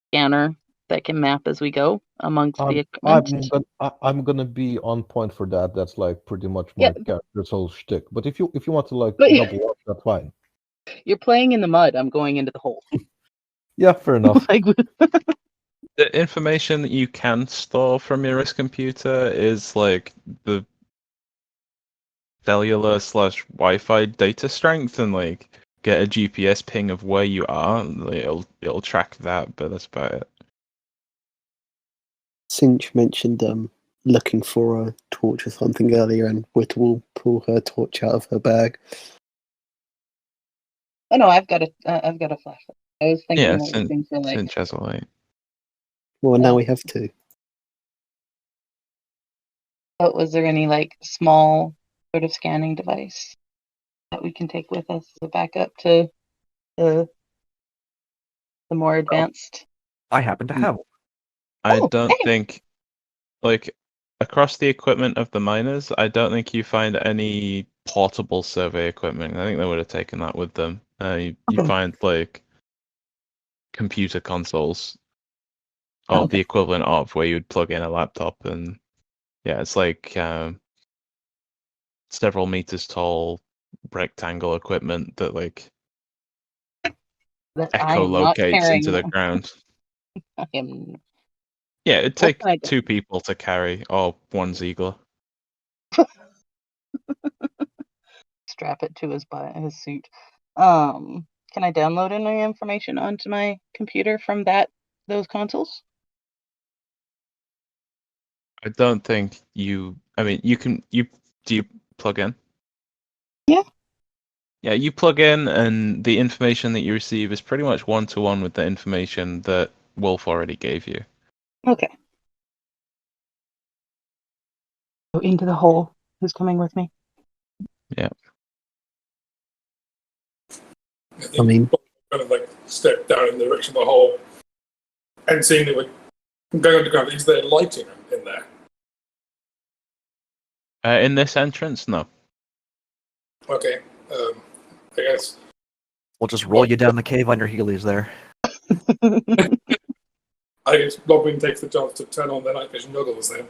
Speaker 2: scanner that can map as we go amongst the equipment?
Speaker 6: I'm gonna be on point for that. That's like pretty much my
Speaker 2: Yeah.
Speaker 6: character's whole shtick. But if you want to like
Speaker 2: But-
Speaker 6: double up, that's fine.
Speaker 2: You're playing in the mud. I'm going into the hole.
Speaker 6: Yeah, fair enough.
Speaker 2: Like,
Speaker 1: The information that you can store from your wrist computer is like the cellular / Wi-Fi data strength, and like get a GPS ping of where you are. Like, it'll track that, but that's about it.
Speaker 4: Sinch mentioned looking for a torch or something earlier, and Whit will pull her torch out of her bag.
Speaker 2: oh no, I've got a flashlight. I was thinking
Speaker 1: Yeah,
Speaker 2: more looking for like.
Speaker 1: Cinch has a light.
Speaker 4: Well, now we have two.
Speaker 2: But was there any like small sort of scanning device that we can take with us as a backup to the more advanced?
Speaker 5: I happen to have one.
Speaker 1: I
Speaker 2: Oh,
Speaker 1: don't
Speaker 2: hey.
Speaker 1: think, like, across the equipment of the miners, I don't think you find any portable survey equipment. I think they would have taken that with them. You find like computer consoles, or
Speaker 2: Okay.
Speaker 1: the equivalent of where you'd plug in a laptop, and yeah, it's like several meters tall rectangle equipment that like
Speaker 2: That I am not
Speaker 1: echolocates
Speaker 2: carrying.
Speaker 1: into the ground.
Speaker 2: I am
Speaker 1: Yeah, it'd take
Speaker 2: can I do?
Speaker 1: 2 people to carry, or 1 Ziegler.
Speaker 2: Strap it to his suit. Can I download any information onto my computer from those consoles?
Speaker 1: I don't think you. I mean, you can. Do you plug in?
Speaker 2: Yeah.
Speaker 1: Yeah, you plug in, and the information that you receive is pretty much 1-to-1 with the information that Wolf already gave you.
Speaker 2: Okay. Go into the hole. Who's coming with me?
Speaker 1: Yeah.
Speaker 3: I
Speaker 4: mean-
Speaker 3: kind of like step down in the direction of the hole and seeing that we're going underground. Is there lighting in there?
Speaker 1: In this entrance, no.
Speaker 3: Okay. I guess.
Speaker 5: We'll just roll you down the cave on your heelys there.
Speaker 3: I guess Robin takes the chance to turn on the night vision goggles then.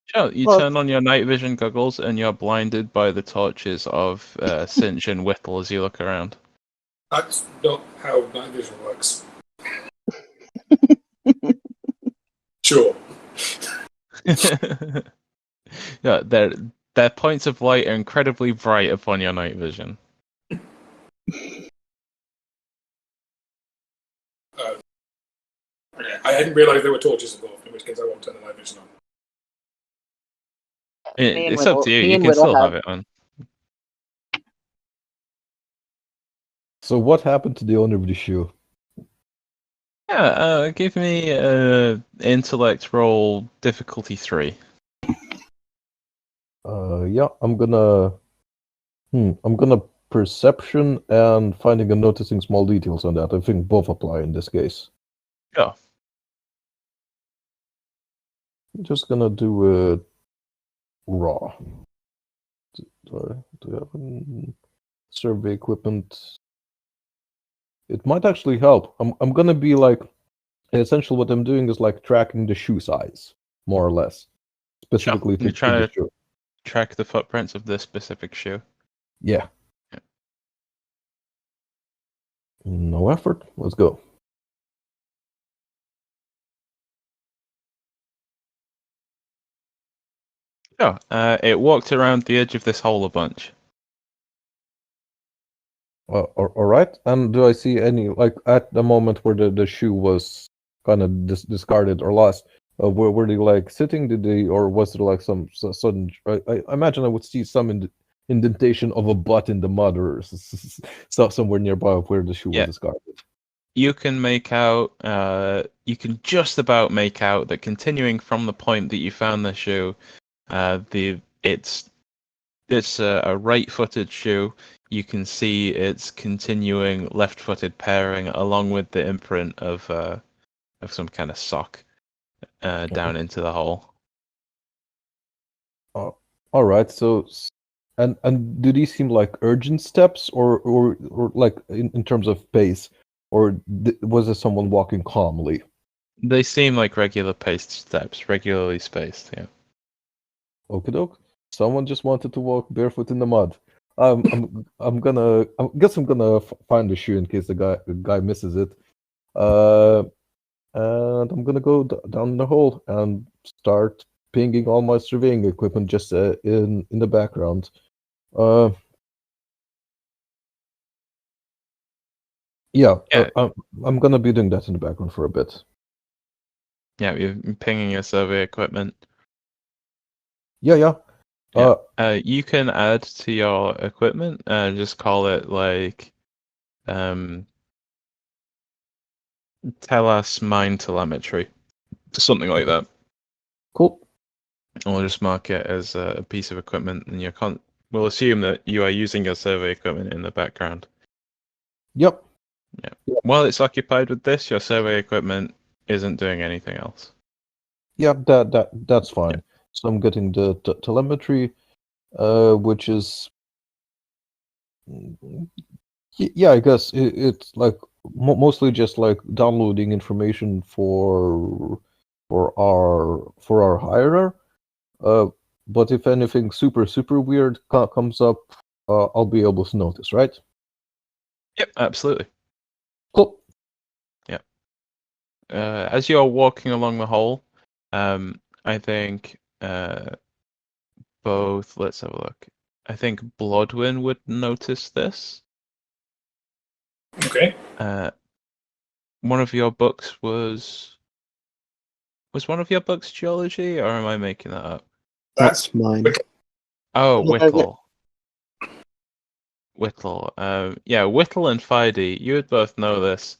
Speaker 1: Sure, you
Speaker 2: Well-
Speaker 1: turn on your night vision goggles, and you're blinded by the torches of Cinch and Whittle as you look around.
Speaker 3: That's not how night vision works. Sure.
Speaker 1: Yeah, Their points of light are incredibly bright upon your night vision.
Speaker 3: Okay. I hadn't realised there were torches involved, in which case I won't turn the night vision on.
Speaker 2: Me and
Speaker 1: It's up
Speaker 2: Whittle-
Speaker 1: to you.
Speaker 2: me
Speaker 1: You
Speaker 2: and
Speaker 1: can
Speaker 2: Whittle
Speaker 1: still
Speaker 2: have-
Speaker 1: have it on.
Speaker 6: So what happened to the owner of the shoe?
Speaker 1: Yeah, give me intellect roll difficulty 3.
Speaker 6: Yeah, I'm gonna perception and finding and noticing small details on that. I think both apply in this case.
Speaker 1: Yeah.
Speaker 6: I'm just gonna do it raw. Do I have survey equipment? It might actually help. I'm gonna be like, essentially what I'm doing is like tracking the shoe size, more or less, specifically
Speaker 1: You're
Speaker 6: to
Speaker 1: trying
Speaker 6: the
Speaker 1: to
Speaker 6: shoe.
Speaker 1: track the footprints of this specific shoe.
Speaker 6: Yeah.
Speaker 1: Yeah.
Speaker 6: No effort. Let's go.
Speaker 1: Oh, it walked around the edge of this hole a bunch.
Speaker 6: All right. And do I see any, like, at the moment where the shoe was kind of discarded or lost? Were they like sitting? Did they, or was there like some sudden? I imagine I would see some indentation of a butt in the mud or somewhere nearby where the shoe
Speaker 1: Yeah.
Speaker 6: was discarded.
Speaker 1: You can make out, you can just about make out that continuing from the point that you found the shoe, it's a right-footed shoe. You can see its continuing left-footed pairing along with the imprint of some kind of sock down into the hole.
Speaker 6: All right. So, and do these seem like urgent steps, or like in terms of pace, or was it someone walking calmly?
Speaker 1: They seem like regular paced steps, regularly spaced. Yeah.
Speaker 6: Okie doke. Someone just wanted to walk barefoot in the mud. I guess I'm gonna find the shoe in case the guy misses it. And I'm gonna go down the hole and start pinging all my surveying equipment just in the background. Yeah. I'm gonna be doing that in the background for a bit.
Speaker 1: Yeah, you're pinging your survey equipment.
Speaker 6: Yeah.
Speaker 1: You can add to your equipment and just call it like tell us mine telemetry. Something like that.
Speaker 6: Cool.
Speaker 1: And we'll just mark it as a piece of equipment and we'll assume that you are using your survey equipment in the background.
Speaker 6: Yep.
Speaker 1: Yeah. While it's occupied with this, your survey equipment isn't doing anything else.
Speaker 6: Yeah, that's fine. So I'm getting the telemetry, which is, yeah, I guess it's like mostly just like downloading information for our hirer. But if anything super weird comes up, I'll be able to notice, right?
Speaker 1: Yep, absolutely.
Speaker 6: Cool.
Speaker 1: Yeah. As you're walking along the hole, I think both. Let's have a look. I think Bloodwin would notice this.
Speaker 3: Okay.
Speaker 1: One of your books was one of your books geology, or am I making that up?
Speaker 4: That's mine.
Speaker 1: Oh,
Speaker 2: No,
Speaker 1: Whittle. Yeah, Whittle and Fidey, you would both know this.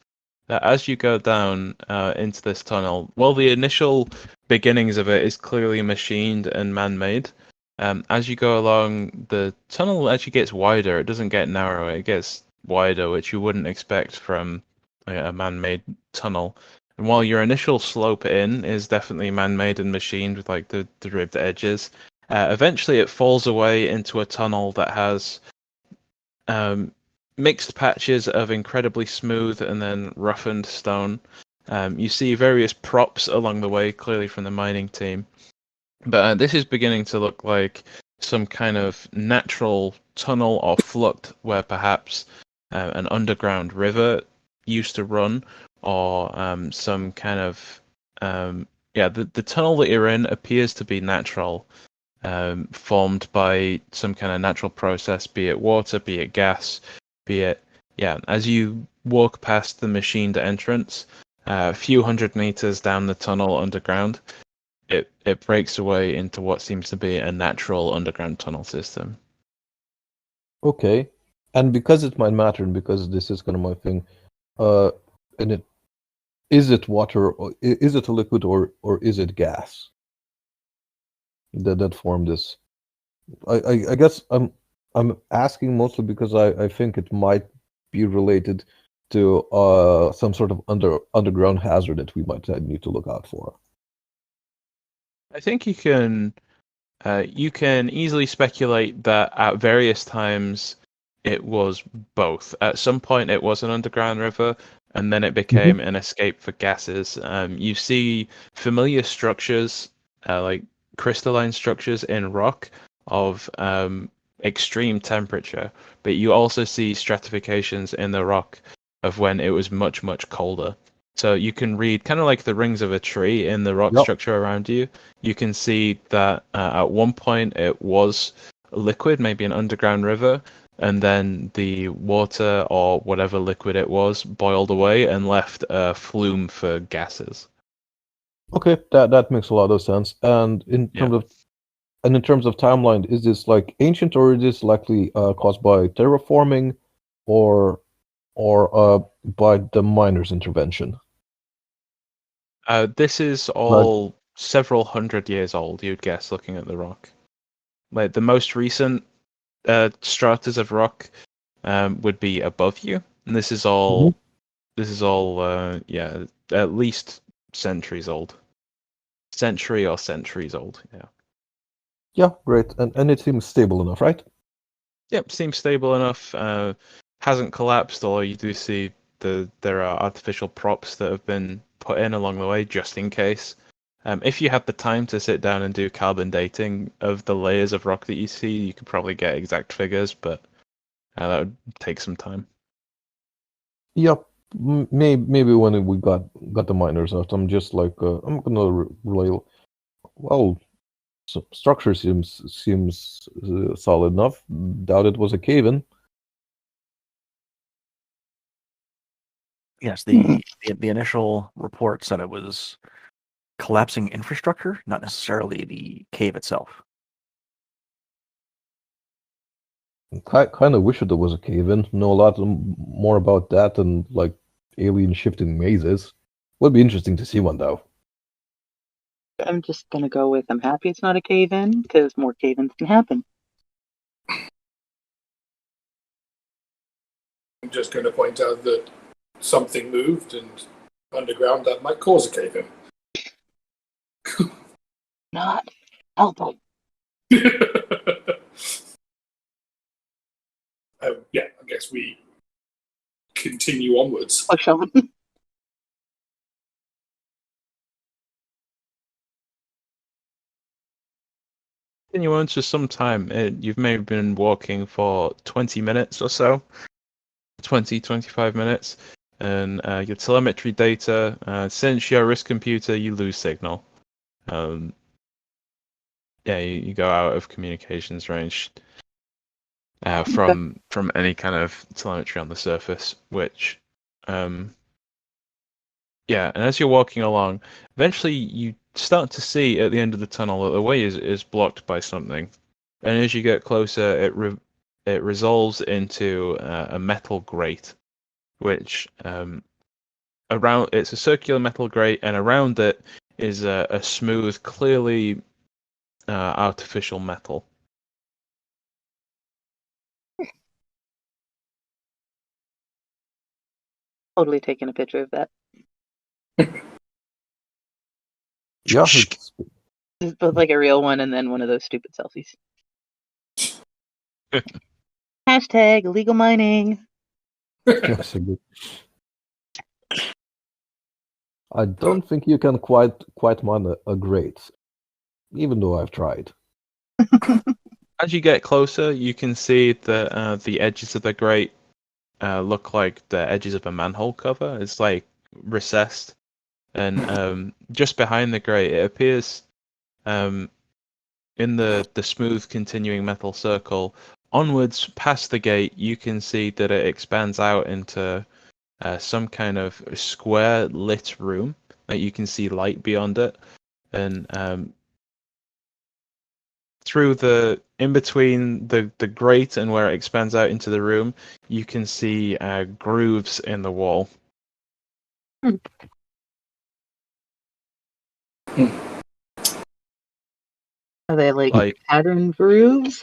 Speaker 1: That as you go down into this tunnel, well, the initial beginnings of it is clearly machined and man-made. As you go along, the tunnel actually gets wider. It doesn't get narrower. It gets wider, which you wouldn't expect from a man-made tunnel. And while your initial slope in is definitely man-made and machined with like the ribbed edges, eventually it falls away into a tunnel that has mixed patches of incredibly smooth and then roughened stone. You see various props along the way, clearly from the mining team. But this is beginning to look like some kind of natural tunnel or fluct where perhaps an underground river used to run, or some kind of the tunnel that you're in appears to be natural. formed by some kind of natural process, be it water, be it gas, be it as you walk past the machined entrance, a few hundred meters down the tunnel underground, it breaks away into what seems to be a natural underground tunnel system.
Speaker 6: Okay. And because it might matter, and because this is kind of my thing, and is it water, or is it a liquid, or is it gas that formed this? I guess I'm asking mostly because I think it might be related to some sort of underground hazard that we might need to look out for.
Speaker 1: I think you can easily speculate that at various times it was both. At some point it was an underground river, and then it became an escape for gases. You see familiar structures, like crystalline structures in rock of extreme temperature, but you also see stratifications in the rock of when it was much, much colder. So you can read kind of like the rings of a tree in the rock structure around you. You can see that at one point it was liquid, maybe an underground river, and then the water or whatever liquid it was boiled away and left a flume for gases.
Speaker 6: Okay, that makes a lot of sense. And in terms of timeline, is this like ancient, or is this likely caused by terraforming, or by the miners' intervention?
Speaker 1: This is all several hundred years old, you'd guess, looking at the rock. Like the most recent stratas of rock would be above you, and this is all at least centuries old. Century or centuries old, yeah.
Speaker 6: Yeah, great. And it seems stable enough, right?
Speaker 1: Yep, seems stable enough. Hasn't collapsed, although you do see there are artificial props that have been put in along the way just in case. If you have the time to sit down and do carbon dating of the layers of rock that you see, you could probably get exact figures, but that would take some time.
Speaker 6: Yep. Maybe when we got the miners out, I'm just like I'm gonna relay. Well, structure seems solid enough. Doubt it was a cave-in.
Speaker 5: Yes, the initial report said it was collapsing infrastructure, not necessarily the cave itself.
Speaker 6: Kind of wish it was a cave-in. Know a lot more about that than like alien shifting mazes. Would be interesting to see one though.
Speaker 2: I'm just gonna go with I'm happy it's not a cave-in, because more cave-ins can happen.
Speaker 3: I'm just going to point out that something moved, and underground that might cause a cave-in.
Speaker 2: Not helpful.
Speaker 3: Yeah, I guess we continue onwards.
Speaker 2: Oh, Sean.
Speaker 1: Continue on for some time. You've maybe been walking for 20 minutes or so. 25 minutes. And your telemetry data, since you're a risk computer, you lose signal. You go out of communications range from any kind of telemetry on the surface, which and as you're walking along, eventually you start to see at the end of the tunnel that the way is blocked by something, and as you get closer, it resolves into a metal grate, which around it's a circular metal grate, and around it is a smooth, clearly artificial metal.
Speaker 2: Totally taking a picture of that.
Speaker 6: Yeah,
Speaker 2: Just both like a real one and then one of those stupid selfies. Hashtag illegal mining.
Speaker 6: yes, I don't think you can quite mine a grate, even though I've tried.
Speaker 1: As you get closer, you can see that the edges of the grate look like the edges of a manhole cover. It's like recessed, and just behind the grate, it appears in the smooth continuing metal circle onwards past the gate, you can see that it expands out into some kind of square lit room. Like you can see light beyond it, and through in between the grate and where it expands out into the room, you can see grooves in the wall.
Speaker 2: Are they
Speaker 1: Like-
Speaker 2: pattern grooves?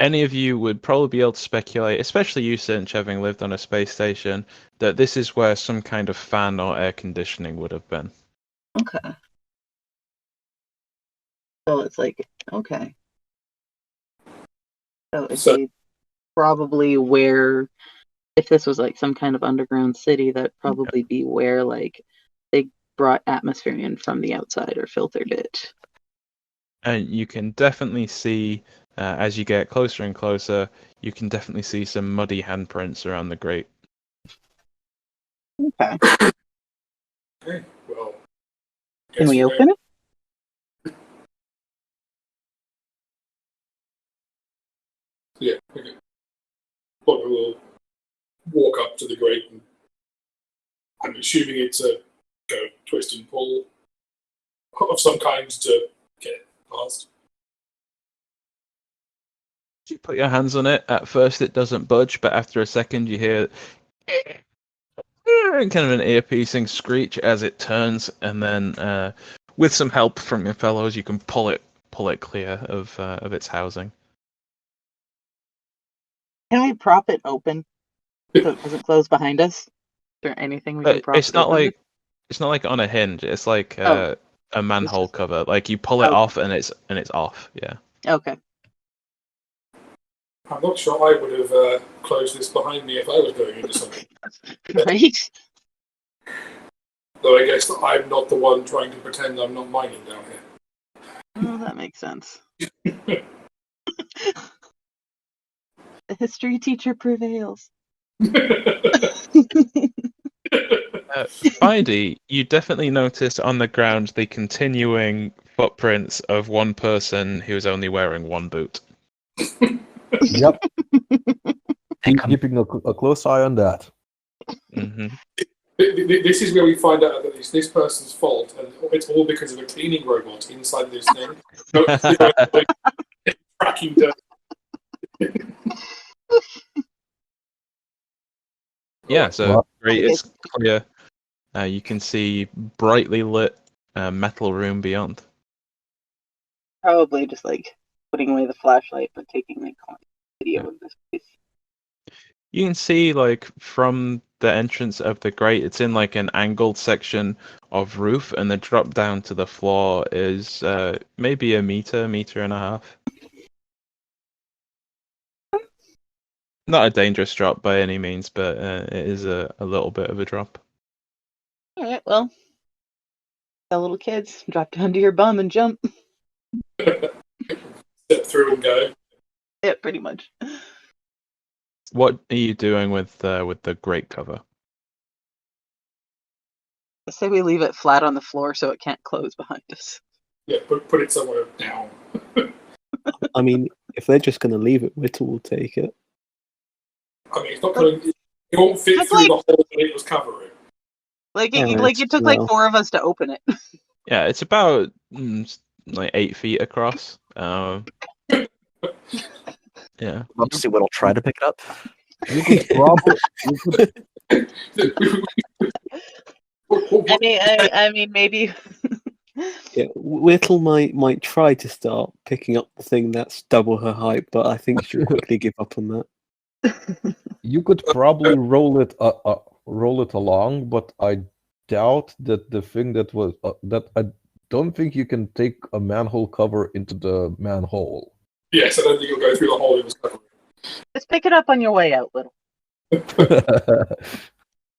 Speaker 1: Any of you would probably be able to speculate, especially you, Cinch, having lived on a space station, that this is where some kind of fan or air conditioning would have been.
Speaker 2: Okay. So it's okay. So it'd be probably where, if this was some kind of underground city, that'd probably be where they brought atmosphere in from the outside or filtered it.
Speaker 1: And you can definitely see, as you get closer and closer, you can definitely see some muddy handprints around the grate.
Speaker 2: Okay.
Speaker 3: Okay, well.
Speaker 2: Can we open it?
Speaker 3: Yeah, okay. Well, we'll walk up to the grate, and I'm assuming it's a twist and pull of some kind to get it past.
Speaker 1: You put your hands on it. At first, it doesn't budge, but after a second, you hear kind of an ear-piercing screech as it turns, and then, with some help from your fellows, you can pull it clear of its housing.
Speaker 2: Can we prop it open so it doesn't close behind us? Is there anything we can
Speaker 1: But
Speaker 2: prop
Speaker 1: it's
Speaker 2: it
Speaker 1: not
Speaker 2: open with?
Speaker 1: it's not like on a hinge. It's like
Speaker 2: Oh.
Speaker 1: a manhole
Speaker 2: just-
Speaker 1: cover. Like you pull it
Speaker 2: Okay.
Speaker 1: off, and it's off. Yeah.
Speaker 2: Okay.
Speaker 3: I'm not sure I would have closed this behind me if I was going into something.
Speaker 2: Right?
Speaker 3: Though I guess that I'm not the one trying to pretend I'm not mining down here.
Speaker 2: Oh, that makes sense. The history teacher prevails.
Speaker 1: Bidey, you definitely notice on the ground the continuing footprints of one person who's only wearing one boot.
Speaker 6: Yep.
Speaker 5: Take 'em.
Speaker 6: Keeping a close eye on that.
Speaker 1: Mm-hmm.
Speaker 3: This is where we find out that it's this person's fault, and it's all because of a cleaning robot inside this thing. Tracking dirt.
Speaker 1: Yeah, so
Speaker 6: Well,
Speaker 1: great. It's clear. You can see brightly lit metal room beyond.
Speaker 2: Probably just putting away the flashlight, but taking video
Speaker 1: Yeah.
Speaker 2: of this place.
Speaker 1: You can see from the entrance of the grate, it's in an angled section of roof, and the drop down to the floor is maybe a meter and a half. Not a dangerous drop by any means, but it is a little bit of a drop.
Speaker 2: All right, well, tell little kids, drop down to your bum and jump.
Speaker 3: Step through and go.
Speaker 2: Yeah, pretty much.
Speaker 1: What are you doing with the grate cover?
Speaker 2: I say we leave it flat on the floor so it can't close behind us.
Speaker 3: Yeah, put it somewhere down.
Speaker 4: I mean, if they're just going to leave it, Whittle will take it.
Speaker 3: I mean, it's not going. It won't fit
Speaker 2: It's
Speaker 3: through the hole that it was covering.
Speaker 2: It took
Speaker 4: well.
Speaker 2: 4 of us to open it.
Speaker 1: Yeah, it's about 8 feet across. Yeah.
Speaker 5: Love to see Whittle try to pick it up.
Speaker 6: You could probably.
Speaker 2: I mean, maybe.
Speaker 4: Yeah, Whittle might try to start picking up the thing that's double her height, but I think she'll quickly give up on that.
Speaker 6: You could probably roll it along, but I doubt that the thing that was that I don't think you can take a manhole cover into the manhole.
Speaker 3: Yes, I don't think it'll go through the hole it was covering.
Speaker 2: Just pick it up on your way out, Little.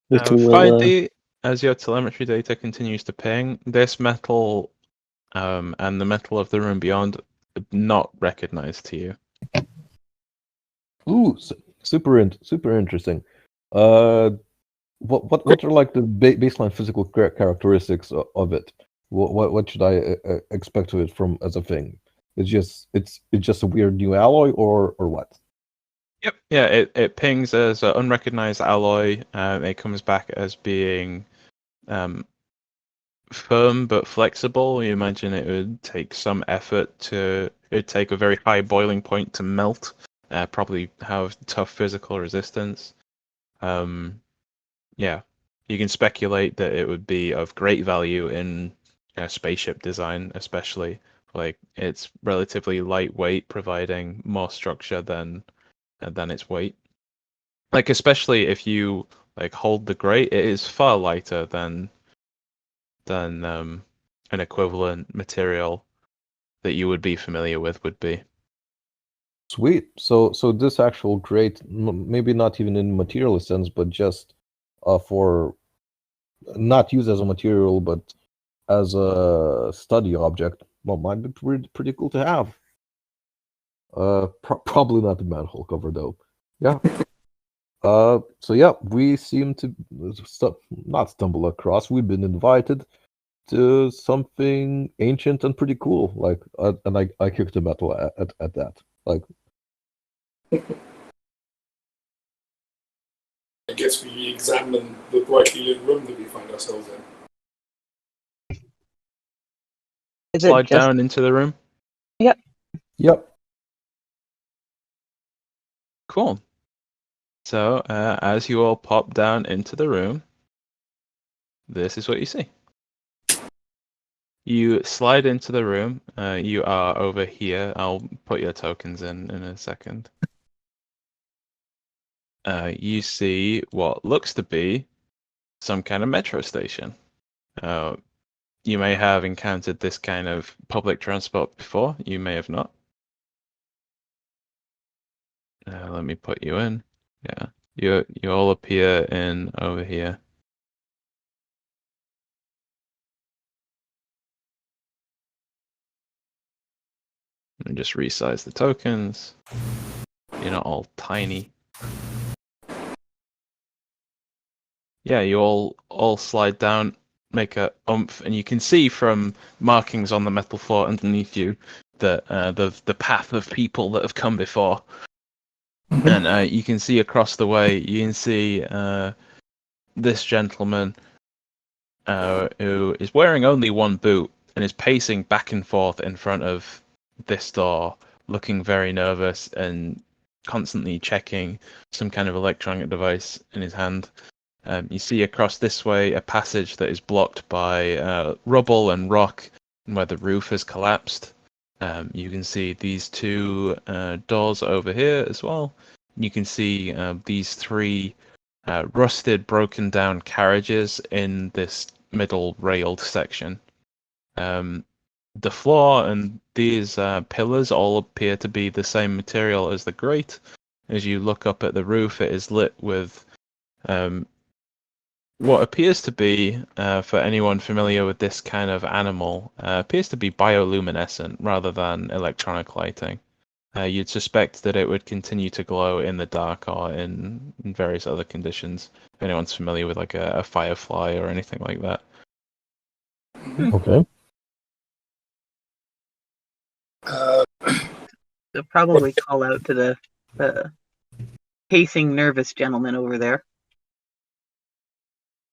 Speaker 4: Whittle will,
Speaker 1: Find as your telemetry data continues to ping, this metal and the metal of the room beyond not recognized to you.
Speaker 6: Ooh, super interesting. What are the baseline physical characteristics of it? What should I expect of it from as a thing? It's just a weird new alloy, or what?
Speaker 1: Yep. Yeah, it pings as an unrecognized alloy. It comes back as being firm but flexible. You imagine it would take some effort to. It'd take a very high boiling point to melt. Probably have tough physical resistance. Yeah, you can speculate that it would be of great value in spaceship design, especially. Like it's relatively lightweight, providing more structure than its weight. Like especially if you like hold the grate, it is far lighter than an equivalent material that you would be familiar with would be.
Speaker 6: Sweet. So this actual grate, maybe not even in material sense, but just for not used as a material, but as a study object. Well, might be pretty cool to have. Probably not the manhole cover though. Yeah. So yeah, we seem to not stumble across. We've been invited to something ancient and pretty cool. Like, and I kicked the metal at that. Like,
Speaker 3: I guess we examine the brightly lit room that we find ourselves in.
Speaker 2: Is it
Speaker 1: Slide
Speaker 2: just
Speaker 1: down into the room.
Speaker 6: yep.
Speaker 1: Cool. So as you all pop down into the room, this is what you see. You slide into the room. You are over here. I'll put your tokens in a second. You see what looks to be some kind of metro station. You may have encountered this kind of public transport before. You may have not. Let me put you in. Yeah, you all appear in over here. And just resize the tokens. You're not all tiny. Yeah, you all slide down, make a oomph, and you can see from markings on the metal floor underneath you that the path of people that have come before. And you can see across the way, you can see this gentleman who is wearing only one boot and is pacing back and forth in front of this door, looking very nervous and constantly checking some kind of electronic device in his hand. You see across this way a passage that is blocked by rubble and rock, and where the roof has collapsed. You can see these two doors over here as well. You can see these three rusted, broken down carriages in this middle railed section. The floor and these pillars all appear to be the same material as the grate. As you look up at the roof, it is lit with what appears to be, for anyone familiar with this kind of animal, appears to be bioluminescent rather than electronic lighting. You'd suspect that it would continue to glow in the dark or in various other conditions. If anyone's familiar with like a firefly or anything like that.
Speaker 6: Okay.
Speaker 2: so probably call out to the pacing nervous gentleman over there.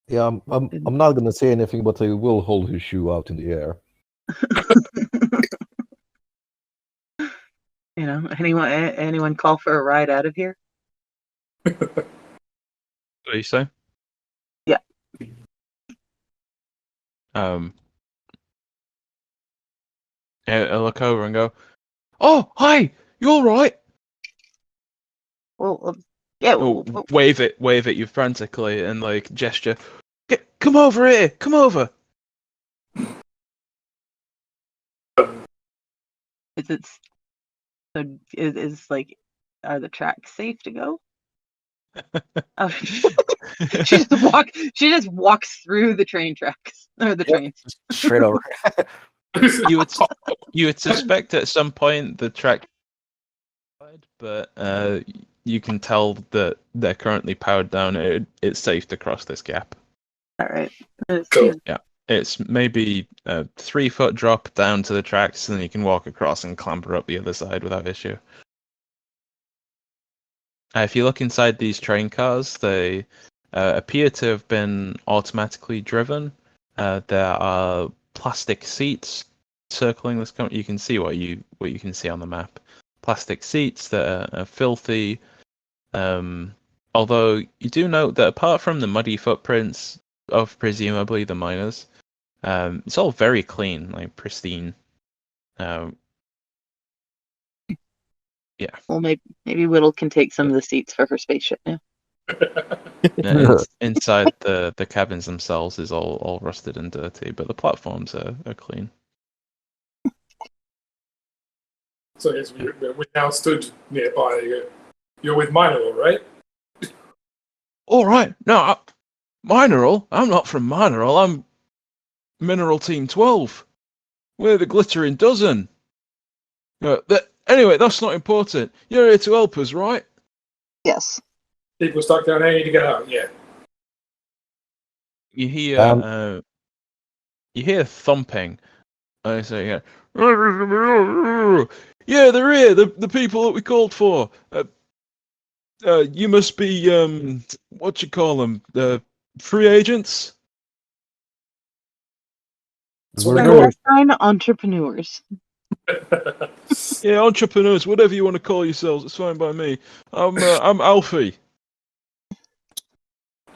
Speaker 6: Yeah, I'm not gonna say anything, but I will hold his shoe out in the air.
Speaker 2: Anyone call for a ride out of here?
Speaker 1: What do you say?
Speaker 2: Yeah.
Speaker 1: I look over and go, "Oh, hi! You all right?"
Speaker 2: Well, yeah.
Speaker 1: Oh, wave at you frantically and like gesture. Come over here! Come over!
Speaker 2: Is it so? Is like, are the tracks safe to go? Oh, she just walks through the train tracks or the trains.
Speaker 5: Straight over.
Speaker 1: You would suspect at some point the track, but you can tell that they're currently powered down. It's safe to cross this gap.
Speaker 2: All right.
Speaker 3: Cool.
Speaker 1: Yeah. It's maybe a 3-foot drop down to the tracks, and then you can walk across and clamber up the other side without issue. If you look inside these train cars, they appear to have been automatically driven. There are plastic seats circling this. You can see what you can see on the map. Plastic seats that are filthy. Although you do note that apart from the muddy footprints of presumably the miners, it's all very clean, like pristine. Yeah.
Speaker 2: Well, maybe Whittle can take some of the seats for her spaceship now.
Speaker 1: Inside the cabins themselves is all rusted and dirty, but the platforms are clean.
Speaker 3: So yes, we now stood nearby. You're with Mineral, right?
Speaker 1: All right. No, Mineral? I'm not from Mineral. I'm Mineral Team 12. We're the Glittering Dozen. Anyway, that's not important. You're here to help us, right?
Speaker 2: Yes.
Speaker 3: People stuck down there need to get out. Yeah.
Speaker 1: You hear thumping. I say, yeah. Yeah, they're here. The people that we called for. You must be what you call them? The free agents.
Speaker 2: Entrepreneurs.
Speaker 1: Yeah, entrepreneurs, whatever you want to call yourselves, it's fine by me. I'm Alfie.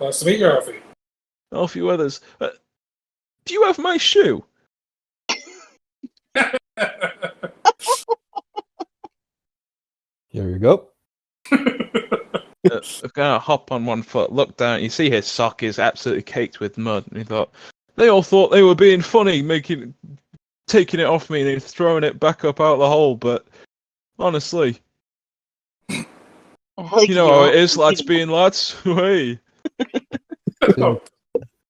Speaker 3: Nice to meet you, Alfie.
Speaker 1: Alfie Weathers. Do you have my shoe?
Speaker 6: Here you go.
Speaker 1: I've got to hop on one foot, look down, you see his sock is absolutely caked with mud, and he thought, they all thought they were being funny, taking it off me and throwing it back up out the hole, but honestly, you know how it is, lads being lads. Hey.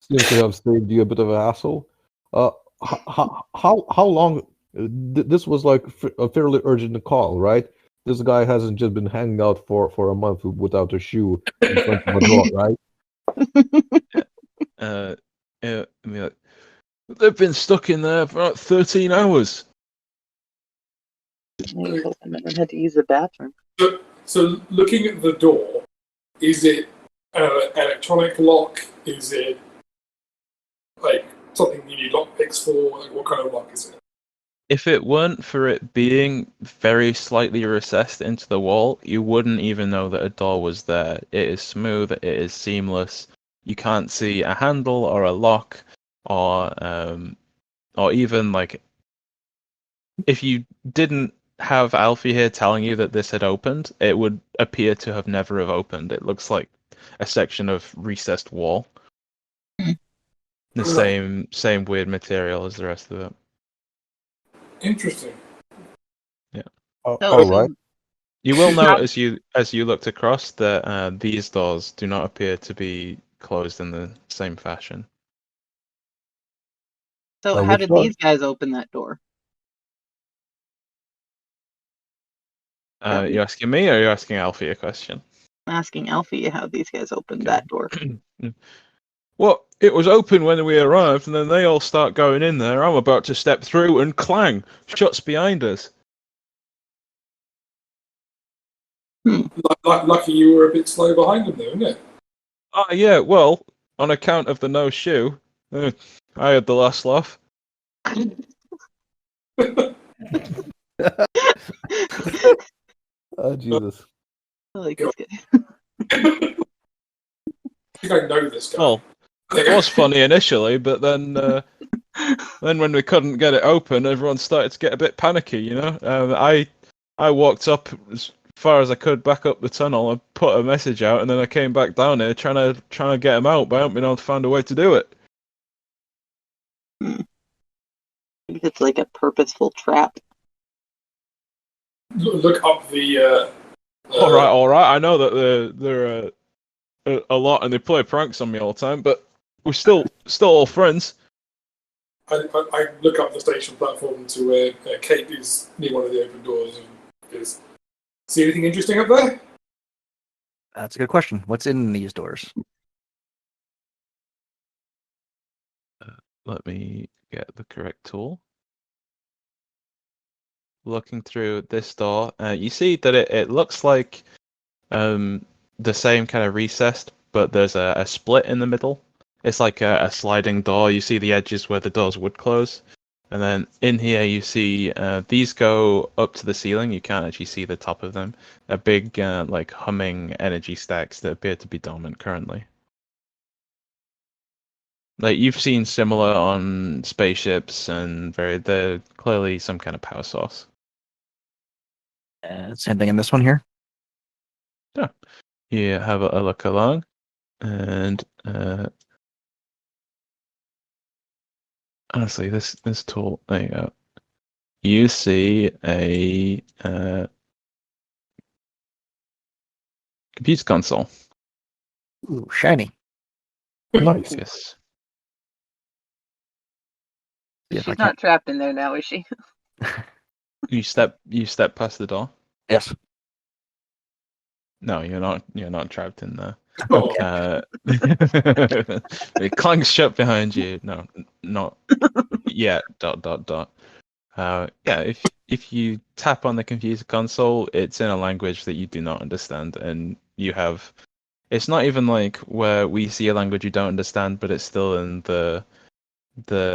Speaker 6: Seems to have saved you a bit of a hassle. How long? This was like a fairly urgent call, right? This guy hasn't just been hanging out for a month without a shoe in front of a door, right?
Speaker 1: They've been stuck in there for about 13 hours.
Speaker 2: I had to use the bathroom.
Speaker 3: So looking at the door, is it electronic lock? Is it like something you need lockpicks for? Like, what kind of lock is it?
Speaker 1: If it weren't for it being very slightly recessed into the wall, you wouldn't even know that a door was there. It is smooth, it is seamless. You can't see a handle or a lock, or even like if you didn't have Alfie here telling you that this had opened, it would appear to have never have opened. It looks like a section of recessed wall. The same weird material as the rest of it.
Speaker 3: Interesting.
Speaker 1: Yeah.
Speaker 6: All right.
Speaker 1: You will note as you looked across that these doors do not appear to be closed in the same fashion.
Speaker 2: So how did these guys open that door?
Speaker 1: You asking me, or are you asking Alfie a question?
Speaker 2: I'm asking Alfie how these guys opened that door.
Speaker 1: Well, it was open when we arrived, and then they all start going in there. I'm about to step through, and clang! Shuts behind us.
Speaker 3: Lucky you were a bit slow behind them, though, isn't it?
Speaker 1: Yeah, well, on account of the no shoe, I had the last laugh.
Speaker 6: Oh, Jesus.
Speaker 2: I like this guy.
Speaker 3: I think I know this guy.
Speaker 1: Well, it was funny initially, but then when we couldn't get it open, everyone started to get a bit panicky, you know? I walked up as far as I could back up the tunnel and put a message out, and then I came back down here trying to get them out, but I haven't been able to find a way to do it.
Speaker 2: I think it's like a purposeful trap.
Speaker 3: Look up the...
Speaker 1: All right. I know that they're a lot and they play pranks on me all the time, but we're still all friends.
Speaker 3: I look up the station platform to where Kate is near one of the open doors and goes, see anything interesting up there?
Speaker 5: That's a good question. What's in these doors?
Speaker 1: let me get the correct tool. Looking through this door, you see that it looks like the same kind of recessed, but there's a split in the middle. It's like a sliding door. You see the edges where the doors would close. And then in here you see these go up to the ceiling. You can't actually see the top of them. A big like humming energy stacks that appear to be dormant currently. Like you've seen similar on spaceships, and they're clearly some kind of power source.
Speaker 5: Same thing in this one here.
Speaker 1: Yeah, you have a look along, and honestly, this tool. There you go. You see a computer console.
Speaker 5: Ooh, shiny.
Speaker 6: Nice.
Speaker 1: Yes.
Speaker 5: See if I
Speaker 2: She's
Speaker 5: can't-
Speaker 2: not trapped in there now, is she?
Speaker 1: You step past the door.
Speaker 5: Yes.
Speaker 1: No, you're not trapped in there.
Speaker 3: Oh,
Speaker 1: It clangs shut behind you. No, not yet. ... Yeah, if you tap on the computer console, it's in a language that you do not understand, and you have. It's not even like where we see a language you don't understand, but it's still in the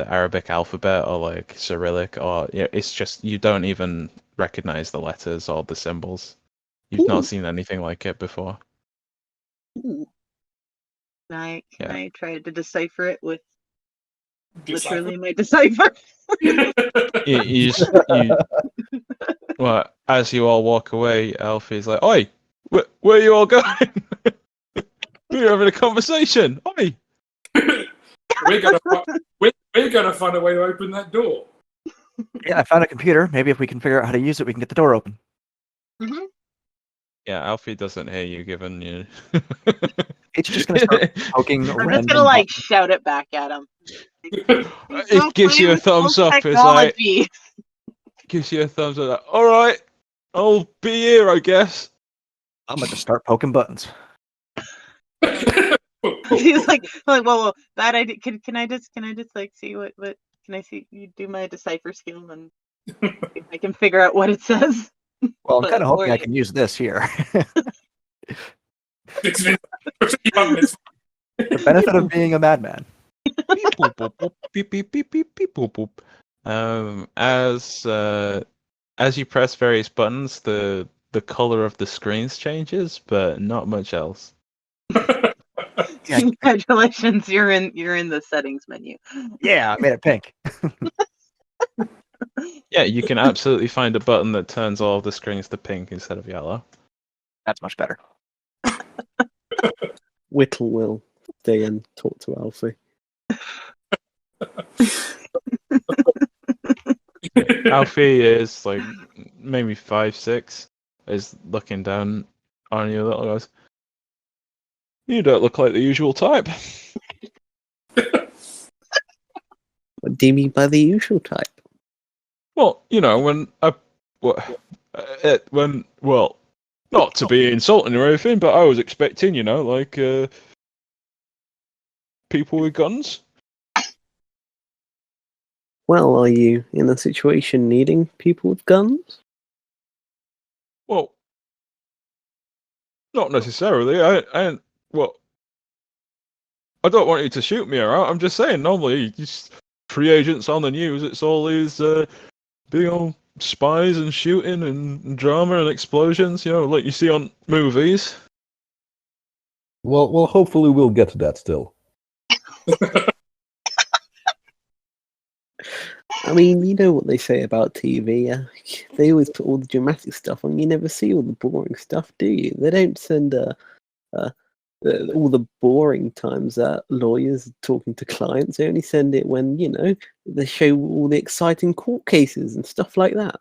Speaker 1: Arabic alphabet or like Cyrillic, or it's just you don't even recognize the letters or the symbols. You've not seen anything like it before.
Speaker 2: Ooh. Can
Speaker 1: Yeah.
Speaker 2: I try to decipher it with
Speaker 3: Decipher?
Speaker 2: literally my decipher?
Speaker 1: You well, as you all walk away, Alfie's like, "Oi, where are you all going? We're having a conversation. Oi!"
Speaker 3: we're gonna find a way to open that door.
Speaker 5: Yeah, I found a computer. Maybe if we can figure out how to use it, we can get the door open.
Speaker 2: Mm-hmm.
Speaker 1: Yeah, Alfie doesn't hear you, given you.
Speaker 5: It's just gonna start poking
Speaker 2: I'm
Speaker 5: random
Speaker 2: just gonna like
Speaker 5: buttons.
Speaker 2: shout it back at him.
Speaker 1: It gives you a thumbs up. It's like gives you a thumbs up. Like, all right, I'll be here, I guess.
Speaker 5: I'm gonna just start poking buttons.
Speaker 2: He's like, well, bad idea. Can I just like see what can I see you do my decipher skill and see if I can figure out what it says?
Speaker 5: Well, I'm kind of hoping I
Speaker 2: Or-
Speaker 5: can use this here.
Speaker 3: 6 minutes.
Speaker 5: The benefit of being a madman.
Speaker 1: Beep, boop, boop, boop, beep, beep, beep, beep, beep, boop, boop. As you press various buttons, the color of the screens changes, but not much else.
Speaker 5: Yeah,
Speaker 2: Congratulations, you're in the settings menu.
Speaker 5: yeah, I made it pink.
Speaker 1: Yeah, you can absolutely find a button that turns all of the screens to pink instead of yellow.
Speaker 5: That's much better.
Speaker 4: Whittle will stay and talk to Alfie.
Speaker 1: Alfie is like maybe 5'6", is looking down on you a little, goes, "You don't look like the usual type."
Speaker 4: What do you mean by the usual type?
Speaker 1: Well, well, not to be insulting or anything, but I was expecting, like people with guns.
Speaker 4: Well, are you in a situation needing people with guns?
Speaker 1: Well, not necessarily. I don't want you to shoot me around. I'm just saying, normally, just free agents on the news, it's always being all spies and shooting and drama and explosions, like you see on movies.
Speaker 6: Well, hopefully we'll get to that still.
Speaker 4: I mean, you know what they say about TV. They always put all the dramatic stuff on. You never see all the boring stuff, do you? They don't send all the boring times that lawyers are talking to clients. They only send it when, they show all the exciting court cases and stuff like that.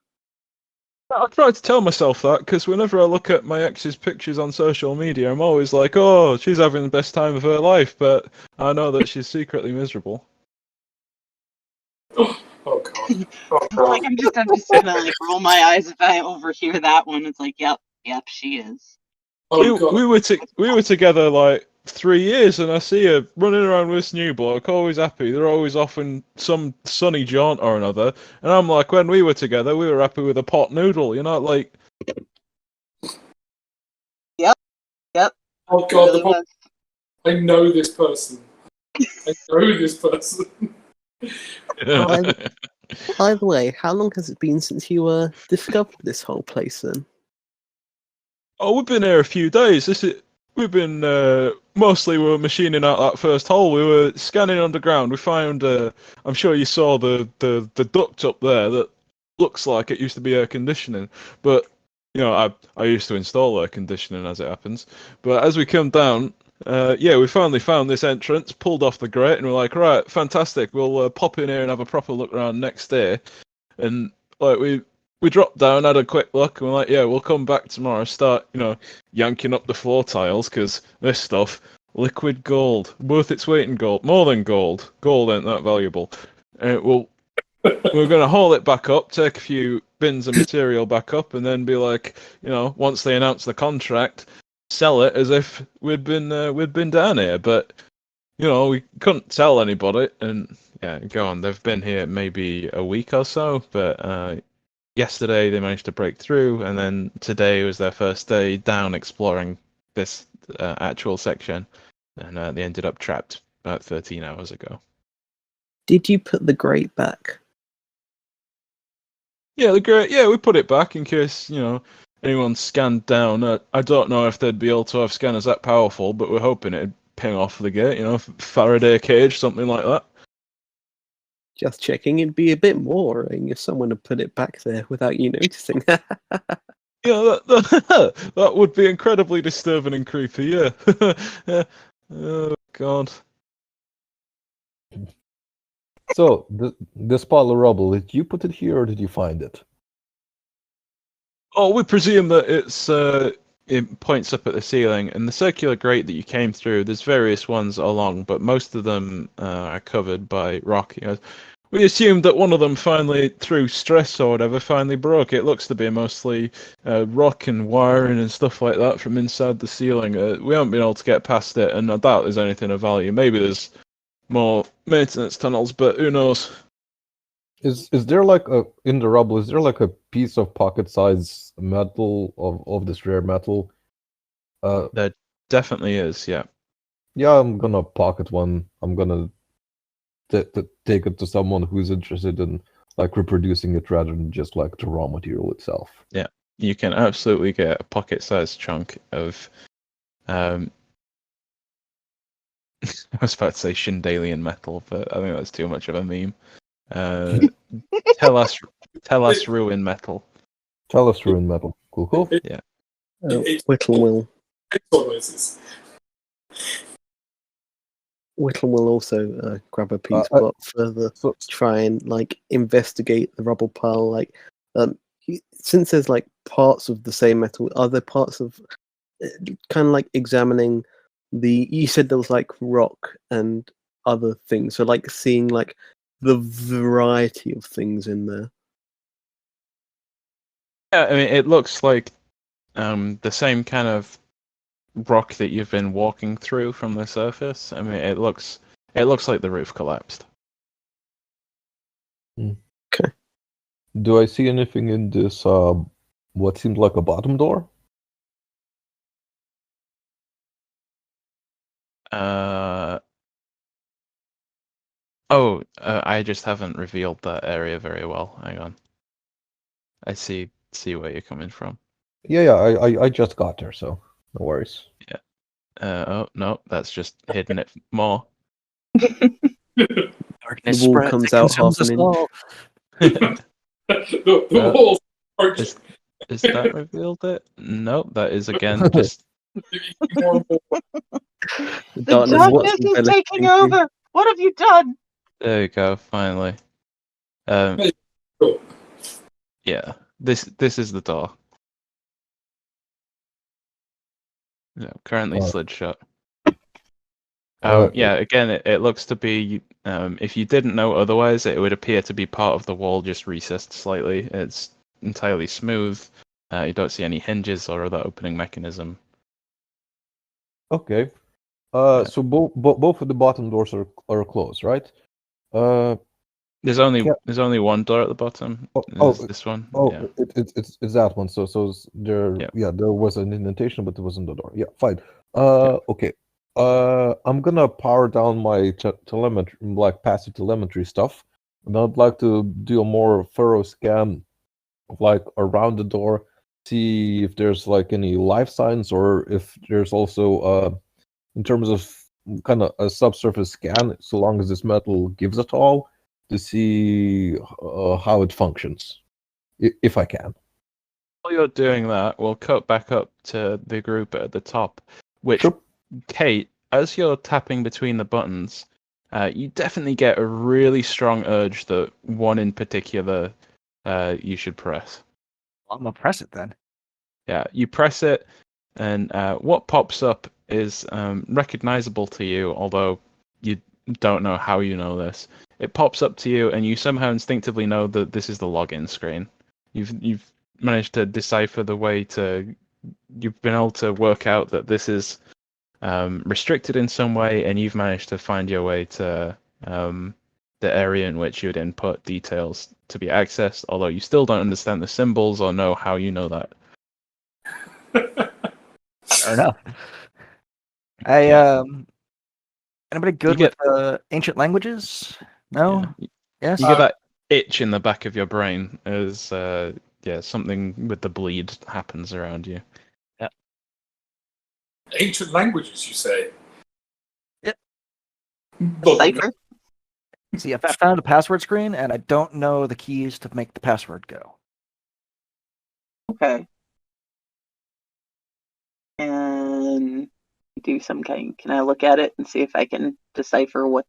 Speaker 1: I try to tell myself that, because whenever I look at my ex's pictures on social media, I'm always like, oh, she's having the best time of her life, but I know that she's secretly miserable.
Speaker 3: Oh god. Oh
Speaker 2: Like
Speaker 3: god.
Speaker 2: I'm just gonna like roll my eyes if I overhear that one. It's like, yep, she is.
Speaker 3: Oh god.
Speaker 1: We were together like 3 years, and I see her running around with this new bloke, always happy. They're always off in some sunny jaunt or another. And I'm like, when we were together, we were happy with a pot noodle, you know, like.
Speaker 2: Yep.
Speaker 3: Oh god, the problem, I know this person. I know this person.
Speaker 4: By the way, how long has it been since you discovered this whole place then?
Speaker 1: Oh, we've been here a few days. We've been mostly we were machining out that first hole. We were scanning underground. We found. I'm sure you saw the duct up there that looks like it used to be air conditioning, but you know I used to install air conditioning as it happens. But as we come down, we finally found this entrance, pulled off the grate, and we're like, right, fantastic. We'll pop in here and have a proper look around next day. And like we dropped down, had a quick look, and we're like, yeah, we'll come back tomorrow, start, yanking up the floor tiles, because this stuff, liquid gold, worth its weight in gold, more than gold. Gold ain't that valuable. We're going to haul it back up, take a few bins of material back up, and then be like, once they announce the contract, sell it as if we'd been down here. But, we couldn't tell anybody, and yeah, go on, they've been here maybe a week or so, but yesterday they managed to break through, and then today was their first day down exploring this actual section, and they ended up trapped about 13 hours ago.
Speaker 4: Did you put the grate back?
Speaker 1: Yeah, the grate. Yeah, we put it back in case anyone scanned down. I don't know if they'd be able to have scanners that powerful, but we're hoping it'd ping off the gate. Faraday cage, something like that.
Speaker 4: Just checking, it'd be a bit more worrying if someone had put it back there without you noticing.
Speaker 1: Yeah, that would be incredibly disturbing and creepy, yeah. Oh, God.
Speaker 6: So, this pile of rubble, did you put it here or did you find it?
Speaker 1: Oh, we presume that it points up at the ceiling, and the circular grate that you came through, there's various ones along, but most of them are covered by rock. We assumed that one of them finally, through stress or whatever, finally broke. It looks to be mostly rock and wiring and stuff like that from inside the ceiling. We haven't been able to get past it, and I doubt there's anything of value. Maybe there's more maintenance tunnels, but who knows?
Speaker 6: Is there in the rubble, is there a piece of pocket-sized metal of this rare metal?
Speaker 1: There definitely is, yeah.
Speaker 6: Yeah, I'm gonna pocket one. I'm gonna take it to someone who's interested in reproducing it rather than just the raw material itself.
Speaker 1: Yeah, you can absolutely get a pocket-sized chunk of I was about to say Shindalian metal, but I think that's too much of a meme. Tell us ruin metal.
Speaker 6: Tell us ruin metal. Cool.
Speaker 1: Yeah.
Speaker 4: Whittle will.
Speaker 3: Noises.
Speaker 4: Whittle will also grab a piece, but further try and investigate the rubble pile. Since there's parts of the same metal, are there parts of kind of examining the? You said there was rock and other things, so seeing the variety of things in there.
Speaker 1: Yeah, I mean, it looks like the same kind of rock that you've been walking through from the surface. I mean, it looks like the roof collapsed.
Speaker 4: Okay.
Speaker 6: Do I see anything in this what seems like a bottom door?
Speaker 1: I just haven't revealed that area very well. Hang on. I see where you're coming from.
Speaker 6: Yeah, I just got there, so no worries.
Speaker 1: Yeah. Oh no, that's just hidden it more.
Speaker 5: Darkness
Speaker 4: The wall
Speaker 5: spreads,
Speaker 4: comes
Speaker 5: it
Speaker 4: out
Speaker 5: consumes
Speaker 4: half an
Speaker 5: us
Speaker 4: inch.
Speaker 5: all.
Speaker 3: The walls are
Speaker 1: Is that revealed it? No, that is again just.
Speaker 3: more and more.
Speaker 4: The
Speaker 2: The
Speaker 4: darkness
Speaker 2: darkness
Speaker 4: is
Speaker 2: is
Speaker 4: enveloping
Speaker 2: taking
Speaker 4: you.
Speaker 2: over. What have you done?
Speaker 1: There you go. Finally.
Speaker 3: Cool.
Speaker 1: Yeah. This is the door. Yeah, currently slid shut. Yeah, again, it looks to be, if you didn't know otherwise, it would appear to be part of the wall just recessed slightly. It's entirely smooth. You don't see any hinges or other opening mechanism.
Speaker 6: Okay. So both of the bottom doors are closed, right?
Speaker 1: There's only
Speaker 6: Yeah.
Speaker 1: there's only one door at the bottom.
Speaker 6: Oh,
Speaker 1: There's this one.
Speaker 6: Oh,
Speaker 1: Yeah.
Speaker 6: it's that one. So there,
Speaker 1: Yeah.
Speaker 6: yeah, there was an indentation, but there wasn't the door. Yeah, fine. Okay. I'm gonna power down my telemetry, like passive telemetry stuff, and I'd like to do a more thorough scan of like around the door, see if there's like any life signs, or if there's also in terms of kind of a subsurface scan, so long as this metal gives it all, to see how it functions, if I can.
Speaker 1: While you're doing that, we'll cut back up to the group at the top, which,
Speaker 6: Sure.
Speaker 1: Kate, as you're tapping between the buttons, you definitely get a really strong urge that one in particular you should press.
Speaker 5: I'm gonna press it then.
Speaker 1: Yeah, you press it, and what pops up is recognizable to you, although you don't know how you know this. It pops up to you, and you somehow instinctively know that this is the login screen. You've managed to decipher the way to. You've been able to work out that this is restricted in some way, and you've managed to find your way to the area in which you'd input details to be accessed, although you still don't understand the symbols or know how you know that.
Speaker 5: Fair enough. Anybody good
Speaker 1: get-
Speaker 5: with ancient languages? No.
Speaker 1: Yeah.
Speaker 5: Yes.
Speaker 1: You get that itch in the back of your brain as something with the bleed happens around you.
Speaker 3: Ancient languages, you say?
Speaker 5: Yep.
Speaker 3: Look,
Speaker 2: Cypher?
Speaker 5: See, I found a password screen, and I don't know the keys to make the password go.
Speaker 2: Okay. And do some kind. Can I look at it and see if I can decipher what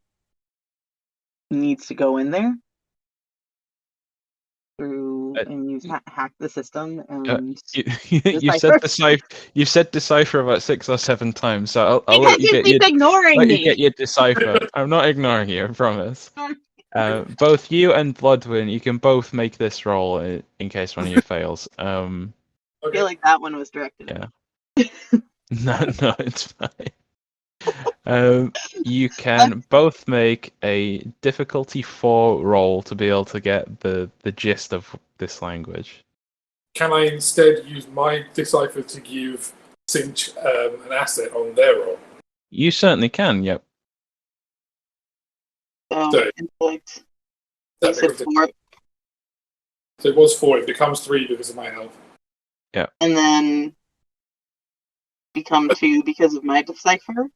Speaker 2: needs to go in there? Through and use hack the system and
Speaker 1: You said decipher about 6 or 7 times, so I'll
Speaker 2: because
Speaker 1: let you
Speaker 2: you
Speaker 1: get
Speaker 2: keep ignoring
Speaker 1: let
Speaker 2: me.
Speaker 1: you get your decipher. I'm not ignoring you, I promise. Both you and Bloodwin, you can both make this roll in case one of you fails.
Speaker 2: I feel like that one was directed.
Speaker 1: Yeah. No, it's fine. You can both make a difficulty 4 roll to be able to get the gist of this language.
Speaker 3: Can I instead use my decipher to give Cinch an asset on their roll?
Speaker 1: You certainly can, yep.
Speaker 3: So-
Speaker 2: Intellect.
Speaker 3: That
Speaker 2: You said
Speaker 3: becomes
Speaker 2: 4,
Speaker 3: So it was 4, it becomes 3 because of my health.
Speaker 2: and then become 2 because of my decipher.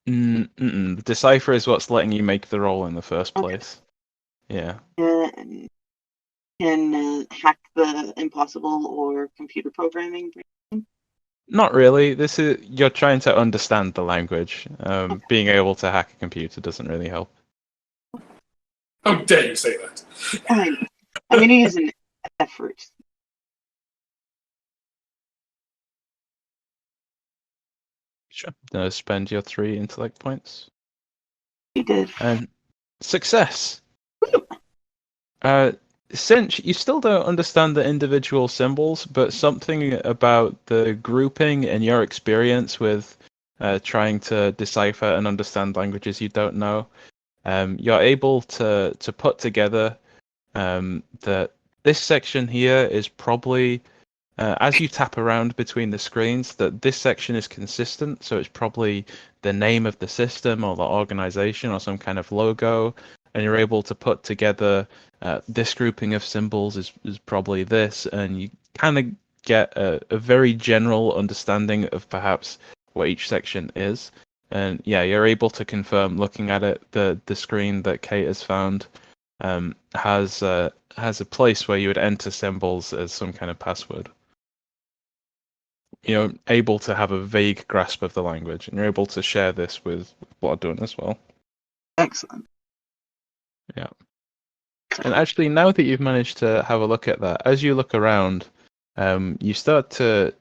Speaker 1: The decipher is what's letting you make the roll in the first
Speaker 2: Okay.
Speaker 1: place. Yeah.
Speaker 2: And can hack the impossible or computer programming.
Speaker 1: Not really. You're trying to understand the language. Being able to hack a computer doesn't really help.
Speaker 3: How dare you say that?
Speaker 2: I'm going to use an effort.
Speaker 1: Sure. Spend your 3 intellect points.
Speaker 2: You did.
Speaker 1: And success. Since you still don't understand the individual symbols, but something about the grouping and your experience with trying to decipher and understand languages you don't know, you're able to put together that this section here is probably, as you tap around between the screens, that this section is consistent, so it's probably the name of the system or the organization or some kind of logo, and you're able to put together this grouping of symbols is probably this, and you kind of get a very general understanding of perhaps what each section is. And yeah, you're able to confirm, looking at it, the screen that Kate has found has a place where you would enter symbols as some kind of password. You're able to have a vague grasp of the language, and you're able to share this with Bloodwin as well.
Speaker 2: Excellent.
Speaker 1: Yeah. And actually, now that you've managed to have a look at that, as you look around, you start to,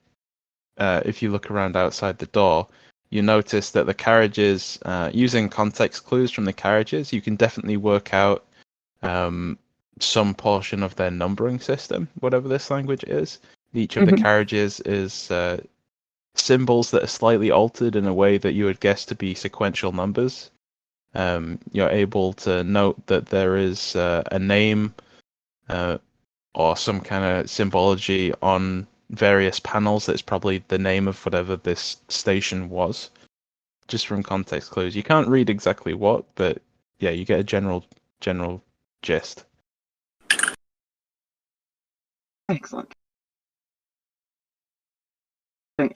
Speaker 1: if you look around outside the door, you notice that the carriages, using context clues from the carriages, you can definitely work out some portion of their numbering system, whatever this language is. Each of the carriages is symbols that are slightly altered in a way that you would guess to be sequential numbers. You're able to note that there is a name or some kind of symbology on various panels that's probably the name of whatever this station was. Just from context clues. You can't read exactly what, but yeah, you get a general gist.
Speaker 2: Excellent.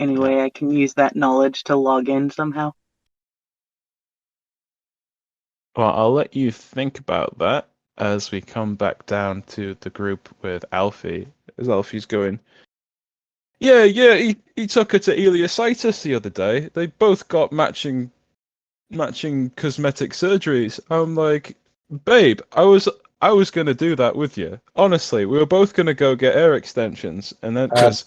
Speaker 2: Any way I can use that knowledge to log in somehow?
Speaker 1: Well, I'll let you think about that as we come back down to the group with Alfie. As Alfie's going, yeah, he took her to Eliositis the other day. They both got matching cosmetic surgeries. I'm like, babe, I was gonna do that with you. Honestly, we were both gonna go get hair extensions, and then because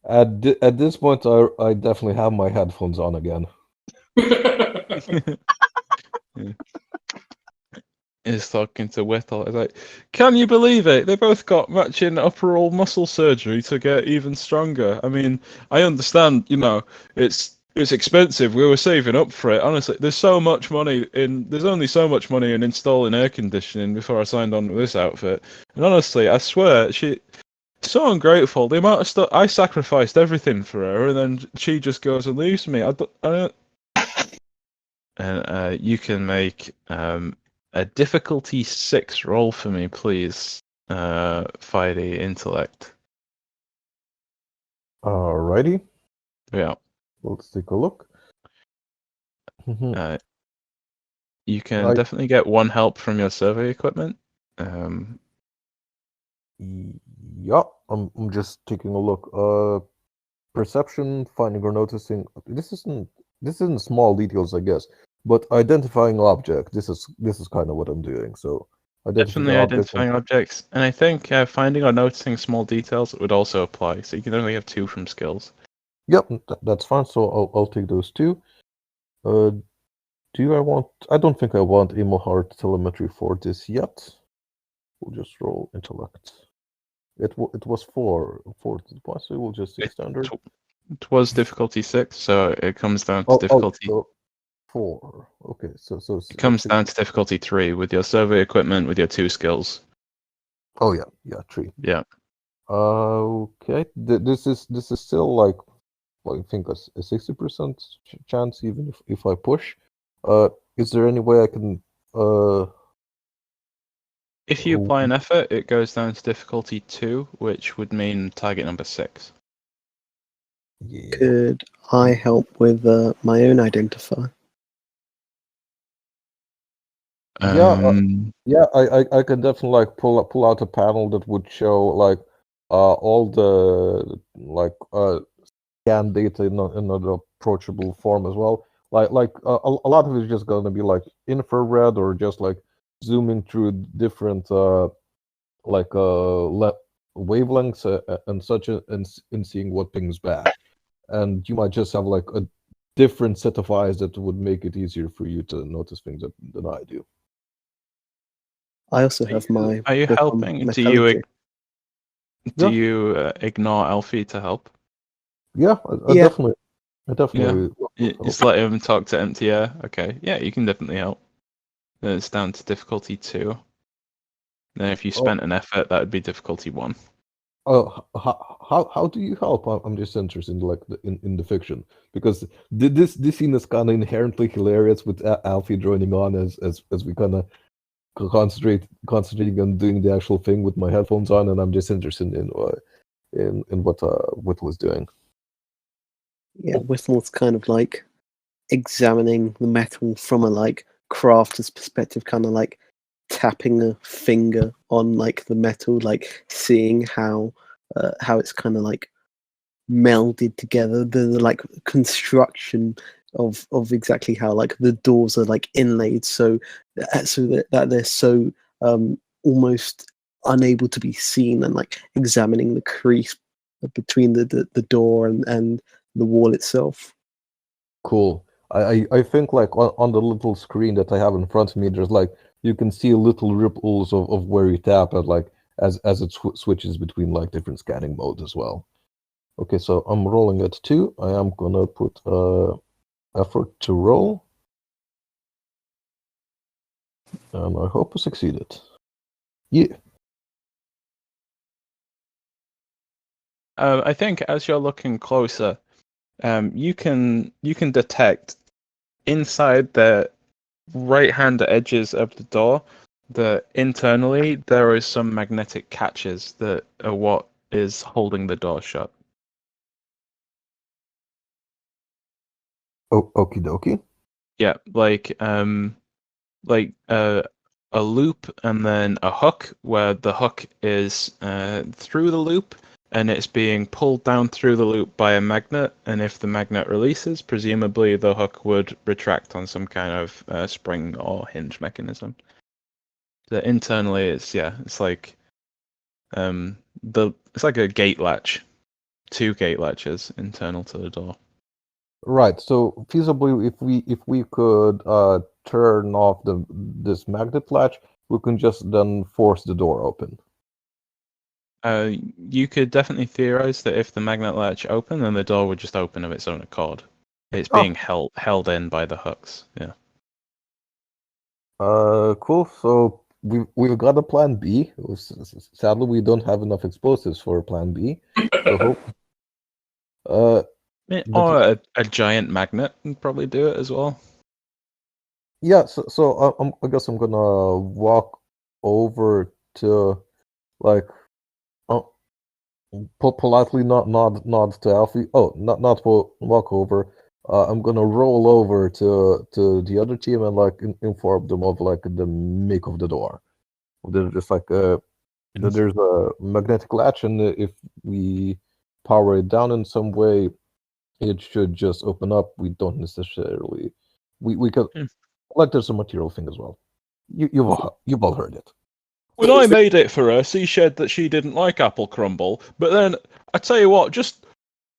Speaker 6: At this point, I definitely have my headphones on again.
Speaker 1: is talking to Whittle. It's like, can you believe it? They both got matching upper all muscle surgery to get even stronger. I mean, I understand, it's expensive. We were saving up for it. Honestly, there's only so much money in installing air conditioning before I signed on with this outfit. And honestly, I swear, she so ungrateful. The amount of stuff I sacrificed everything for her, and then she just goes and leaves me. I don't. And you can make a difficulty 6 roll for me, please. 5D intellect.
Speaker 6: Alrighty,
Speaker 1: Yeah.
Speaker 6: let's take a look.
Speaker 1: You can definitely get 1 help from your survey equipment.
Speaker 6: Yeah, I'm just taking a look. Perception, finding or noticing. This isn't small details, I guess, but identifying object. This is kind of what I'm doing. So
Speaker 1: Definitely identifying objects, and I think finding or noticing small details would also apply. So you can only have 2 from skills.
Speaker 6: Yep, that's fine. So I'll take those 2. I don't think I want Imohart telemetry for this yet. We'll just roll intellect. It was 4 so we'll just take standard.
Speaker 1: It was difficulty 6, so it comes down to difficulty.
Speaker 6: 4. Okay, so
Speaker 1: it comes down to difficulty 3 with your survey equipment with your 2 skills.
Speaker 6: Oh yeah, 3.
Speaker 1: Yeah.
Speaker 6: Okay. This is still like I think a 60% chance even if I push. Is there any way I can
Speaker 1: If you apply an effort, it goes down to difficulty 2, which would mean target number 6.
Speaker 6: Yeah.
Speaker 4: Could I help with my own identifier?
Speaker 6: Yeah, I can definitely like pull out a panel that would show like all the scan data in an approachable form as well. Like a lot of it is just gonna be like infrared or just like zooming through different wavelengths and such and seeing what pings back. And you might just have like a different set of eyes that would make it easier for you to notice things than I do.
Speaker 4: I also have my.
Speaker 1: Are you helping? Do you ignore Alfie to help?
Speaker 6: Yeah, I definitely.
Speaker 1: You just let him talk to empty air. Okay, yeah, you can definitely help. Then it's down to difficulty 2. Then if you spent an effort, that would be difficulty 1.
Speaker 6: Oh, how do you help? I'm just interested in the fiction because this scene is kind of inherently hilarious with Alfie joining on as we kind of concentrating on doing the actual thing with my headphones on, and I'm just interested in what Whittle is doing.
Speaker 4: Yeah, Whittle's kind of like examining the metal from a like crafter's perspective, kind of like tapping a finger on like the metal, like seeing how it's kind of like melded together, the like construction of exactly how like the doors are like inlaid so that they're so almost unable to be seen, and like examining the crease between the door and the wall itself.
Speaker 6: Cool. I think like on the little screen that I have in front of me, there's like you can see little ripples of where you tap at, like as it switches between like different scanning modes as well. Okay, so I'm rolling at 2. I am gonna put effort to roll. And I hope I succeeded. Yeah.
Speaker 1: I think as you're looking closer, you can detect inside the right-hand edges of the door that internally there is some magnetic catches that are what is holding the door shut.
Speaker 6: Oh, okie dokie.
Speaker 1: Yeah, like a loop and then a hook where the hook is through the loop and it's being pulled down through the loop by a magnet, and if the magnet releases, presumably the hook would retract on some kind of spring or hinge mechanism. So internally it's like it's like a gate latch. 2 gate latches internal to the door.
Speaker 6: Right. So feasibly, if we could turn off this magnet latch, we can just then force the door open.
Speaker 1: You could definitely theorize that if the magnet latch opened, then the door would just open of its own accord. It's being held in by the hooks. Yeah.
Speaker 6: Cool. So we've got a plan B. Sadly, we don't have enough explosives for plan B. So
Speaker 1: Or a giant magnet would probably do it as well.
Speaker 6: yeah. So I guess I'm gonna walk over to like politely nod to Alfie. Oh, not walk over. I'm gonna roll over to the other team and like inform them of like the make of the door. There's just like there's a magnetic latch, and if we power it down in some way, it should just open up. We don't necessarily we could like there's a material thing as well. You've all heard it.
Speaker 1: When I made it for her, she said that she didn't like apple crumble. But then, I tell you what, just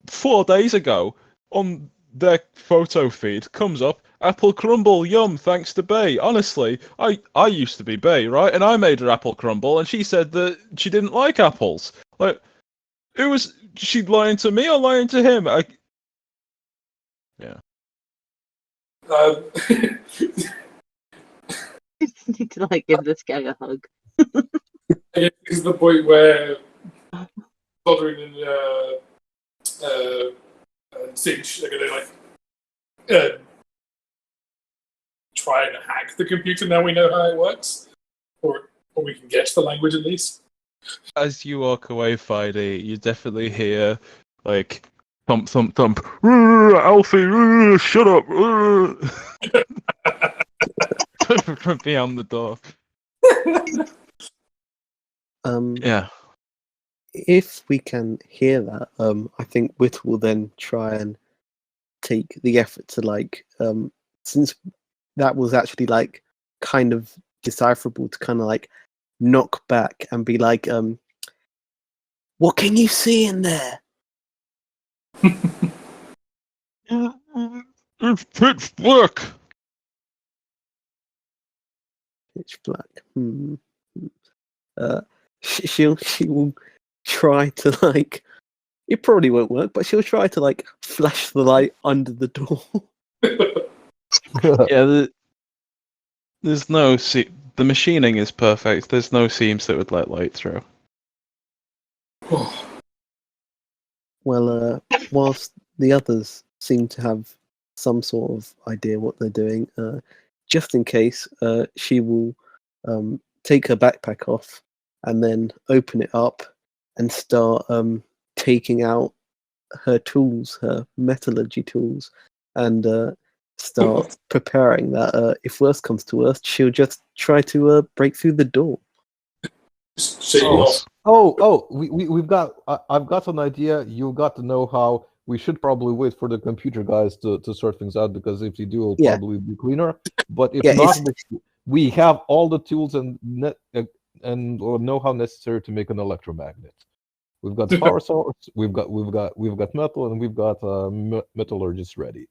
Speaker 1: 4 days ago, on their photo feed, comes up, apple crumble, yum, thanks to Bay. Honestly, I used to be Bay, right? And I made her apple crumble, and she said that she didn't like apples. Like, she lying to me or lying to him? Yeah.
Speaker 2: I just need to like give this guy a hug.
Speaker 3: I guess this is the point where Bodrin and Cinch are going to like try and hack the computer. Now we know how it works, or we can guess the language at least.
Speaker 1: As you walk away, Friday, you definitely hear like thump, thump, thump. Alfie, shut up! From beyond the door. Yeah.
Speaker 4: If we can hear that, I think Whit will then try and take the effort to like, since that was actually like kind of decipherable, to kind of like knock back and be like, what can you see in there?
Speaker 1: It's pitch black.
Speaker 4: Pitch black. She will try to like. It probably won't work, but she'll try to like flash the light under the door.
Speaker 1: Yeah, there's no the machining is perfect. There's no seams that would let light through.
Speaker 4: Well, whilst the others seem to have some sort of idea what they're doing, just in case, she will take her backpack off and then open it up and start taking out her tools, her metallurgy tools, and start preparing that if worst comes to worst, she'll just try to break through the door.
Speaker 6: We've got. I've got an idea. You've got to know how. We should probably wait for the computer guys to sort things out, because if they do, it'll probably be cleaner. But if not, we have all the tools and know-how necessary to make an electromagnet. We've got the power source. We've got metal, and we've got metallurgists ready.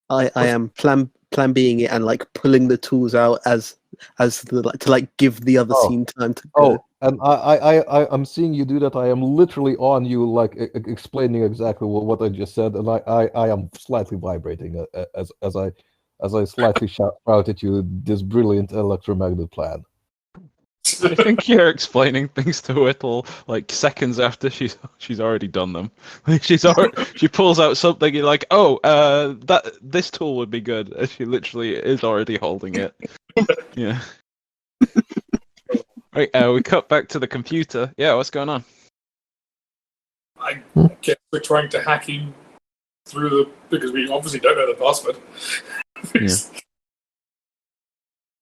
Speaker 4: I am plan Bing it and like pulling the tools out as to like give the other scene time to go.
Speaker 6: And I'm seeing you do that. I am literally on you, like explaining exactly what I just said, and I am slightly vibrating as I slightly shout at you this brilliant electromagnet plan.
Speaker 1: I think you're explaining things to Whittle like seconds after she's already done them. Like she pulls out something, you're like, oh, that this tool would be good, and she literally is already holding it. Yeah. Right, we cut back to the computer. Yeah, what's going on?
Speaker 3: I guess we're trying to hack him through because we obviously don't know the password.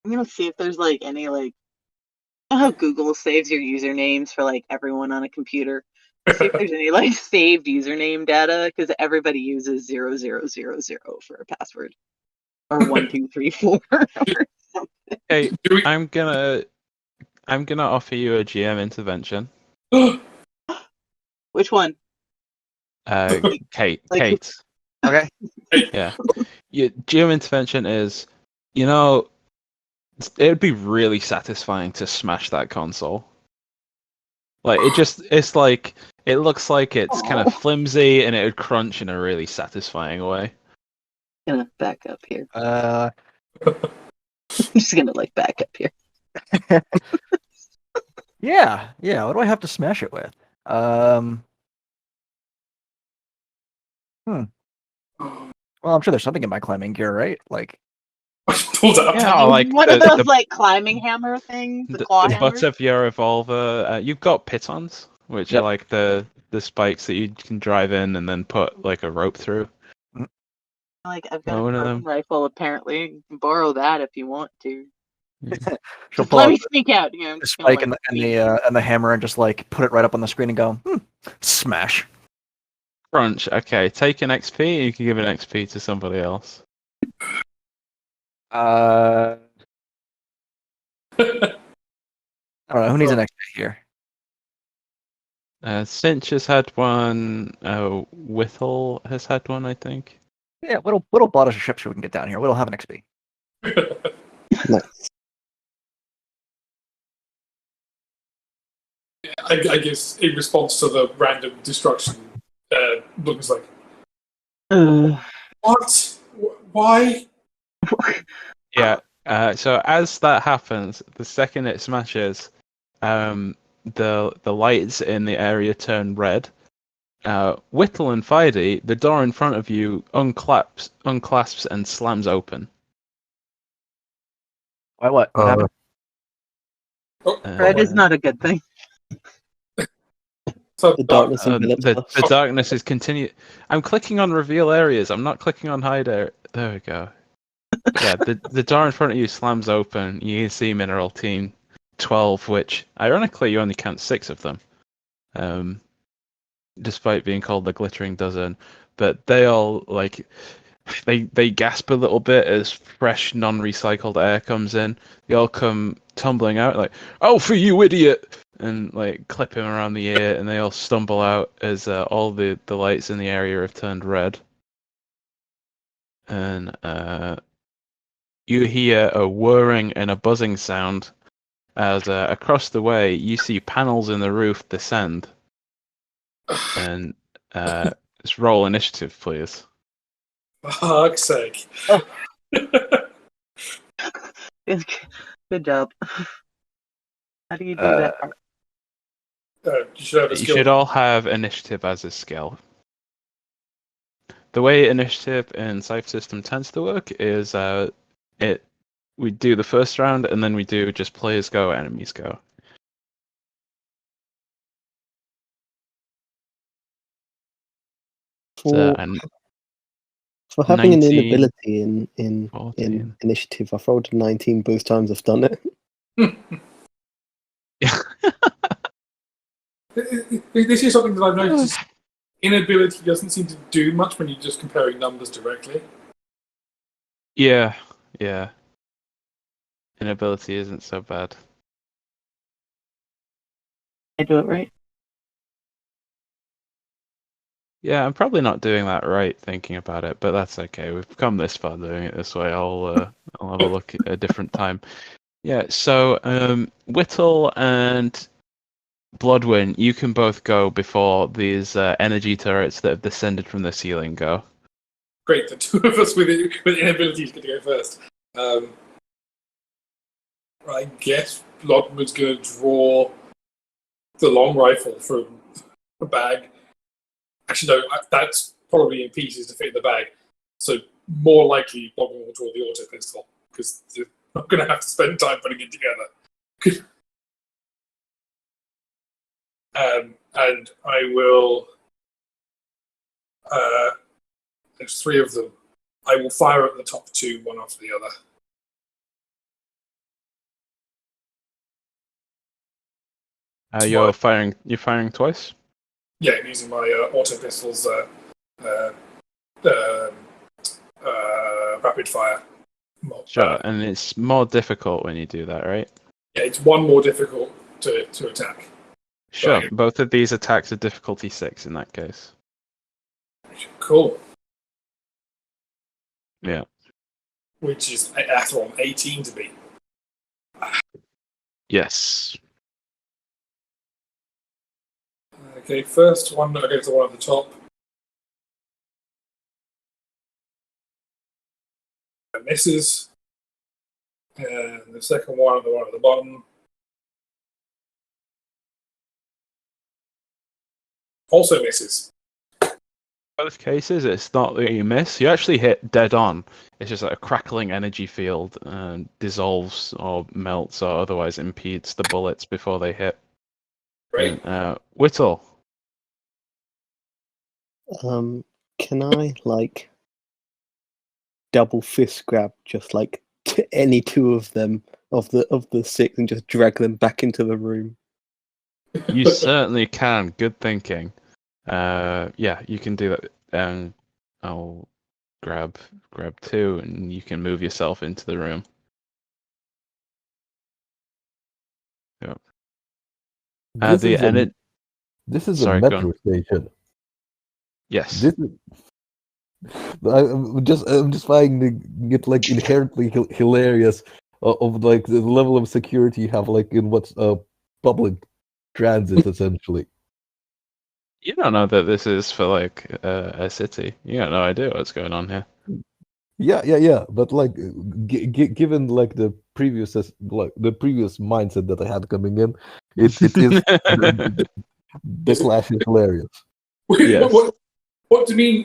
Speaker 2: I'm gonna see if there's like any like, you know how Google saves your usernames for like everyone on a computer. See if there's any like saved username data, because everybody uses 0000 for a password, or 1234.
Speaker 1: Hey, I'm gonna offer you a GM intervention.
Speaker 2: Which one?
Speaker 1: Kate.
Speaker 2: Like-
Speaker 1: Kate.
Speaker 5: Okay.
Speaker 1: Yeah. Your GM intervention is, you know, it would be really satisfying to smash that console. Like it's like it looks like it's kind of flimsy, and it would crunch in a really satisfying way.
Speaker 2: I'm gonna back up here.
Speaker 5: Uh,
Speaker 2: I'm just gonna like back up here.
Speaker 5: yeah. What do I have to smash it with? Well, I'm sure there's something in my climbing gear, right? Like,
Speaker 3: Pulls out.
Speaker 1: Yeah, like
Speaker 2: One of
Speaker 1: the-
Speaker 2: those
Speaker 1: the-
Speaker 2: like climbing hammer things, the claw
Speaker 1: the
Speaker 2: hammer.
Speaker 1: butt of your revolver. You've got pitons, which
Speaker 5: Yep.
Speaker 1: are like the spikes that you can drive in and then put like a rope through.
Speaker 2: Like I've got
Speaker 1: One
Speaker 2: a
Speaker 1: of
Speaker 2: carbon
Speaker 1: them.
Speaker 2: rifle. Apparently, you can borrow that if you want to.
Speaker 5: she'll
Speaker 2: Just
Speaker 5: pull
Speaker 2: let
Speaker 5: out
Speaker 2: me sneak out. You know, I'm
Speaker 5: the
Speaker 2: just gonna,
Speaker 5: spike
Speaker 2: like,
Speaker 5: and the hammer and just like put it right up on the screen and go, smash.
Speaker 1: Crunch. Okay, take an XP. You can give an XP to somebody else.
Speaker 5: I don't know who needs an XP here.
Speaker 1: Cinch has had one. Whittle has had one, I think.
Speaker 5: Yeah, Whittle bought us a ship so we can get down here. Whittle have an XP.
Speaker 4: Nice.
Speaker 3: I guess in response to the random destruction, looks like, what? Why?
Speaker 1: Yeah. So as that happens, the second it smashes, the lights in the area turn red. Whittle and Fidey, the door in front of you unclasps and slams open.
Speaker 5: Why? What happened?
Speaker 2: red is not a good thing.
Speaker 3: So,
Speaker 4: The darkness
Speaker 1: The
Speaker 4: envelops us.
Speaker 1: darkness is continue. I'm clicking on reveal areas. I'm not clicking on hide area. There we go. Yeah, the door in front of you slams open. You can see Mineral Team 12, which ironically you only count 6 of them, despite being called the Glittering Dozen. But they all like they gasp a little bit as fresh, non-recycled air comes in. They all come tumbling out like, "Oh, for you, idiot!" and like clip him around the ear, and they all stumble out as all the lights in the area have turned red. And you hear a whirring and a buzzing sound as across the way you see panels in the roof descend. And let's roll initiative, please.
Speaker 3: for fuck's sake.
Speaker 2: Good job. How do you do that?
Speaker 3: You should have a
Speaker 1: You
Speaker 3: skill.
Speaker 1: should all have initiative as a skill. The way initiative in Cypher system tends to work is we do the first round and then we do just players go, enemies go. So, and
Speaker 4: For having
Speaker 1: 19,
Speaker 4: an inability in
Speaker 1: 14.
Speaker 4: initiative, I've rolled a 19 both times I've done it.
Speaker 1: Yeah.
Speaker 3: This is something that I've noticed. Inability doesn't seem to do much when you're just comparing numbers directly.
Speaker 1: Yeah. Inability isn't so bad.
Speaker 2: I do it right.
Speaker 1: Yeah, I'm probably not doing that right thinking about it, but that's okay. We've come this far doing it this way. I'll have a look at a different time. Yeah, so Whittle and Bloodwind, you can both go before these energy turrets that have descended from the ceiling go.
Speaker 3: Great, the two of us with inabilities get to go first. I guess Bloodwind's going to draw the long rifle from a bag. Actually, no, that's probably in pieces to fit in the bag. So more likely, Bloodwind will draw the auto pistol because they're not going to have to spend time putting it together. And I will. There's three of them. I will fire at the top two, one after the other.
Speaker 1: You're firing twice?
Speaker 3: Yeah, using my auto pistols, rapid fire.
Speaker 1: Sure, and it's more difficult when you do that, right?
Speaker 3: Yeah, it's one more difficult to attack.
Speaker 1: Sure,
Speaker 3: Right.
Speaker 1: both of these attacks are difficulty 6 in that case.
Speaker 3: Cool.
Speaker 1: Yeah.
Speaker 3: Which is after all 18 to beat.
Speaker 1: Yes.
Speaker 3: Okay, first one against the one at the top. Misses. And the second one, the one at the bottom. Also misses.
Speaker 1: Both cases, it's not that you miss. You actually hit dead on. It's just like a crackling energy field dissolves or melts or otherwise impedes the bullets before they hit.
Speaker 3: Great.
Speaker 1: Whittle.
Speaker 4: Can I double fist grab just any two of them of the 6 and just drag them back into the room?
Speaker 1: You certainly can. Good thinking. Yeah, you can do that. I'll grab 2, and you can move yourself into the room. Yep.
Speaker 6: This is
Speaker 1: Sorry,
Speaker 6: a
Speaker 1: go
Speaker 6: metro
Speaker 1: on.
Speaker 6: station.
Speaker 1: Yes.
Speaker 6: This is. I'm just finding it inherently hilarious of the level of security you have in what's public transit essentially.
Speaker 1: You don't know that this is for a city. You got no idea what's going on here.
Speaker 6: Yeah. But given the previous mindset that I had coming in, it is the clash is hilarious.
Speaker 1: Yes.
Speaker 3: What do you mean?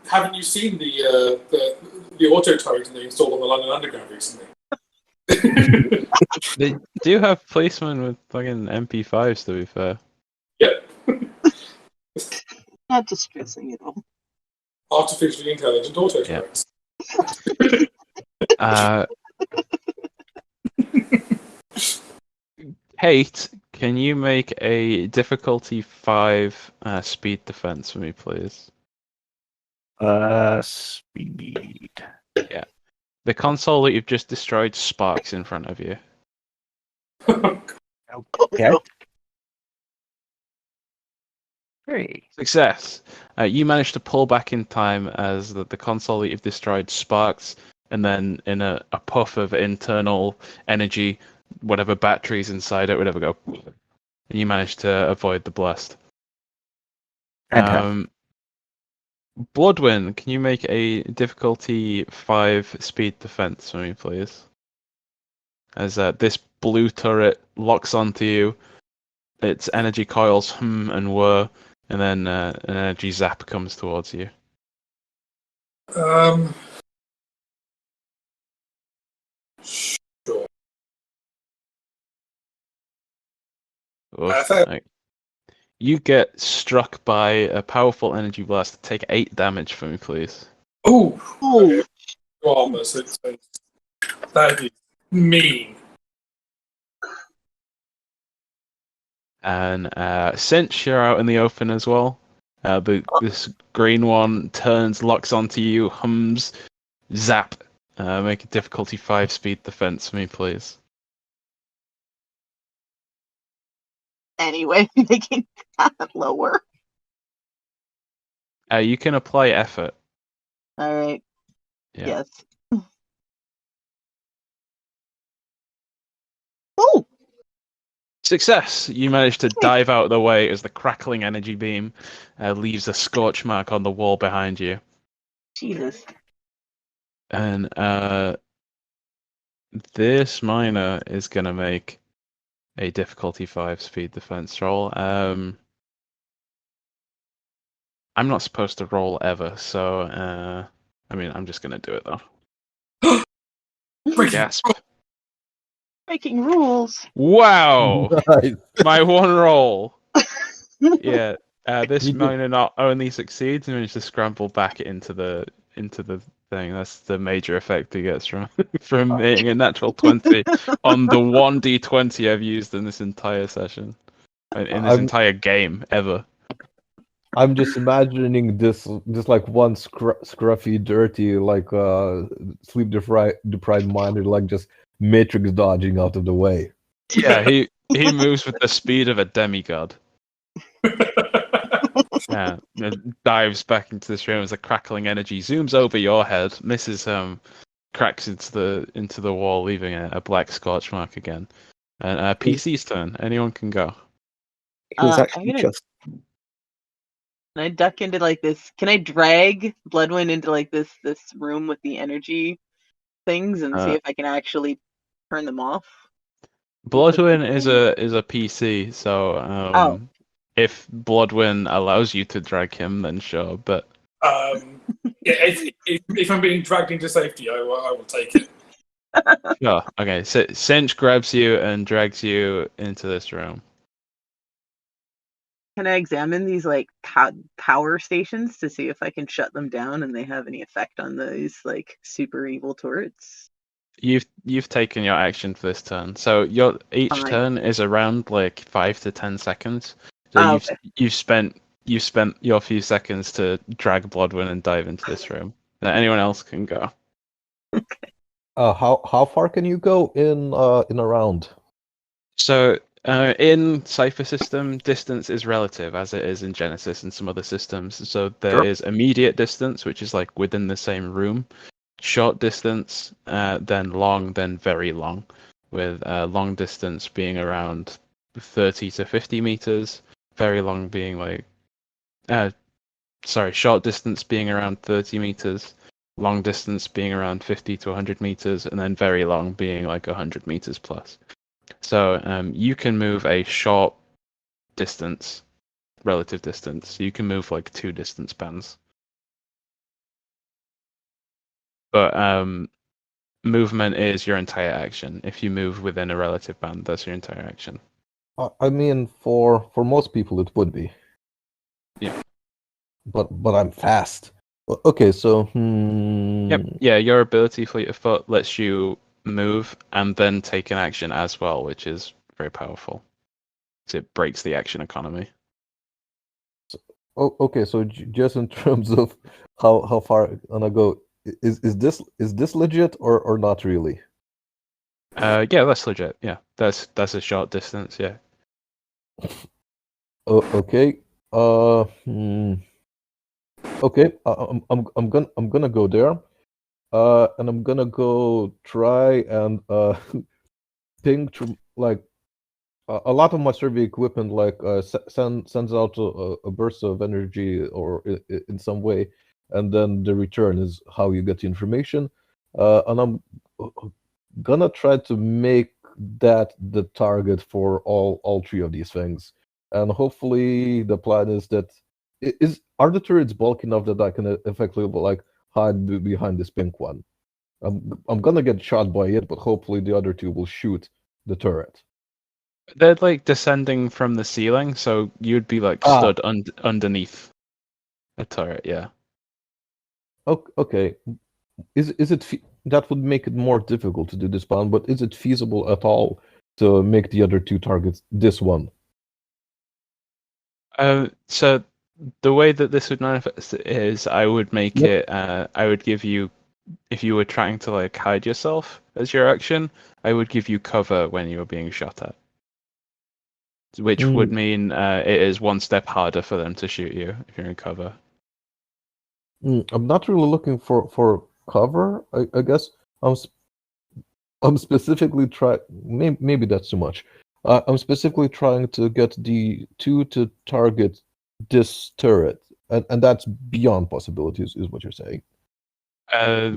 Speaker 3: Haven't you seen the auto turret they installed on the London Underground recently?
Speaker 1: They do have policemen with fucking MP5s, to be fair.
Speaker 3: Yeah.
Speaker 2: Not distressing at all.
Speaker 3: Artificially intelligent auto turrets.
Speaker 1: Kate, can you make a difficulty 5 speed defense for me, please?
Speaker 5: Speed.
Speaker 1: Yeah. The console that you've just destroyed sparks in front of you.
Speaker 5: Okay. 3.
Speaker 1: Success. You managed to pull back in time as the console that you've destroyed sparks, and then in a puff of internal energy, whatever batteries inside it would ever go, and you managed to avoid the blast.
Speaker 5: Fantastic.
Speaker 1: Bloodwind, can you make a difficulty 5 speed defense for me, please? As this blue turret locks onto you, its energy coils hum and whir, and then an energy zap comes towards you.
Speaker 3: Sure.
Speaker 1: You get struck by a powerful energy blast. Take 8 damage for me, please.
Speaker 3: Oh! Armor, so that is mean.
Speaker 1: And since you're out in the open as well, this green one turns, locks onto you, hums, zap. Make a difficulty 5 speed defense for me, please.
Speaker 2: Anyway, making that lower.
Speaker 1: You can apply effort.
Speaker 2: All right.
Speaker 1: Yeah.
Speaker 2: Yes. Oh!
Speaker 1: Success! You manage to dive out of the way as the crackling energy beam leaves a scorch mark on the wall behind you.
Speaker 2: Jesus.
Speaker 1: And this miner is going to make a difficulty 5 speed defense roll. I'm not supposed to roll ever, so I mean, I'm just going to do it though. Gasp.
Speaker 2: Breaking rules.
Speaker 1: Wow!
Speaker 6: Nice.
Speaker 1: My one roll. Yeah. This
Speaker 6: You did-
Speaker 1: miner not only succeeds, he managed to scramble back into the thing. That's the major effect he gets from from hitting a natural 20 on the 1d20 I've used in this entire session. In this
Speaker 6: I'm
Speaker 1: entire game ever.
Speaker 6: I'm just imagining this like one scruffy, dirty, like sleep deprived miner, like just matrix dodging out of the way.
Speaker 1: Yeah, he moves with the speed of a demigod. Yeah, dives back into this room as the crackling energy zooms over your head, misses cracks into the wall, leaving a black scorch mark again. And PC's turn. Anyone can go.
Speaker 4: He was
Speaker 2: I'm
Speaker 4: actually
Speaker 2: gonna-
Speaker 4: just
Speaker 2: Can I duck into like this? Can I drag Bloodwind into like this room with the energy things and see if I can actually turn them off?
Speaker 1: Bloodwin is a PC, so
Speaker 2: Oh.
Speaker 1: if Bloodwin allows you to drag him, then sure. But
Speaker 3: Yeah, if I'm being dragged into safety, I will take it.
Speaker 1: sure. Okay, so Cinch grabs you and drags you into this room.
Speaker 2: Can I examine these like power stations to see if I can shut them down and they have any effect on those like super evil turrets?
Speaker 1: You've taken your action for this turn, so each
Speaker 2: Fine.
Speaker 1: turn is around like 5 to 10 seconds. So
Speaker 2: okay.
Speaker 1: you've spent your few seconds to drag Bloodwin and dive into this room. Now anyone else can go.
Speaker 6: How far can you go in a round?
Speaker 1: So in Cypher system, distance is relative, as it is in Genesis and some other systems. So there is immediate distance, which is like within the same room. Short distance, then long, then very long, with long distance being around 30 to 50 meters, very long being like, short distance being around 30 meters, long distance being around 50 to 100 meters, and then very long being like 100 meters plus. So you can move a short distance, relative distance. You can move like 2 distance bands. But movement is your entire action. If you move within a relative band, that's your entire action.
Speaker 6: I mean, for most people, it would be.
Speaker 1: Yeah.
Speaker 6: But I'm fast. Okay, so
Speaker 1: Yep. Yeah, your ability fleet of foot lets you move and then take an action as well, which is very powerful. So it breaks the action economy.
Speaker 6: okay, so just in terms of how far on I go, is this legit or not really?
Speaker 1: Yeah, that's legit. Yeah, that's a short distance. Yeah.
Speaker 6: Okay. Okay. I'm gonna go there. And I'm gonna go try and ping to like a lot of my survey equipment like sends out a burst of energy or in some way, and then the return is how you get the information. And I'm gonna try to make that the target for all 3 of these things. And hopefully the plan is that are the turrets bulky enough that I can effectively like hide behind this pink one. I'm gonna get shot by it, but hopefully the other 2 will shoot the turret.
Speaker 1: They're like descending from the ceiling, so you'd be like stood underneath a turret. Yeah.
Speaker 6: Okay. Is it that would make it more difficult to do this plan, but is it feasible at all to make the other 2 targets this one?
Speaker 1: So the way that this would manifest is I would make
Speaker 6: Yep.
Speaker 1: it. I would give you, if you were trying to like hide yourself as your action, I would give you cover when you were being shot at, which would mean it is 1 step harder for them to shoot you if you're in cover.
Speaker 6: I'm not really looking for cover. I guess I'm specifically try. Maybe that's too much. I'm specifically trying to get the 2 to target this turret, and that's beyond possibilities, is what you're saying.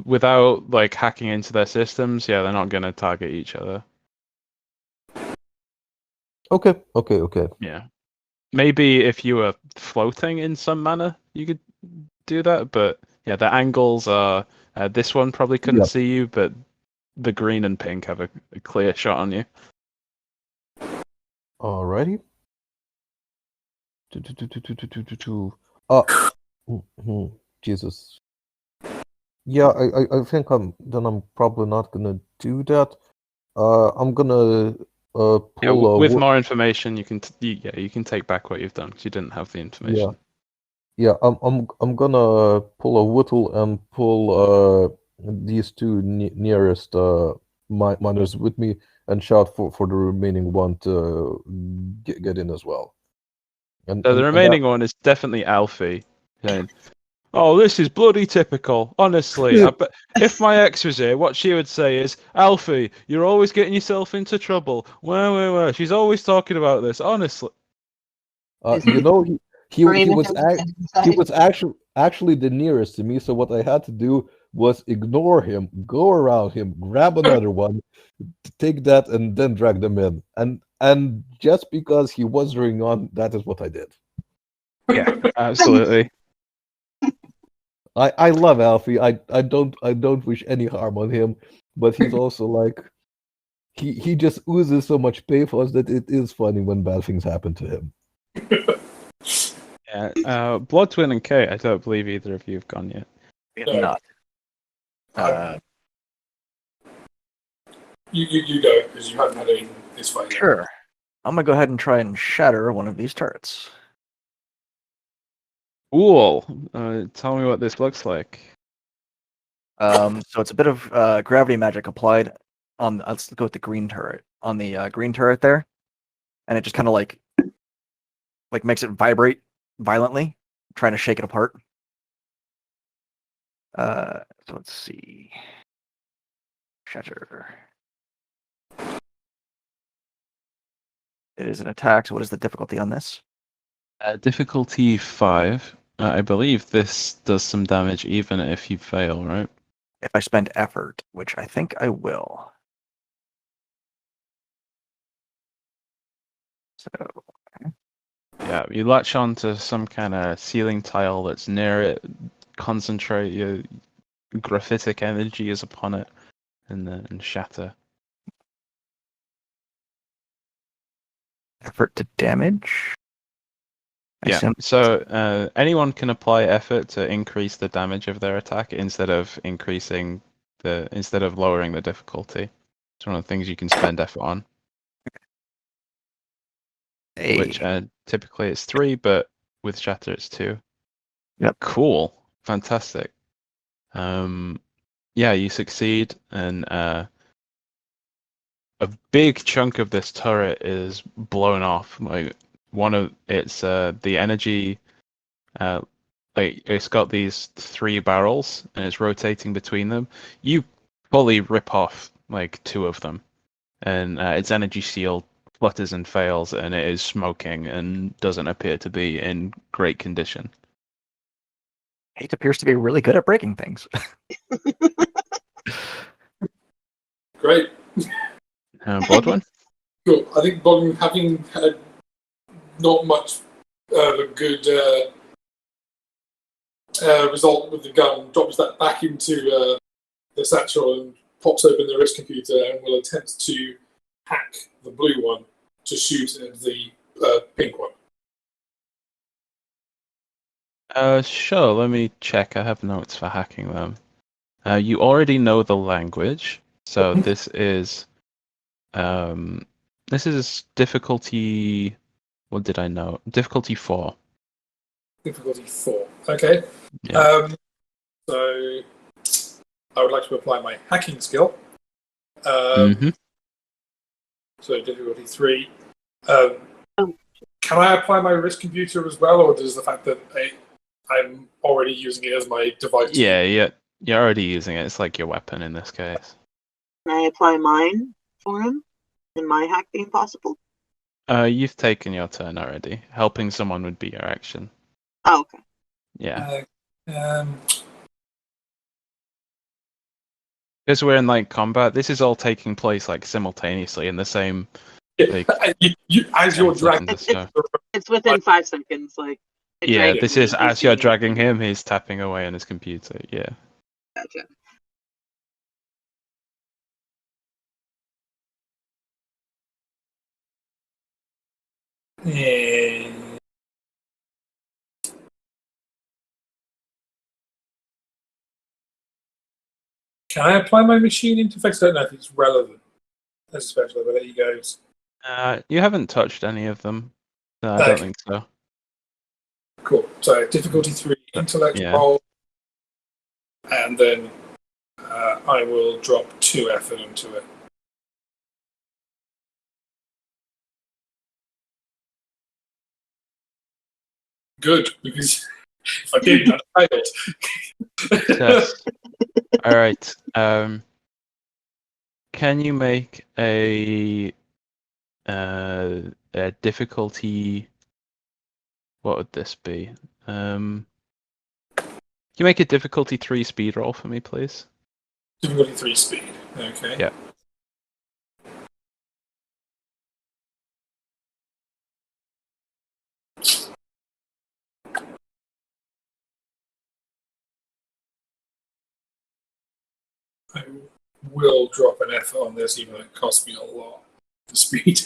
Speaker 1: Without like hacking into their systems, yeah, they're not going to target each other.
Speaker 6: Okay.
Speaker 1: Yeah. Maybe if you were floating in some manner, you could do that. But yeah, the angles are. This one probably couldn't
Speaker 6: Yep.
Speaker 1: see you, but the green and pink have a clear shot on you.
Speaker 6: Alrighty. Jesus. Yeah, I think I'm probably not gonna do that. I'm gonna pull
Speaker 1: Yeah, with
Speaker 6: a
Speaker 1: more information, you can you can take back what you've done because you didn't have the information.
Speaker 6: yeah. I'm gonna pull a whittle and pull these 2 nearest miners with me and shout for the remaining one to get in as well. And
Speaker 1: So the
Speaker 6: that,
Speaker 1: remaining one is definitely Alfie saying, "Oh, this is bloody typical. Honestly, I bet if my ex was here, what she would say is, Alfie, you're always getting yourself into trouble. Where? She's always talking about this. Honestly."
Speaker 6: you know, he
Speaker 2: Screaming
Speaker 6: was he was actually the nearest to me. So what I had to do was ignore him, go around him, grab another one, take that, and then drag them in. And just because he was ring on, that is what I did.
Speaker 1: Yeah, absolutely.
Speaker 6: I love Alfie. I don't wish any harm on him, but he's also like he just oozes so much pathos that it is funny when bad things happen to him.
Speaker 1: Yeah, Bloodtwin and Kate, I don't believe either of you have gone yet.
Speaker 5: We have not.
Speaker 3: You go, because you haven't had anything this fight yet.
Speaker 5: Sure. I'm gonna go ahead and try and shatter one of these turrets.
Speaker 1: Cool. Tell me what this looks like.
Speaker 5: So it's a bit of gravity magic applied on. Let's go with the green turret. On the green turret there, and it just kind of like makes it vibrate violently, trying to shake it apart. So let's see. Shatter. It is an attack. So what is the difficulty on this?
Speaker 1: Difficulty 5. I believe this does some damage even if you fail, right?
Speaker 5: If I spend effort, which I think I will. So
Speaker 1: Yeah, you latch onto some kind of ceiling tile that's near it, concentrate your graphitic energies upon it, and shatter.
Speaker 5: effort to damage.
Speaker 1: Yeah, so anyone can apply effort to increase the damage of their attack instead of lowering the difficulty. It's one of the things you can spend effort on. Which typically it's 3, but with shatter it's 2.
Speaker 5: Yep.
Speaker 1: Cool. Fantastic. Yeah, you succeed, and a big chunk of this turret is blown off. Like one of the energy, like it's got these 3 barrels and it's rotating between them. You fully rip off like 2 of them, and its energy shield flutters and fails, and it is smoking and doesn't appear to be in great condition.
Speaker 5: Hate appears to be really good at breaking things.
Speaker 3: Great.
Speaker 1: Bloodwin?
Speaker 3: Cool. I think Bogdan, having had not much of a good result with the gun, drops that back into the satchel and pops open the wrist computer and will attempt to hack the blue one to shoot at the pink one.
Speaker 1: Sure, let me check. I have notes for hacking them. You already know the language, so this is difficulty. What did I know? Difficulty 4.
Speaker 3: Difficulty 4. Okay.
Speaker 1: Yeah.
Speaker 3: So I would like to apply my hacking skill.
Speaker 1: Mhm.
Speaker 3: So difficulty 3. Can I apply my wrist computer as well, or does the fact that I'm already using it as my device?
Speaker 1: Yeah, you're already using it. It's like your weapon in this case.
Speaker 9: Can I apply mine for him? And my hack being possible?
Speaker 1: You've taken your turn already. Helping someone would be your action.
Speaker 9: Oh, okay.
Speaker 1: Yeah.
Speaker 3: Um,
Speaker 1: Because we're in like combat, this is all taking place like simultaneously in the same.
Speaker 3: yeah,
Speaker 1: Like,
Speaker 3: as you're dragging,
Speaker 1: seconds, so-
Speaker 9: It's within 5 seconds. Like, it
Speaker 1: Yeah,
Speaker 9: dragged
Speaker 1: this
Speaker 9: me
Speaker 1: is as you're
Speaker 9: basically.
Speaker 1: dragging him, he's tapping away on his computer. Yeah.
Speaker 9: Gotcha.
Speaker 3: yeah. Can I apply my machine interface? I don't know if it's relevant. That's special, but there you go.
Speaker 1: You haven't touched any of them. No, I
Speaker 3: Okay.
Speaker 1: don't think so.
Speaker 3: Cool. So difficulty 3, intellect
Speaker 1: Yeah.
Speaker 3: roll, and then I will drop 2 effort into it. Good, because if I didn't, I failed.
Speaker 1: Yes. All right. Can you make a difficulty? What would this be? Can you make a difficulty 3 speed roll for me, please?
Speaker 3: Difficulty 3 speed. Okay.
Speaker 1: Yeah.
Speaker 3: I will drop an effort on this, even though it costs me a lot for speed.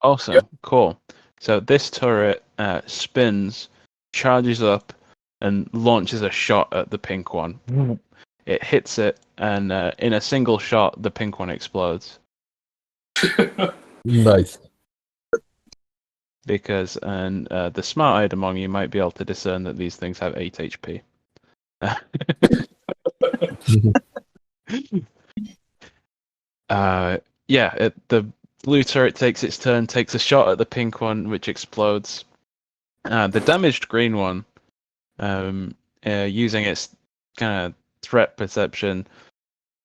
Speaker 1: Awesome.
Speaker 3: Yep.
Speaker 1: Cool. So this turret spins, charges up, and launches a shot at the pink one. It hits it, and in a single shot, the pink one explodes.
Speaker 6: Nice.
Speaker 1: Because the smart-eyed among you might be able to discern that these things have 8 HP. The blue turret takes its turn, takes a shot at the pink one, which explodes. The damaged green one, using its kind of threat perception,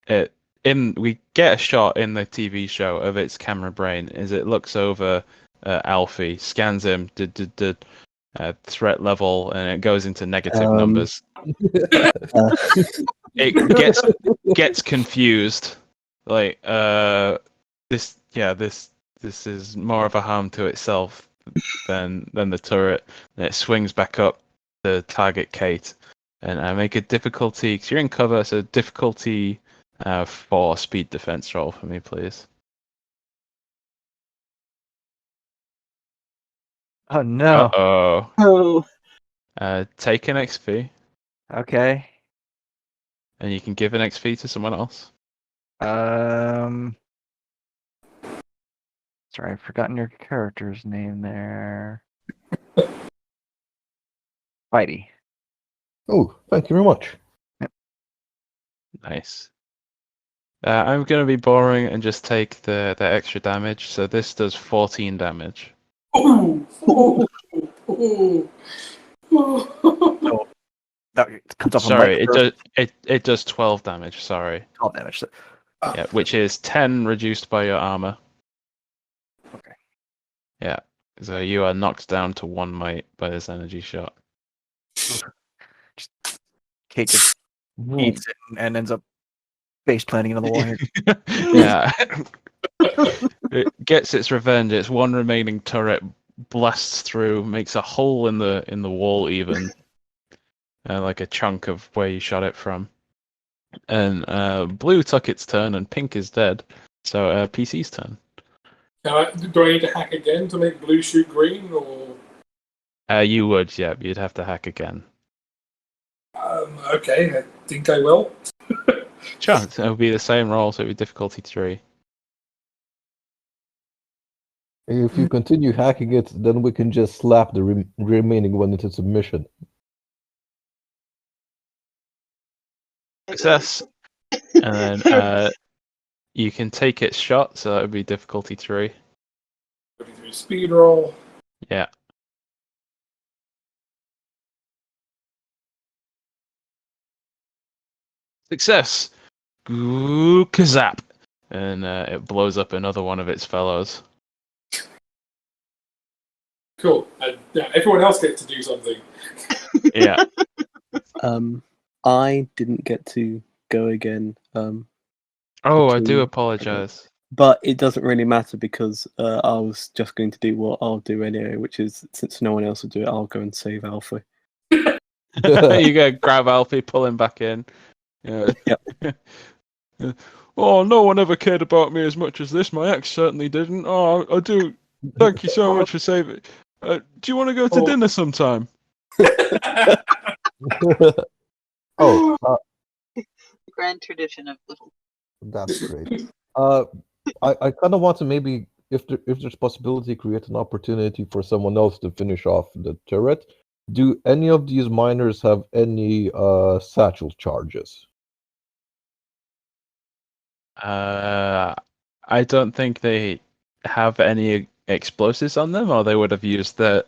Speaker 1: we get a shot in the TV show of its camera brain as it looks over Alfie, scans him, threat level, and it goes into negative numbers. It gets confused. Like this is more of a harm to itself than the turret. And it swings back up to target Kate, and I make a difficulty because you're in cover. So difficulty 4 speed defense roll for me, please.
Speaker 5: Oh no.
Speaker 1: Uh-oh.
Speaker 9: Oh.
Speaker 1: Take an XP,
Speaker 5: Okay.
Speaker 1: and you can give an XP to someone else.
Speaker 5: Sorry, I've forgotten your character's name there. Whitey.
Speaker 6: Oh, thank you very much.
Speaker 1: Nice. I'm going to be boring and just take the extra damage. So this does 14 damage.
Speaker 3: Ooh, ooh, ooh, ooh.
Speaker 5: That comes up
Speaker 1: Sorry,
Speaker 5: on
Speaker 1: it does 12 damage. Sorry.
Speaker 5: 12 damage.
Speaker 1: Yeah, which is 10 reduced by your armor.
Speaker 5: Okay.
Speaker 1: Yeah. So you are knocked down to 1 might by this energy shot.
Speaker 5: Kate just eats it and ends up face planting into the wall here.
Speaker 1: Yeah. It gets its revenge. Its one remaining turret blasts through, makes a hole in the wall even. Like a chunk of where you shot it from. And blue took its turn and pink is dead. So PC's turn.
Speaker 3: Do I need to hack again to make blue shoot green, or?
Speaker 1: You would, yeah. You'd have to hack again.
Speaker 3: Okay, I think I will.
Speaker 1: Sure, it would be the same roll, so it would be difficulty 3.
Speaker 6: If you continue hacking it, then we can just slap the remaining one into submission.
Speaker 1: Success. And then you can take its shot, so that would be difficulty 3.
Speaker 3: 33 speed roll.
Speaker 1: Yeah. Success. Ooh, kazap. and it blows up another one of its fellows.
Speaker 3: Cool. And yeah, everyone else gets to do something.
Speaker 1: Yeah.
Speaker 4: I didn't get to go again.
Speaker 1: Oh, I do
Speaker 4: Between-
Speaker 1: apologize.
Speaker 4: But it doesn't really matter because I was just going to do what I'll do anyway, which is since no one else will do it, I'll go and save Alpha.
Speaker 1: You gotta grab Alfie, pull him back in. Yeah.
Speaker 4: Yep.
Speaker 1: Oh, no one ever cared about me as much as this. My ex certainly didn't. Oh, I do. Thank you so much for saving. Do you want to go to dinner sometime?
Speaker 6: Oh,
Speaker 9: Grand tradition of little.
Speaker 6: that's great. I kind of want to maybe, if there's possibility, create an opportunity for someone else to finish off the turret. Do any of these miners have any satchel charges?
Speaker 1: I don't think they have any explosives on them, or they would have used that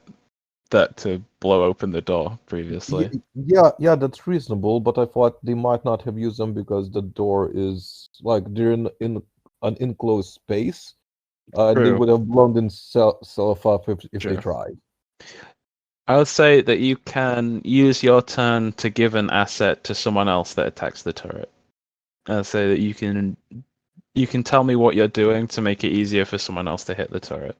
Speaker 1: to blow open the door previously.
Speaker 6: Yeah, that's reasonable, but I thought they might not have used them because the door is like they're in an enclosed space, and they
Speaker 1: True.
Speaker 6: would have blown themselves up if they
Speaker 1: True.
Speaker 6: tried.
Speaker 1: I would say that you can use your turn to give an asset to someone else that attacks the turret. I'll say that you can tell me what you're doing to make it easier for someone else to hit the turret.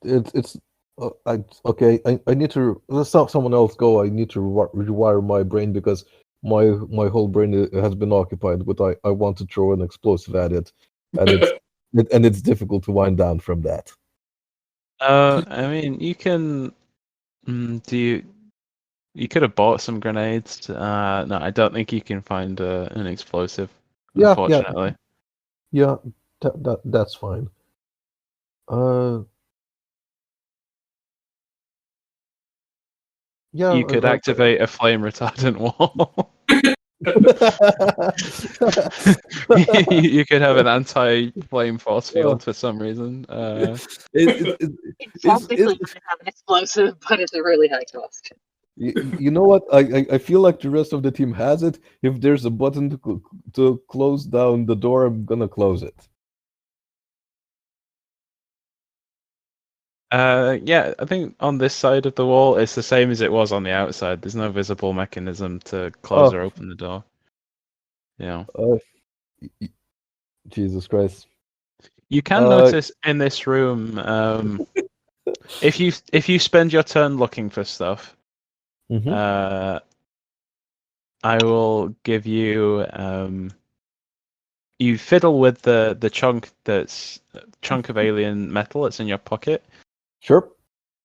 Speaker 6: It's okay. I need to let's have someone else go. I need to rewire my brain because my whole brain has been occupied with I want to throw an explosive at it, and it's difficult to wind down from that.
Speaker 1: I mean, you can. You could have bought some grenades. No, I don't think you can find an explosive.
Speaker 6: Yeah,
Speaker 1: Unfortunately.
Speaker 6: yeah. That's fine. Yeah.
Speaker 1: You could activate a flame retardant wall. You could have an anti-flame force field for some reason.
Speaker 9: It's technically going to have an explosive, but it's a really high cost.
Speaker 6: You know what? I feel like the rest of the team has it. If there's a button to close down the door, I'm gonna close it.
Speaker 1: Yeah, I think on this side of the wall, it's the same as it was on the outside. There's no visible mechanism to close or open the door. Yeah.
Speaker 6: Jesus Christ.
Speaker 1: You can notice in this room, if you spend your turn looking for stuff, I will give you you fiddle with the chunk of alien metal that's in your pocket.
Speaker 6: Sure.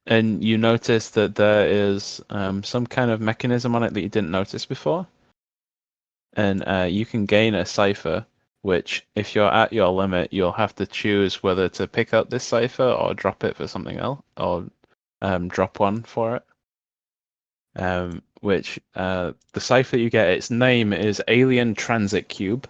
Speaker 1: And you notice that there is some kind of mechanism on it that you didn't notice before. And you can gain a Cypher, which if you're at your limit, you'll have to choose whether to pick up this Cypher or drop it for something else, or drop one for it. Which the Cypher you get, its name is Alien Transit Cube.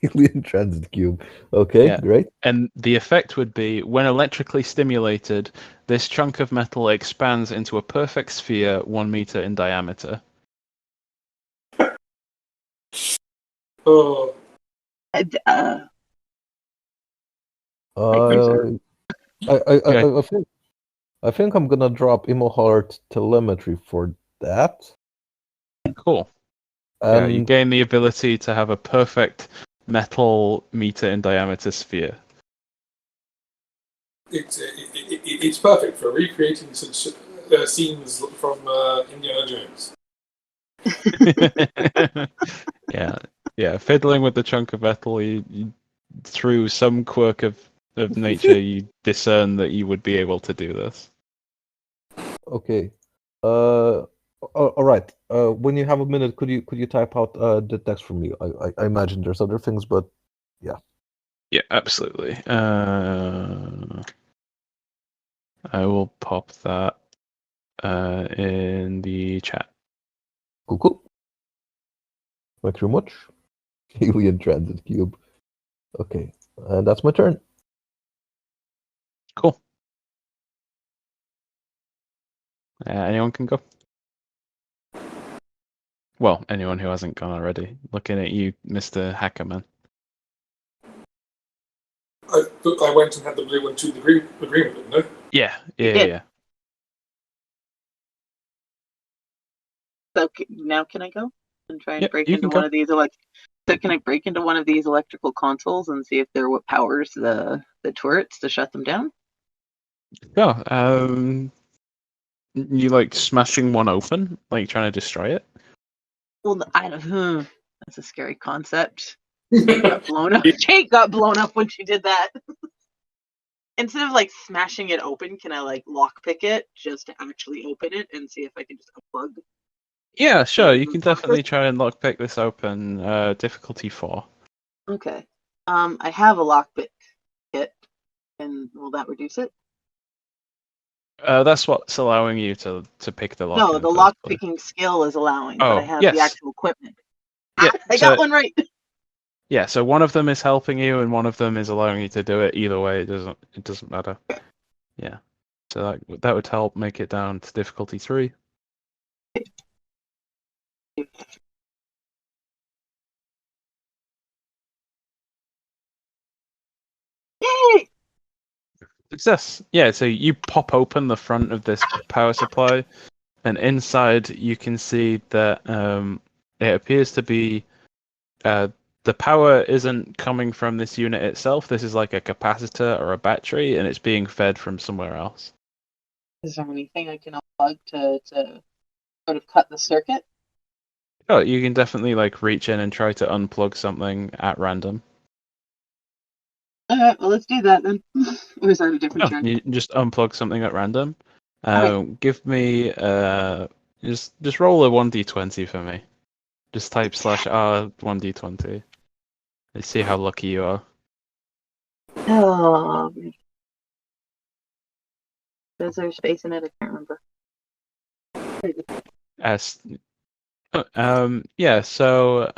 Speaker 6: Alien Transit Cube. Okay,
Speaker 1: Yeah.
Speaker 6: great.
Speaker 1: And the effect would be, when electrically stimulated, this chunk of metal expands into a perfect sphere 1 meter in diameter.
Speaker 3: Oh,
Speaker 6: I think I'm gonna drop Immoheart telemetry for that.
Speaker 1: Cool. Yeah, you gain the ability to have a perfect metal meter in diameter sphere.
Speaker 3: it's perfect for recreating such scenes from Indiana Jones.
Speaker 1: Yeah. Fiddling with the chunk of metal, you through some quirk of nature, you discern that you would be able to do this.
Speaker 6: Okay. All right. When you have a minute, could you type out the text for me? I imagine there's other things, but yeah.
Speaker 1: Yeah, absolutely. I will pop that in the chat.
Speaker 6: Cool. Thank you very much. Alien Transit Cube. Okay, and that's my turn.
Speaker 1: Cool. Anyone can go. Well, anyone who hasn't gone already. Looking at you, Mr. Hackerman.
Speaker 3: I went and had the blue one to the green with them, no?
Speaker 1: Yeah.
Speaker 2: did. So now can I go and try and
Speaker 1: Yep,
Speaker 2: break
Speaker 1: you
Speaker 2: into
Speaker 1: can
Speaker 2: one
Speaker 1: go.
Speaker 2: of these So can I break into one of these electrical consoles and see if they're what powers the turrets to shut them down?
Speaker 1: Yeah. You like smashing one open, like trying to destroy it?
Speaker 2: Well, I don't. That's a scary concept. Got blown up. Kate got blown up when she did that. Instead of like smashing it open, can I like lockpick it just to actually open it and see if I can just unplug?
Speaker 1: Yeah, sure. You can
Speaker 2: Process?
Speaker 1: definitely try and lockpick this open. Difficulty 4.
Speaker 2: Okay. I have a lockpick kit, and will that reduce it?
Speaker 1: That's what's allowing you to pick the lock
Speaker 2: No,
Speaker 1: in
Speaker 2: the
Speaker 1: the first place.
Speaker 2: lockpicking skill is allowing, but I
Speaker 1: Oh,
Speaker 2: have the
Speaker 1: yes.
Speaker 2: actual equipment.
Speaker 1: Yeah,
Speaker 2: I got one right.
Speaker 1: Yeah, so one of them is helping you, and one of them is allowing you to do it. Either way, it doesn't matter. Yeah, so that would help make it down to difficulty 3.
Speaker 2: Yay!
Speaker 1: Success. Yeah, so you pop open the front of this power supply, and inside you can see that it appears to be the power isn't coming from this unit itself. This is like a capacitor or a battery, and it's being fed from somewhere else.
Speaker 2: Is there anything I can unplug to sort of cut the circuit?
Speaker 1: Oh, you can definitely like reach in and try to unplug something at random.
Speaker 2: Alright, well let's do that then. Or is that a different
Speaker 1: Oh,
Speaker 2: turn?
Speaker 1: you just unplug something at random.
Speaker 2: Alright.
Speaker 1: Give me just roll a 1d20 for me. Just type /r 1d20. Let's see how lucky you are.
Speaker 2: Oh, is there space in it? I can't remember.
Speaker 1: S. Yeah. So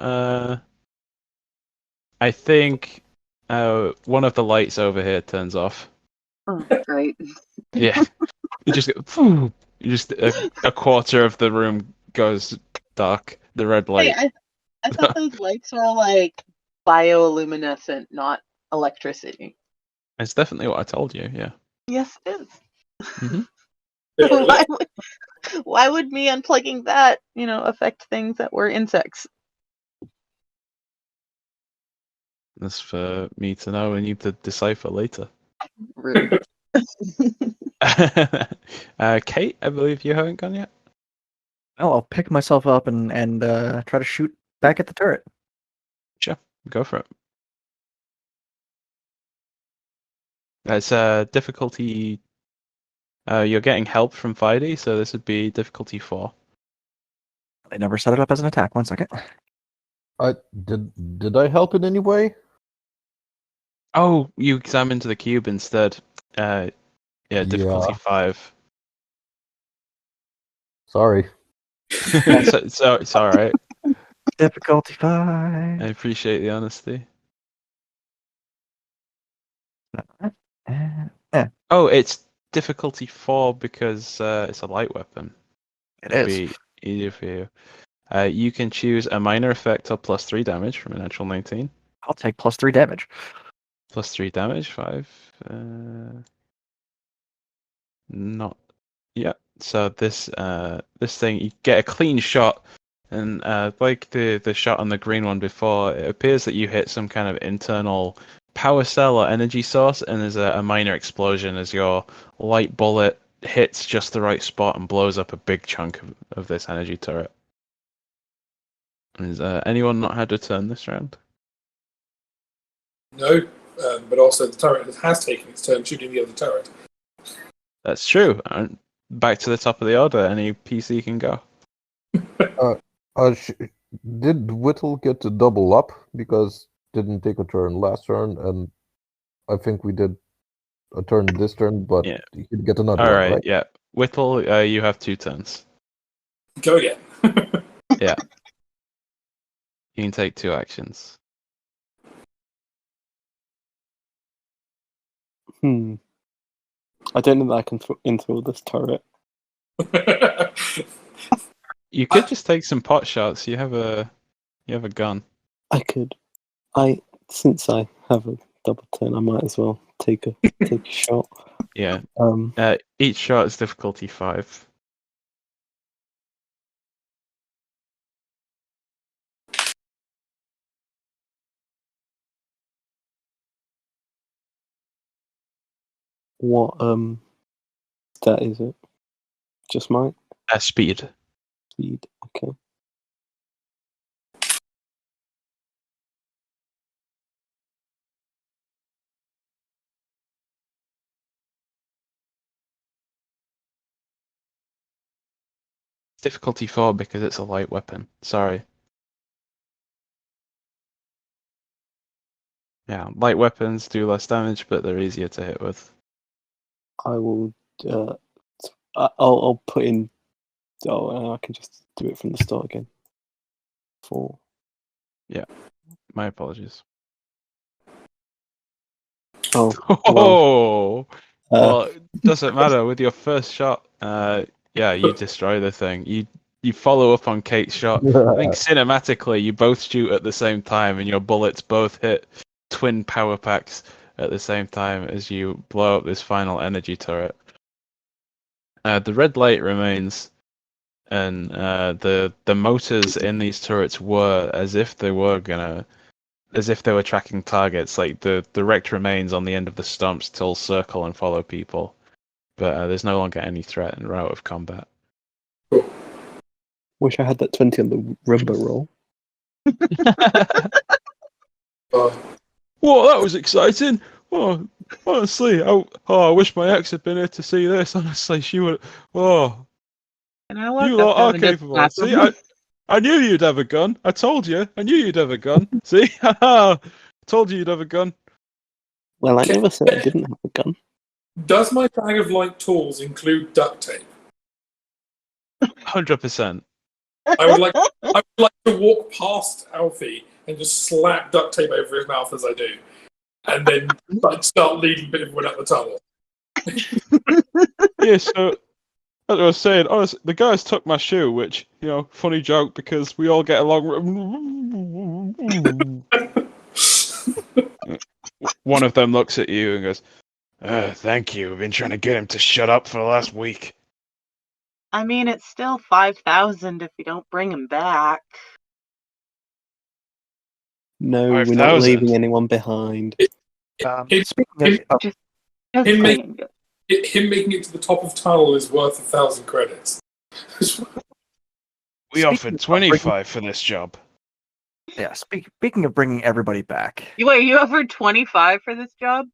Speaker 1: I think one of the lights over here turns off.
Speaker 2: Oh, great.
Speaker 1: Yeah. You just go. Phew, you just a quarter of the room goes dark. The red
Speaker 2: Hey,
Speaker 1: light.
Speaker 2: I thought those lights were like bioluminescent, not electricity.
Speaker 1: It's definitely what I told you. Yeah.
Speaker 2: Yes, it is.
Speaker 1: Mm-hmm.
Speaker 2: Why would me unplugging that, affect things that were insects?
Speaker 1: That's for me to know and you to decipher later.
Speaker 2: Rude.
Speaker 1: Kate, I believe you haven't gone yet.
Speaker 5: Oh, I'll pick myself up and try to shoot back at the turret.
Speaker 1: Sure, go for it. It's difficulty. You're getting help from Fidey, so this would be difficulty 4.
Speaker 5: They never set it up as an attack. 1 second.
Speaker 6: Did I help in any way?
Speaker 1: Oh, you examined the cube instead. Yeah, difficulty
Speaker 6: Yeah.
Speaker 1: 5.
Speaker 6: Sorry.
Speaker 1: so it's all right.
Speaker 5: Difficulty 5.
Speaker 1: I appreciate the honesty. Oh, it's difficulty 4 because it's a light weapon.
Speaker 5: It
Speaker 1: It'd
Speaker 5: is.
Speaker 1: be easier for you. You can choose a minor effect or +3 damage from a natural 19.
Speaker 5: I'll take +3 damage.
Speaker 1: +3 damage, 5. Not. Yeah. So this thing, you get a clean shot, and like the shot on the green one before, it appears that you hit some kind of internal power cell or energy source, and there's a minor explosion as your light bullet hits just the right spot and blows up a big chunk of this energy turret. Has anyone not had a turn this round?
Speaker 3: No, but also the turret has taken its turn shooting the other turret.
Speaker 1: That's true. Back to the top of the order. Any PC can go.
Speaker 6: Did Whittle get to double up because didn't take a turn last turn, and I think we did a turn this turn, but
Speaker 1: Yeah.
Speaker 6: he could get another
Speaker 1: All
Speaker 6: one,
Speaker 1: right.
Speaker 6: right?
Speaker 1: Yeah. Whittle, you have 2 turns.
Speaker 3: Go again.
Speaker 1: Yeah. You can take 2 actions.
Speaker 4: I don't know that I can enthrall this turret.
Speaker 1: You could just take some pot shots. You have a gun.
Speaker 4: I could. Since I have a double turn, I might as well take a shot.
Speaker 1: Yeah.
Speaker 4: Um,
Speaker 1: Each shot is difficulty 5.
Speaker 4: what stat is it? Just my
Speaker 1: Speed.
Speaker 4: speed. Okay.
Speaker 1: Difficulty 4 because it's a light weapon. Sorry. Yeah, light weapons do less damage, but they're easier to hit with.
Speaker 4: I will. I'll put in. Oh, I can just do it from the start again. 4.
Speaker 1: My apologies.
Speaker 4: Oh.
Speaker 1: Oh, well,
Speaker 4: Uh,
Speaker 1: it doesn't matter. With your first shot, yeah, you destroy the thing. You follow up on Kate's shot. I think cinematically, you both shoot at the same time, and your bullets both hit twin power packs at the same time as you blow up this final energy turret. The red light remains, and the motors in these turrets were as if they were tracking targets. Like the wrecked remains on the end of the stumps still circle and follow people, but there's no longer any threat in route of combat.
Speaker 4: wish I had that 20 on the rubber roll.
Speaker 1: Whoa, that was exciting! Oh, honestly, I wish my ex had been here to see this. Honestly, she would. Oh,
Speaker 9: And I walked
Speaker 1: you
Speaker 9: up
Speaker 1: lot
Speaker 9: to him
Speaker 1: are
Speaker 9: and just
Speaker 1: capable.
Speaker 9: slapped
Speaker 1: See,
Speaker 9: him.
Speaker 1: I knew you'd have a gun. I told you. I knew you'd have a gun. See, haha, told you you'd have a gun.
Speaker 4: Well, I never said I didn't have a gun.
Speaker 3: Does my bag of light tools include duct tape?
Speaker 1: 100%.
Speaker 3: I would like to walk past Alfie and just slap duct tape over his mouth as I do, and then like start leading everyone up the tunnel.
Speaker 1: Yeah, so as I was saying, honestly, the guys took my shoe, which, funny joke because we all get along. One of them looks at you and goes, thank you. We've been trying to get him to shut up for the last week.
Speaker 9: I mean, it's still 5,000 if you don't bring him back.
Speaker 4: No, we're not
Speaker 1: 5,000.
Speaker 4: leaving anyone behind.
Speaker 5: Speaking of,
Speaker 9: Just
Speaker 3: Him
Speaker 9: saying.
Speaker 3: Him making it to the top of tunnel is worth 1,000 credits.
Speaker 1: We offered 25 for this job.
Speaker 5: yeah, speaking of bringing everybody back,
Speaker 9: Wait, you offered 25 for this job?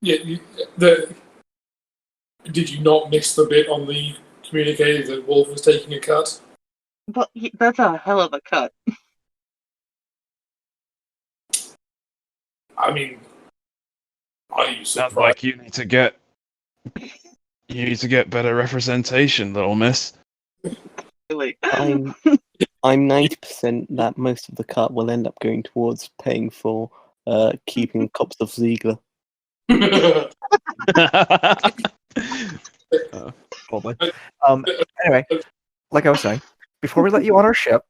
Speaker 3: Yeah, did you not miss the bit on the communique that Wolf was taking a cut?
Speaker 9: But that's a hell of a cut.
Speaker 3: I mean, are you
Speaker 1: Sounds
Speaker 3: surprised?
Speaker 1: like you need to get better representation, little miss.
Speaker 9: Really.
Speaker 4: I'm 90% that most of the cut will end up going towards paying for keeping cops of Ziegler.
Speaker 5: Anyway, like I was saying, before we let you on our ship,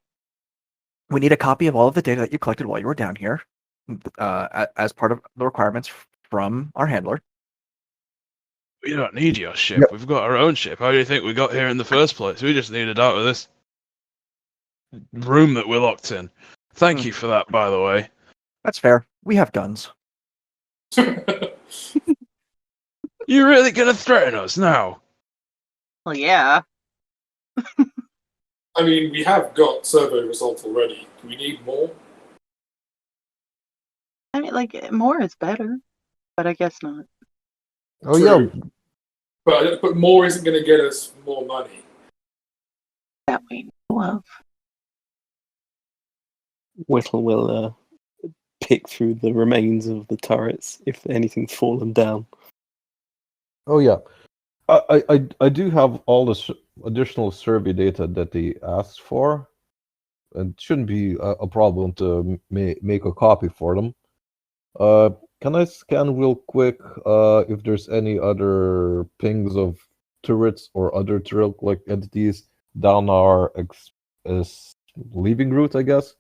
Speaker 5: we need a copy of all of the data that you collected while you were down here, as part of the requirements from our handler.
Speaker 1: We don't need your ship.
Speaker 5: Yep.
Speaker 1: We've got our own ship. How do you think we got here in the first place? We just needed out of this room that we're locked in. Thank you for that, by the way.
Speaker 5: That's fair. We have guns.
Speaker 1: You really gonna threaten us now?
Speaker 9: Well, yeah.
Speaker 3: I mean, we have got survey results already. Do we need more?
Speaker 9: I mean, like, more is better, but I guess not.
Speaker 6: Oh
Speaker 3: True.
Speaker 6: yeah,
Speaker 3: But more isn't going to get us more money.
Speaker 9: That we know of.
Speaker 4: Whittle will pick through the remains of the turrets if anything's fallen down.
Speaker 6: oh yeah. I do have all the additional survey data that they asked for. It shouldn't be a problem to make a copy for them. Can I scan real quick if there's any other pings of turrets or other turret-like entities down our leaving route, I guess.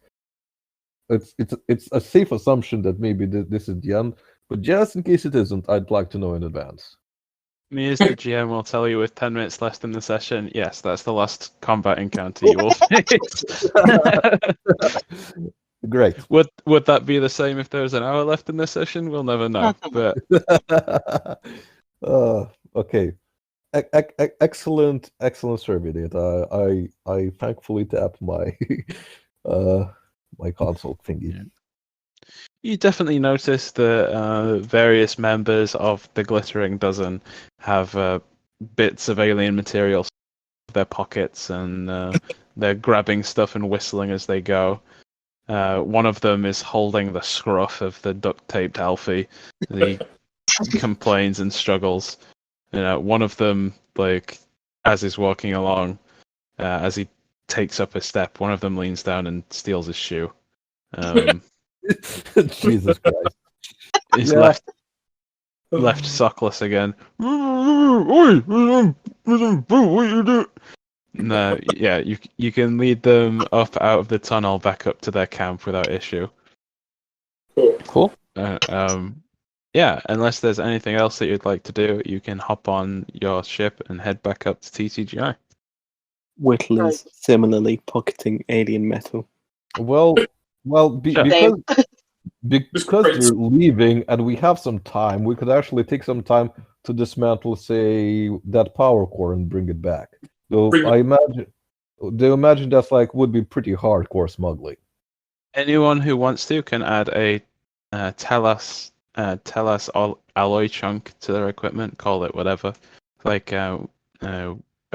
Speaker 6: It's a safe assumption that maybe this is the end, but just in case it isn't, I'd like to know in advance.
Speaker 1: Me as the GM will tell you with 10 minutes left in the session, yes, that's the last combat encounter you will face.
Speaker 6: Great.
Speaker 1: Would that be the same if there was an hour left in the session? We'll never know.
Speaker 2: Not so
Speaker 1: But
Speaker 6: Okay. Excellent survey data. I thankfully tap my my console thingy.
Speaker 1: Yeah. You definitely notice that various members of the Glittering Dozen have bits of alien material in their pockets, and they're grabbing stuff and whistling as they go. One of them is holding the scruff of the duct-taped Alfie. He complains and struggles. One of them, like, as he's walking along, as he takes up a step, one of them leans down and steals his shoe.
Speaker 6: Jesus Christ.
Speaker 1: He's
Speaker 6: Yeah.
Speaker 1: left sockless again. What you do? No, yeah, you can lead them up out of the tunnel back up to their camp without issue.
Speaker 6: Cool.
Speaker 1: Yeah, unless there's anything else that you'd like to do, you can hop on your ship and head back up to TCGI.
Speaker 4: Whittle is similarly pocketing alien metal.
Speaker 6: Well, because
Speaker 3: Great.
Speaker 6: you're leaving and we have some time, we could actually take some time to dismantle, say, that power core and bring it back. So I imagine that's would be pretty hardcore smuggling.
Speaker 1: Anyone who wants to can add a Telas alloy chunk to their equipment. Call it whatever, like a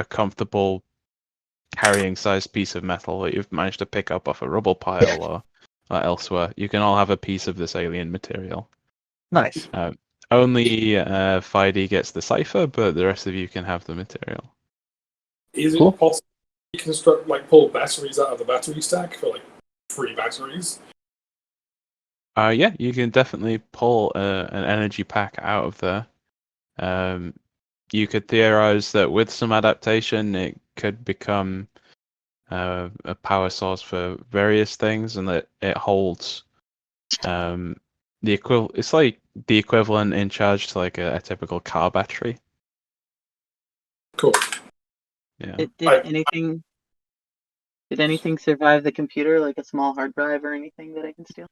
Speaker 1: comfortable carrying sized piece of metal that you've managed to pick up off a rubble pile or elsewhere. You can all have a piece of this alien material.
Speaker 5: Nice.
Speaker 1: Only Fidey gets the Cypher, but the rest of you can have the material.
Speaker 3: Is
Speaker 6: Cool.
Speaker 3: it possible to construct, pull batteries out of the battery stack for 3 batteries?
Speaker 1: Yeah, you can definitely pull an energy pack out of there. You could theorize that with some adaptation, it could become a power source for various things, and that it holds it's like the equivalent in charge to a typical car battery.
Speaker 3: Cool.
Speaker 1: Yeah.
Speaker 2: Did anything survive the computer, like a small hard drive or anything that I can steal?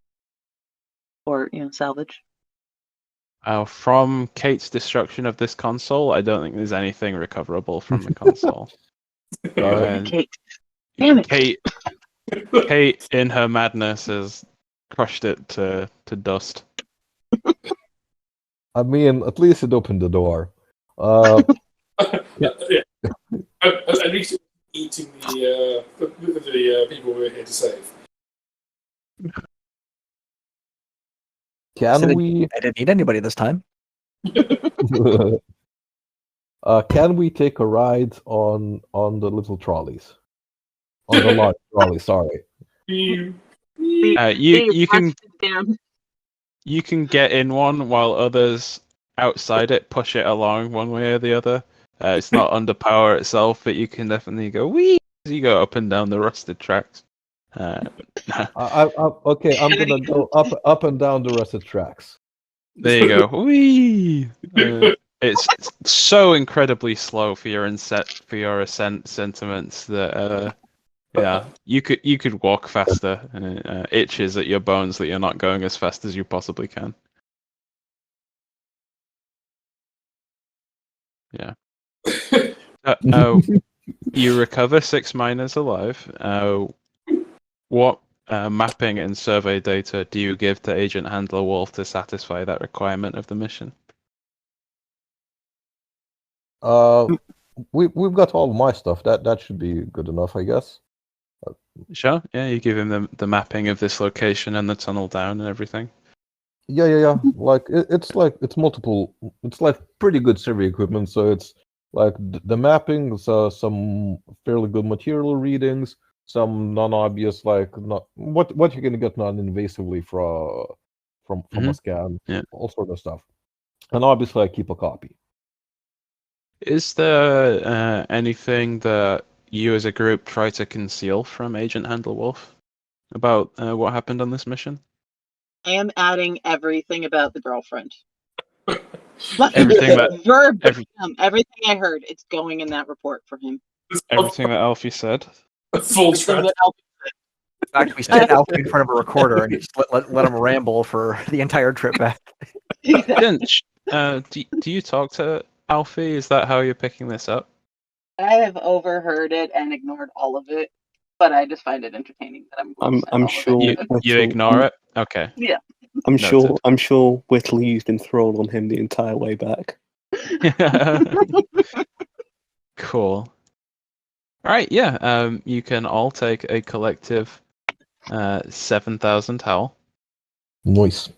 Speaker 2: Or, salvage?
Speaker 1: From Kate's destruction of this console, I don't think there's anything recoverable from the console.
Speaker 2: Kate. Damn it.
Speaker 1: Kate, in her madness, has crushed it to dust.
Speaker 6: I mean, at least it opened the door.
Speaker 3: Yeah. At least it was eating the people we were here to save.
Speaker 5: I
Speaker 6: Can we?
Speaker 5: didn't need anybody this time.
Speaker 6: Can we take a ride on the little trolleys? On the large trolley, sorry.
Speaker 1: You can get in one while others outside it push it along one way or the other. It's not under power itself, but you can definitely go wee as you go up and down the rusted tracks.
Speaker 6: Okay, I'm gonna go up and down the rusted tracks.
Speaker 1: There you go. Wee. It's so incredibly slow for your ascent sentiments that yeah, you could walk faster, and it itches at your bones that you're not going as fast as you possibly can. Yeah. You recover 6 miners alive. What mapping and survey data do you give to Agent Handler Wolf to satisfy that requirement of the mission?
Speaker 6: We've got all my stuff. That should be good enough, I guess.
Speaker 1: Sure. Yeah, you give him the mapping of this location and the tunnel down and everything.
Speaker 6: Yeah. It's multiple. It's pretty good survey equipment. So it's the mapping, some fairly good material readings, some non-obvious not what you're gonna get non-invasively from a scan,
Speaker 1: Yeah.
Speaker 6: all sort of stuff. And obviously, I keep a copy.
Speaker 1: Is there anything that you as a group try to conceal from Agent Handlewolf about what happened on this mission?
Speaker 2: I am adding everything about the girlfriend. Like,
Speaker 1: Everything that
Speaker 2: verbatim, everything I heard, it's going in that report for him.
Speaker 1: everything that Alfie said.
Speaker 3: Full
Speaker 2: This is
Speaker 3: trans.
Speaker 2: what Alfie
Speaker 5: In fact, we sit Alfie in front of a recorder and you just let him ramble for the entire trip back.
Speaker 2: said.
Speaker 1: Dinch, do you talk to Alfie? Is that how you're picking this up?
Speaker 2: I have overheard it and ignored all of it, but I just find it entertaining that
Speaker 4: I'm sure
Speaker 1: You
Speaker 4: Whittle,
Speaker 1: ignore it? Okay.
Speaker 4: I'm sure
Speaker 1: Noted.
Speaker 4: I'm sure Whittle used enthrall on him the entire way back.
Speaker 1: Cool. All right, yeah. You can all take a collective 7,000 hell,
Speaker 6: Nice.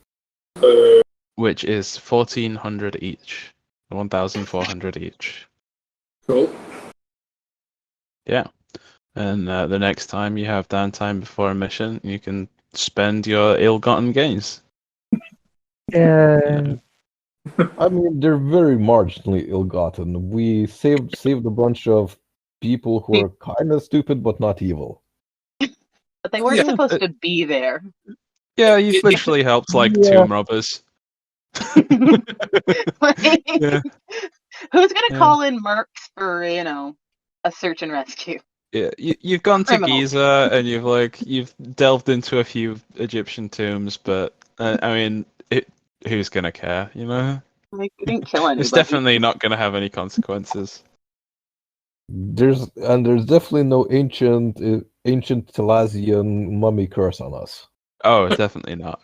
Speaker 1: which is 1,400 each. 1,400 each.
Speaker 3: Cool.
Speaker 1: Yeah. And the next time you have downtime before a mission, you can spend your ill-gotten gains.
Speaker 5: Yeah.
Speaker 6: I mean, they're very marginally ill-gotten. We saved a bunch of people who are kind of stupid but not evil.
Speaker 2: But they weren't
Speaker 1: Yeah,
Speaker 2: supposed to be there.
Speaker 1: Yeah, you've literally helped like
Speaker 6: Yeah.
Speaker 1: tomb robbers.
Speaker 2: Like,
Speaker 1: Yeah.
Speaker 2: who's gonna
Speaker 1: Yeah.
Speaker 2: call in mercs for, a search and rescue?
Speaker 1: Yeah, you've gone to
Speaker 2: Criminals.
Speaker 1: Giza and you've delved into a few Egyptian tombs, but I mean, who's gonna care? You know,
Speaker 2: Like, we didn't kill anybody.
Speaker 1: it's definitely not gonna have any consequences.
Speaker 6: There's definitely no ancient Telasian mummy curse on us.
Speaker 1: Oh, definitely not.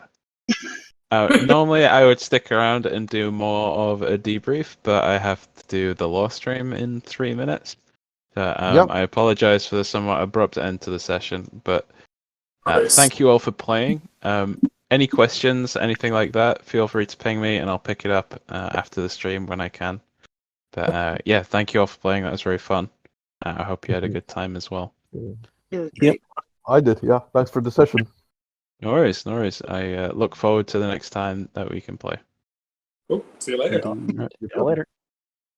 Speaker 1: Normally, I would stick around and do more of a debrief, but I have to do the law stream in 3 minutes. So,
Speaker 6: Yep.
Speaker 1: I apologize for the somewhat abrupt end to the session, but
Speaker 3: Nice.
Speaker 1: thank you all for playing. Any questions, anything like that, feel free to ping me and I'll pick it up after the stream when I can. But yeah, thank you all for playing. That was very fun. I hope you had a good time as well.
Speaker 2: It was
Speaker 4: Yep.
Speaker 2: great.
Speaker 6: I did, yeah. Thanks for the session.
Speaker 1: No worries, no worries. I look forward to the next time that we can play.
Speaker 3: Cool. See you later.
Speaker 1: Right.
Speaker 5: See you later.